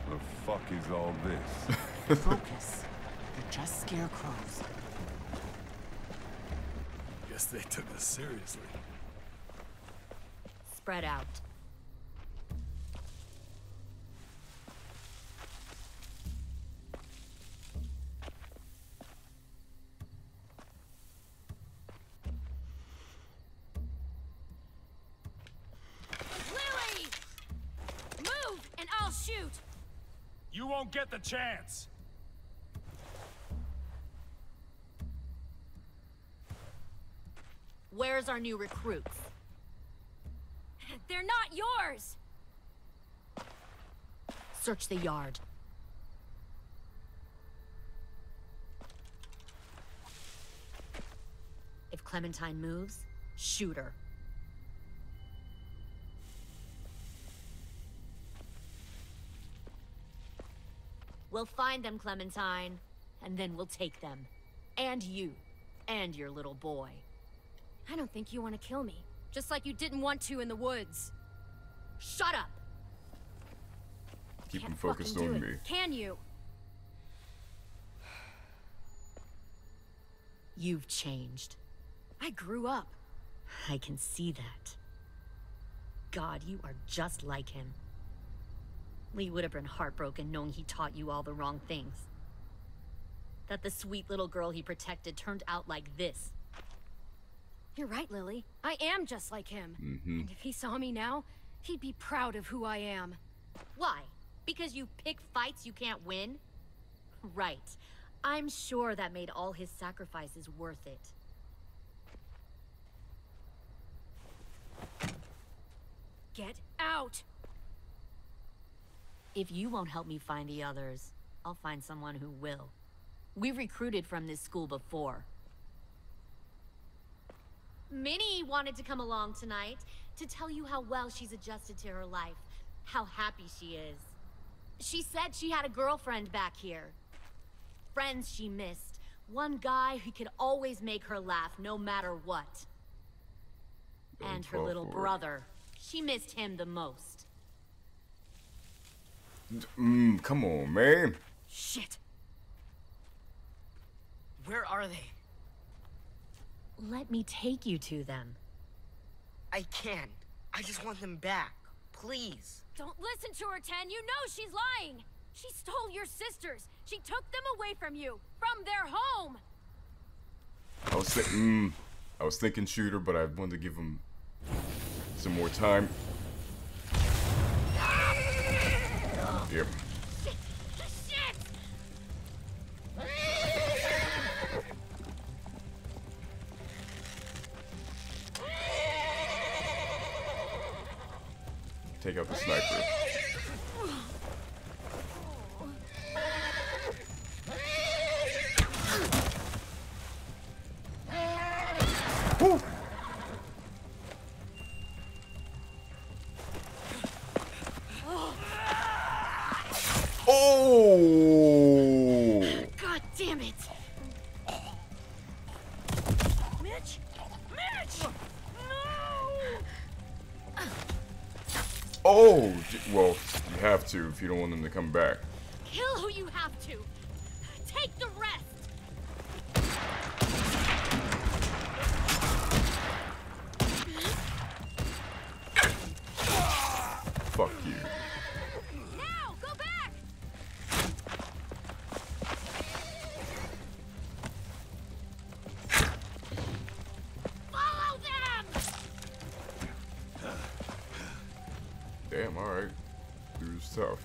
Speaker 18: The fuck is all this?
Speaker 17: Focus. They're just scarecrows.
Speaker 9: Guess they took us seriously.
Speaker 10: Spread out.
Speaker 2: Lily! Move, and I'll shoot!
Speaker 18: You won't get the chance!
Speaker 10: Where's our new recruits?
Speaker 2: They're not yours!
Speaker 10: Search the yard. If Clementine moves, shoot her. We'll find them, Clementine, and then we'll take them. And you. And your little boy.
Speaker 2: I don't think you want to kill me. Just like you didn't want to in the woods.
Speaker 10: Shut up!
Speaker 1: Keep
Speaker 2: Can't
Speaker 1: him focused
Speaker 2: fucking do
Speaker 1: on
Speaker 2: it.
Speaker 1: me.
Speaker 2: Can you?
Speaker 10: You've changed.
Speaker 2: I grew up.
Speaker 10: I can see that. God, you are just like him. We would have been heartbroken knowing he taught you all the wrong things. That the sweet little girl he protected turned out like this.
Speaker 2: You're right, Lily. I am just like him.
Speaker 1: Mm-hmm.
Speaker 2: And if he saw me now, he'd be proud of who I am.
Speaker 10: Why? Because you pick fights you can't win? Right. I'm sure that made all his sacrifices worth it.
Speaker 2: Get out!
Speaker 10: If you won't help me find the others, I'll find someone who will. We've recruited from this school before. Minnie wanted to come along tonight to tell you how well she's adjusted to her life, how happy she is. She said she had a girlfriend back here. Friends she missed. One guy who could always make her laugh no matter what. And her little brother. She missed him the most.
Speaker 1: Come on, man.
Speaker 2: Shit.
Speaker 6: Where are they?
Speaker 10: Let me take you to them.
Speaker 6: I can't. I just want them back. Please.
Speaker 2: Don't listen to her, Ten. You know she's lying. She stole your sisters. She took them away from you. From their home.
Speaker 1: I was saying, I was thinking shooter, but I wanted to give him some more time. Yep. Take out the sniper. Woo! Oh!
Speaker 12: God damn it! Mitch! Mitch! No!
Speaker 1: Oh! Well, you have to if you don't want them to come back.
Speaker 12: Kill who you have to. Take the rest.
Speaker 1: Fuck you.
Speaker 12: Now, go back. Follow them.
Speaker 1: Damn, alright. Dude was tough.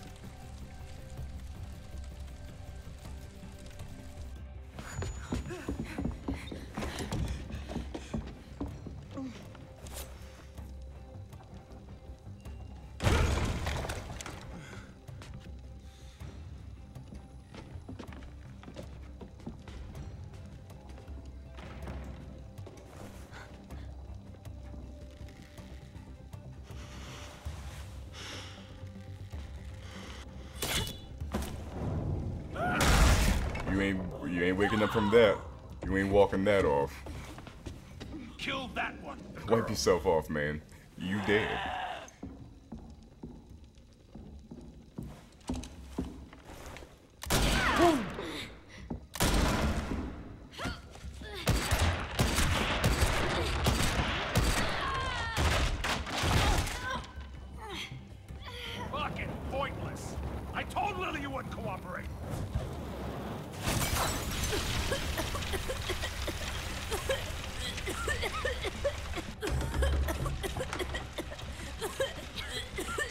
Speaker 1: You ain't waking up from that. You ain't walking that off.
Speaker 9: Kill that one.
Speaker 1: Wipe yourself off, man. You dead.
Speaker 9: Fucking pointless. I told Lily you wouldn't cooperate.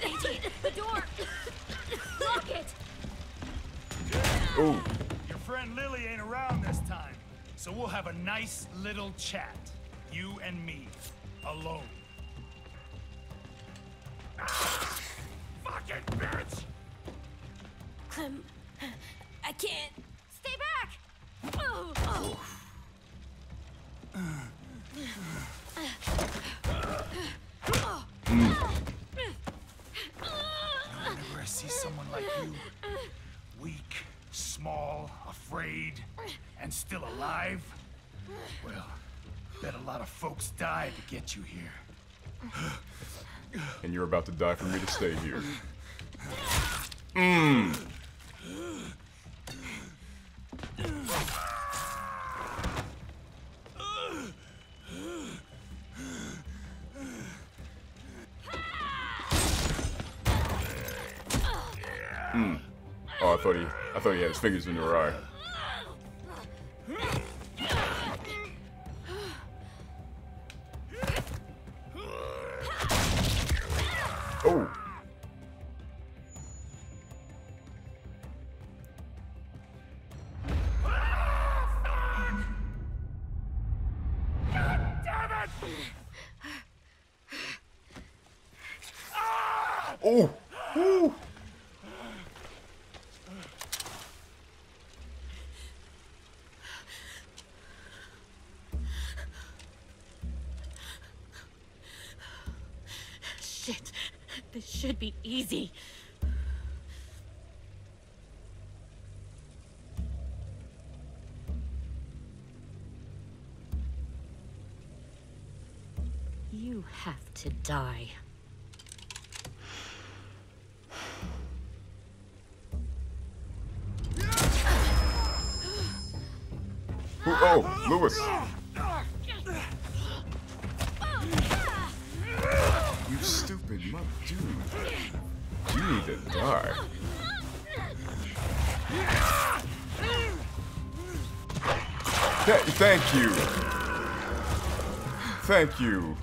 Speaker 12: AJ, the door. Lock it.
Speaker 1: Ooh.
Speaker 9: Your friend Lily ain't around this time, so we'll have a nice little chat. You and me. Alone. Ah, fucking bitch!
Speaker 11: Clem, I can't.
Speaker 12: Stay back. Oh. Oh.
Speaker 9: Whenever I see someone like you, weak, small, afraid, and still alive, well, bet a lot of folks died to get you here.
Speaker 1: And you're about to die for me to stay here. Mmm. Oh, I thought he had his fingers in your eye. Oh. Oh. Ooh.
Speaker 12: Shit. This should be easy.
Speaker 10: You have to die.
Speaker 1: Oh, Lewis. You stupid mother, dude. You need to die. Thank you. Thank you.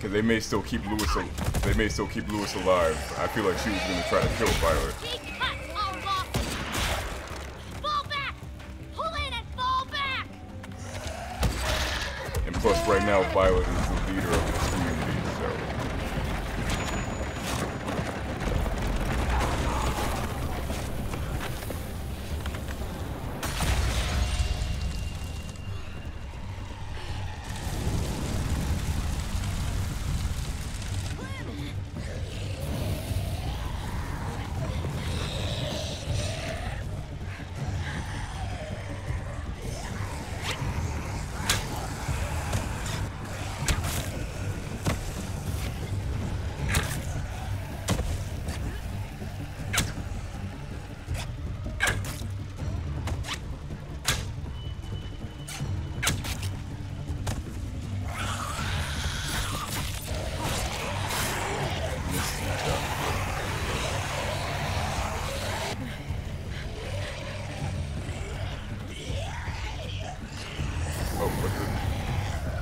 Speaker 1: Cause they may still keep Lewis. They may still keep Lewis alive. I feel like she was gonna try to kill Violet.
Speaker 5: Fall back! Pull in and fall back!
Speaker 1: And plus, right now, Violet is the leader of this community. So.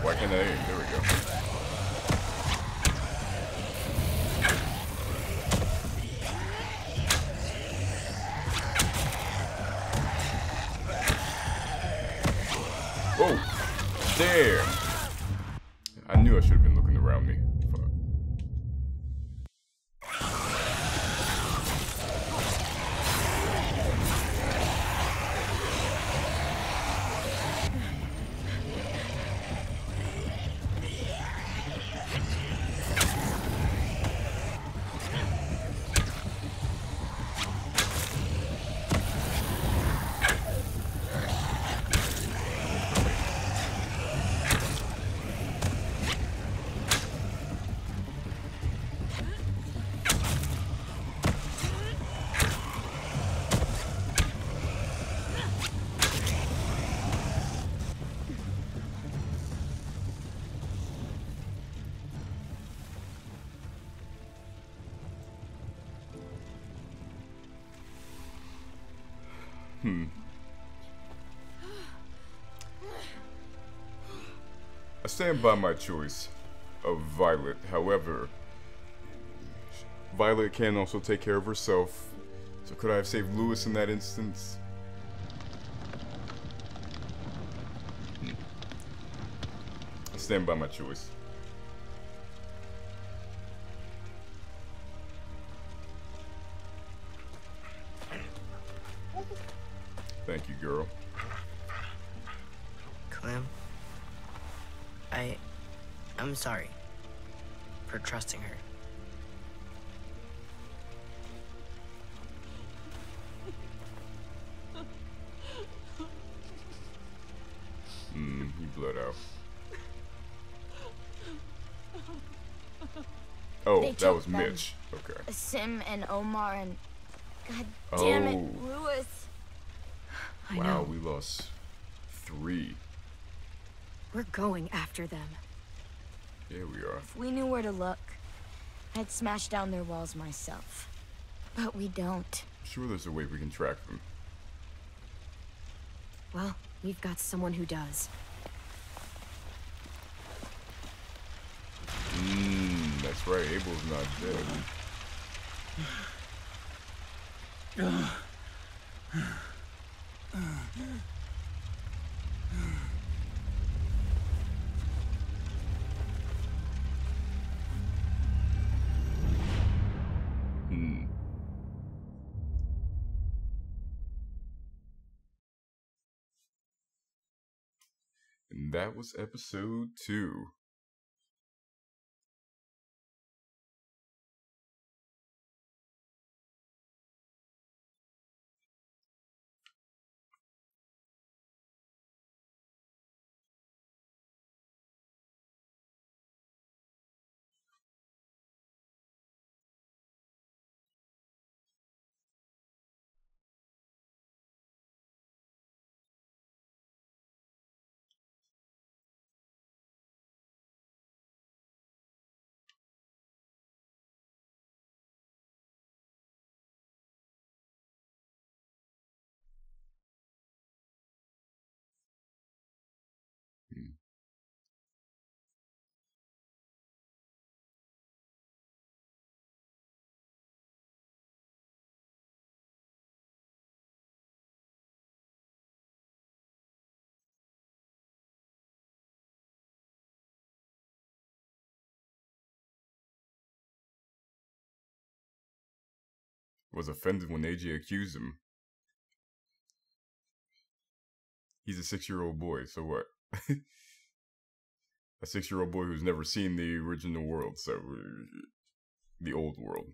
Speaker 1: Why can't I aim? There we go. Whoa! Damn! I knew I should have been looking around me. Fuck. I stand by my choice of Violet. However, Violet can also take care of herself. So could I have saved Lewis in that instance? I stand by my choice. Thank you, girl.
Speaker 6: Clem, I'm sorry for trusting her.
Speaker 1: He bled out. Oh, that was Mitch. Okay.
Speaker 11: Sim and Omar and... God damn it, Lewis.
Speaker 1: Wow, we lost 3.
Speaker 2: We're going after them.
Speaker 1: Yeah, we are.
Speaker 11: If we knew where to look, I'd smash down their walls myself. But we don't.
Speaker 1: I'm sure there's a way we can track them.
Speaker 2: Well, we've got someone who does.
Speaker 1: That's right, Abel's not dead. And that was episode 2. Was offended when AJ accused him. He's a 6-year-old boy, so what? A 6-year-old boy who's never seen the original world, so the old world.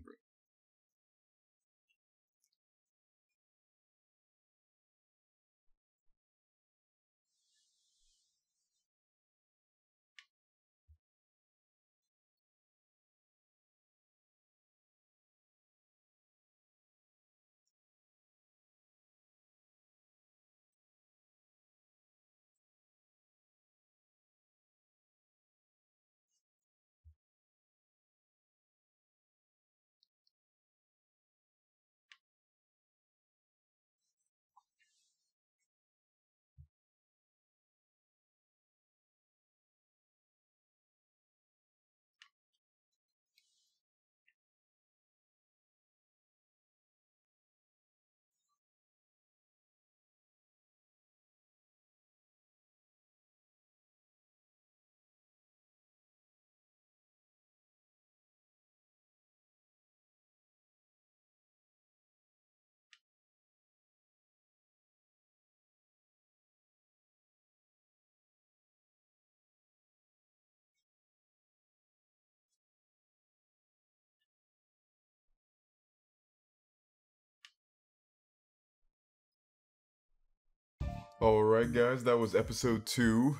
Speaker 1: Alright guys, that was episode 2,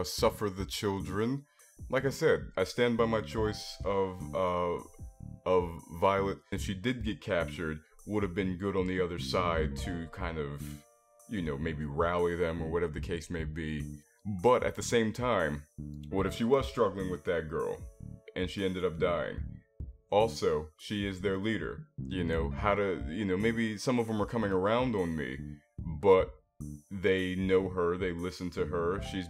Speaker 1: Suffer the Children. Like I said, I stand by my choice of Violet. If she did get captured, would have been good on the other side to kind of, you know, maybe rally them or whatever the case may be. But at the same time, what if she was struggling with that girl and she ended up dying? Also, she is their leader. You know, maybe some of them are coming around on me, but they know her, they listen to her, she's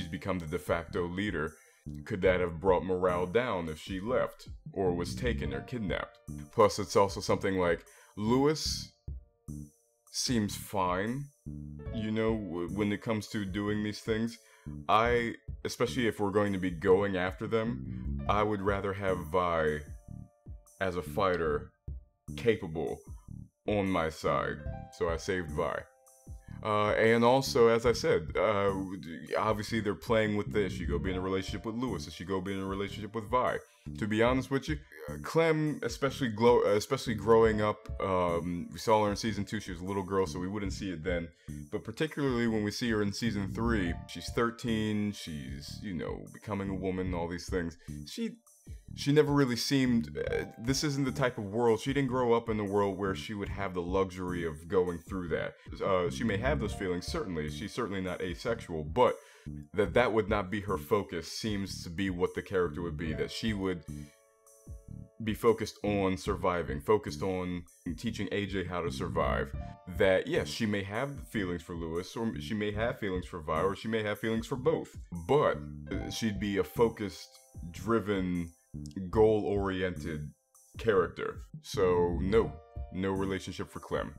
Speaker 1: become the de facto leader. Could that have brought morale down if she left, or was taken, or kidnapped? Plus, it's also something like, Louis seems fine, you know, when it comes to doing these things. Especially if we're going to be going after them, I would rather have Vi as a fighter capable on my side, so I saved Vi. And also, as I said, obviously they're playing with this. She go be in a relationship with Louis, she go be in a relationship with Vi. To be honest with you, Clem, especially growing up, we saw her in season 2, she was a little girl, so we wouldn't see it then. But particularly when we see her in season 3, she's 13, she's, you know, becoming a woman, all these things. She never really seemed, this isn't the type of world, she didn't grow up in a world where she would have the luxury of going through that. She may have those feelings, certainly, she's certainly not asexual, but that would not be her focus seems to be what the character would be, that she would be focused on surviving, focused on teaching AJ how to survive. That, yes, she may have feelings for Louis, or she may have feelings for Vi, or she may have feelings for both, but she'd be a focused, driven, goal-oriented character. So, no relationship for Clem.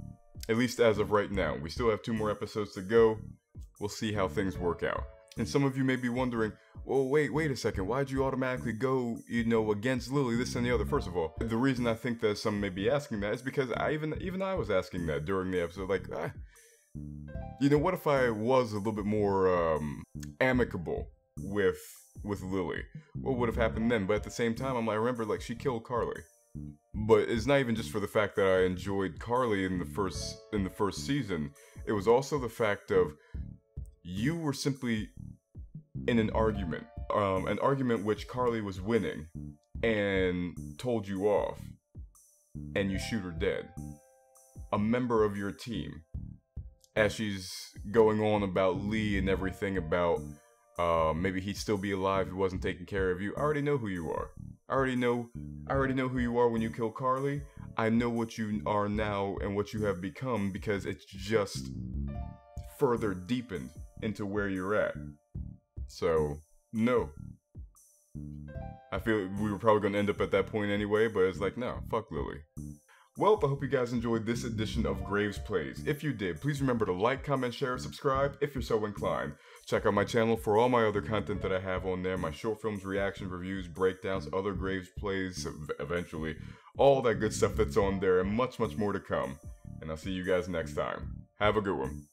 Speaker 1: At least as of right now. We still have 2 more episodes to go. We'll see how things work out. And some of you may be wondering, well, wait a second, why'd you automatically go, you know, against Lily, this and the other? First of all, the reason I think that some may be asking that is because even I was asking that during the episode, like, you know, what if I was a little bit more amicable with Lily? What would have happened then? But at the same time, I remember, like, she killed Carly. But it's not even just for the fact that I enjoyed Carly in the first season. It was also the fact of, you were simply in an argument which Carly was winning, and told you off, and you shoot her dead. A member of your team, as she's going on about Lee and everything about, maybe he'd still be alive if he wasn't taking care of you. I already know who you are. I already know who you are when you kill Carly. I know what you are now and what you have become, because it's just further deepened into where you're at. So, no. I feel we were probably going to end up at that point anyway, but it's like, no, fuck Lily. Well, I hope you guys enjoyed this edition of Graves Plays. If you did, please remember to like, comment, share, subscribe if you're so inclined. Check out my channel for all my other content that I have on there, my short films, reaction reviews, breakdowns, other Graves Plays, eventually, all that good stuff that's on there, and much, much more to come. And I'll see you guys next time. Have a good one.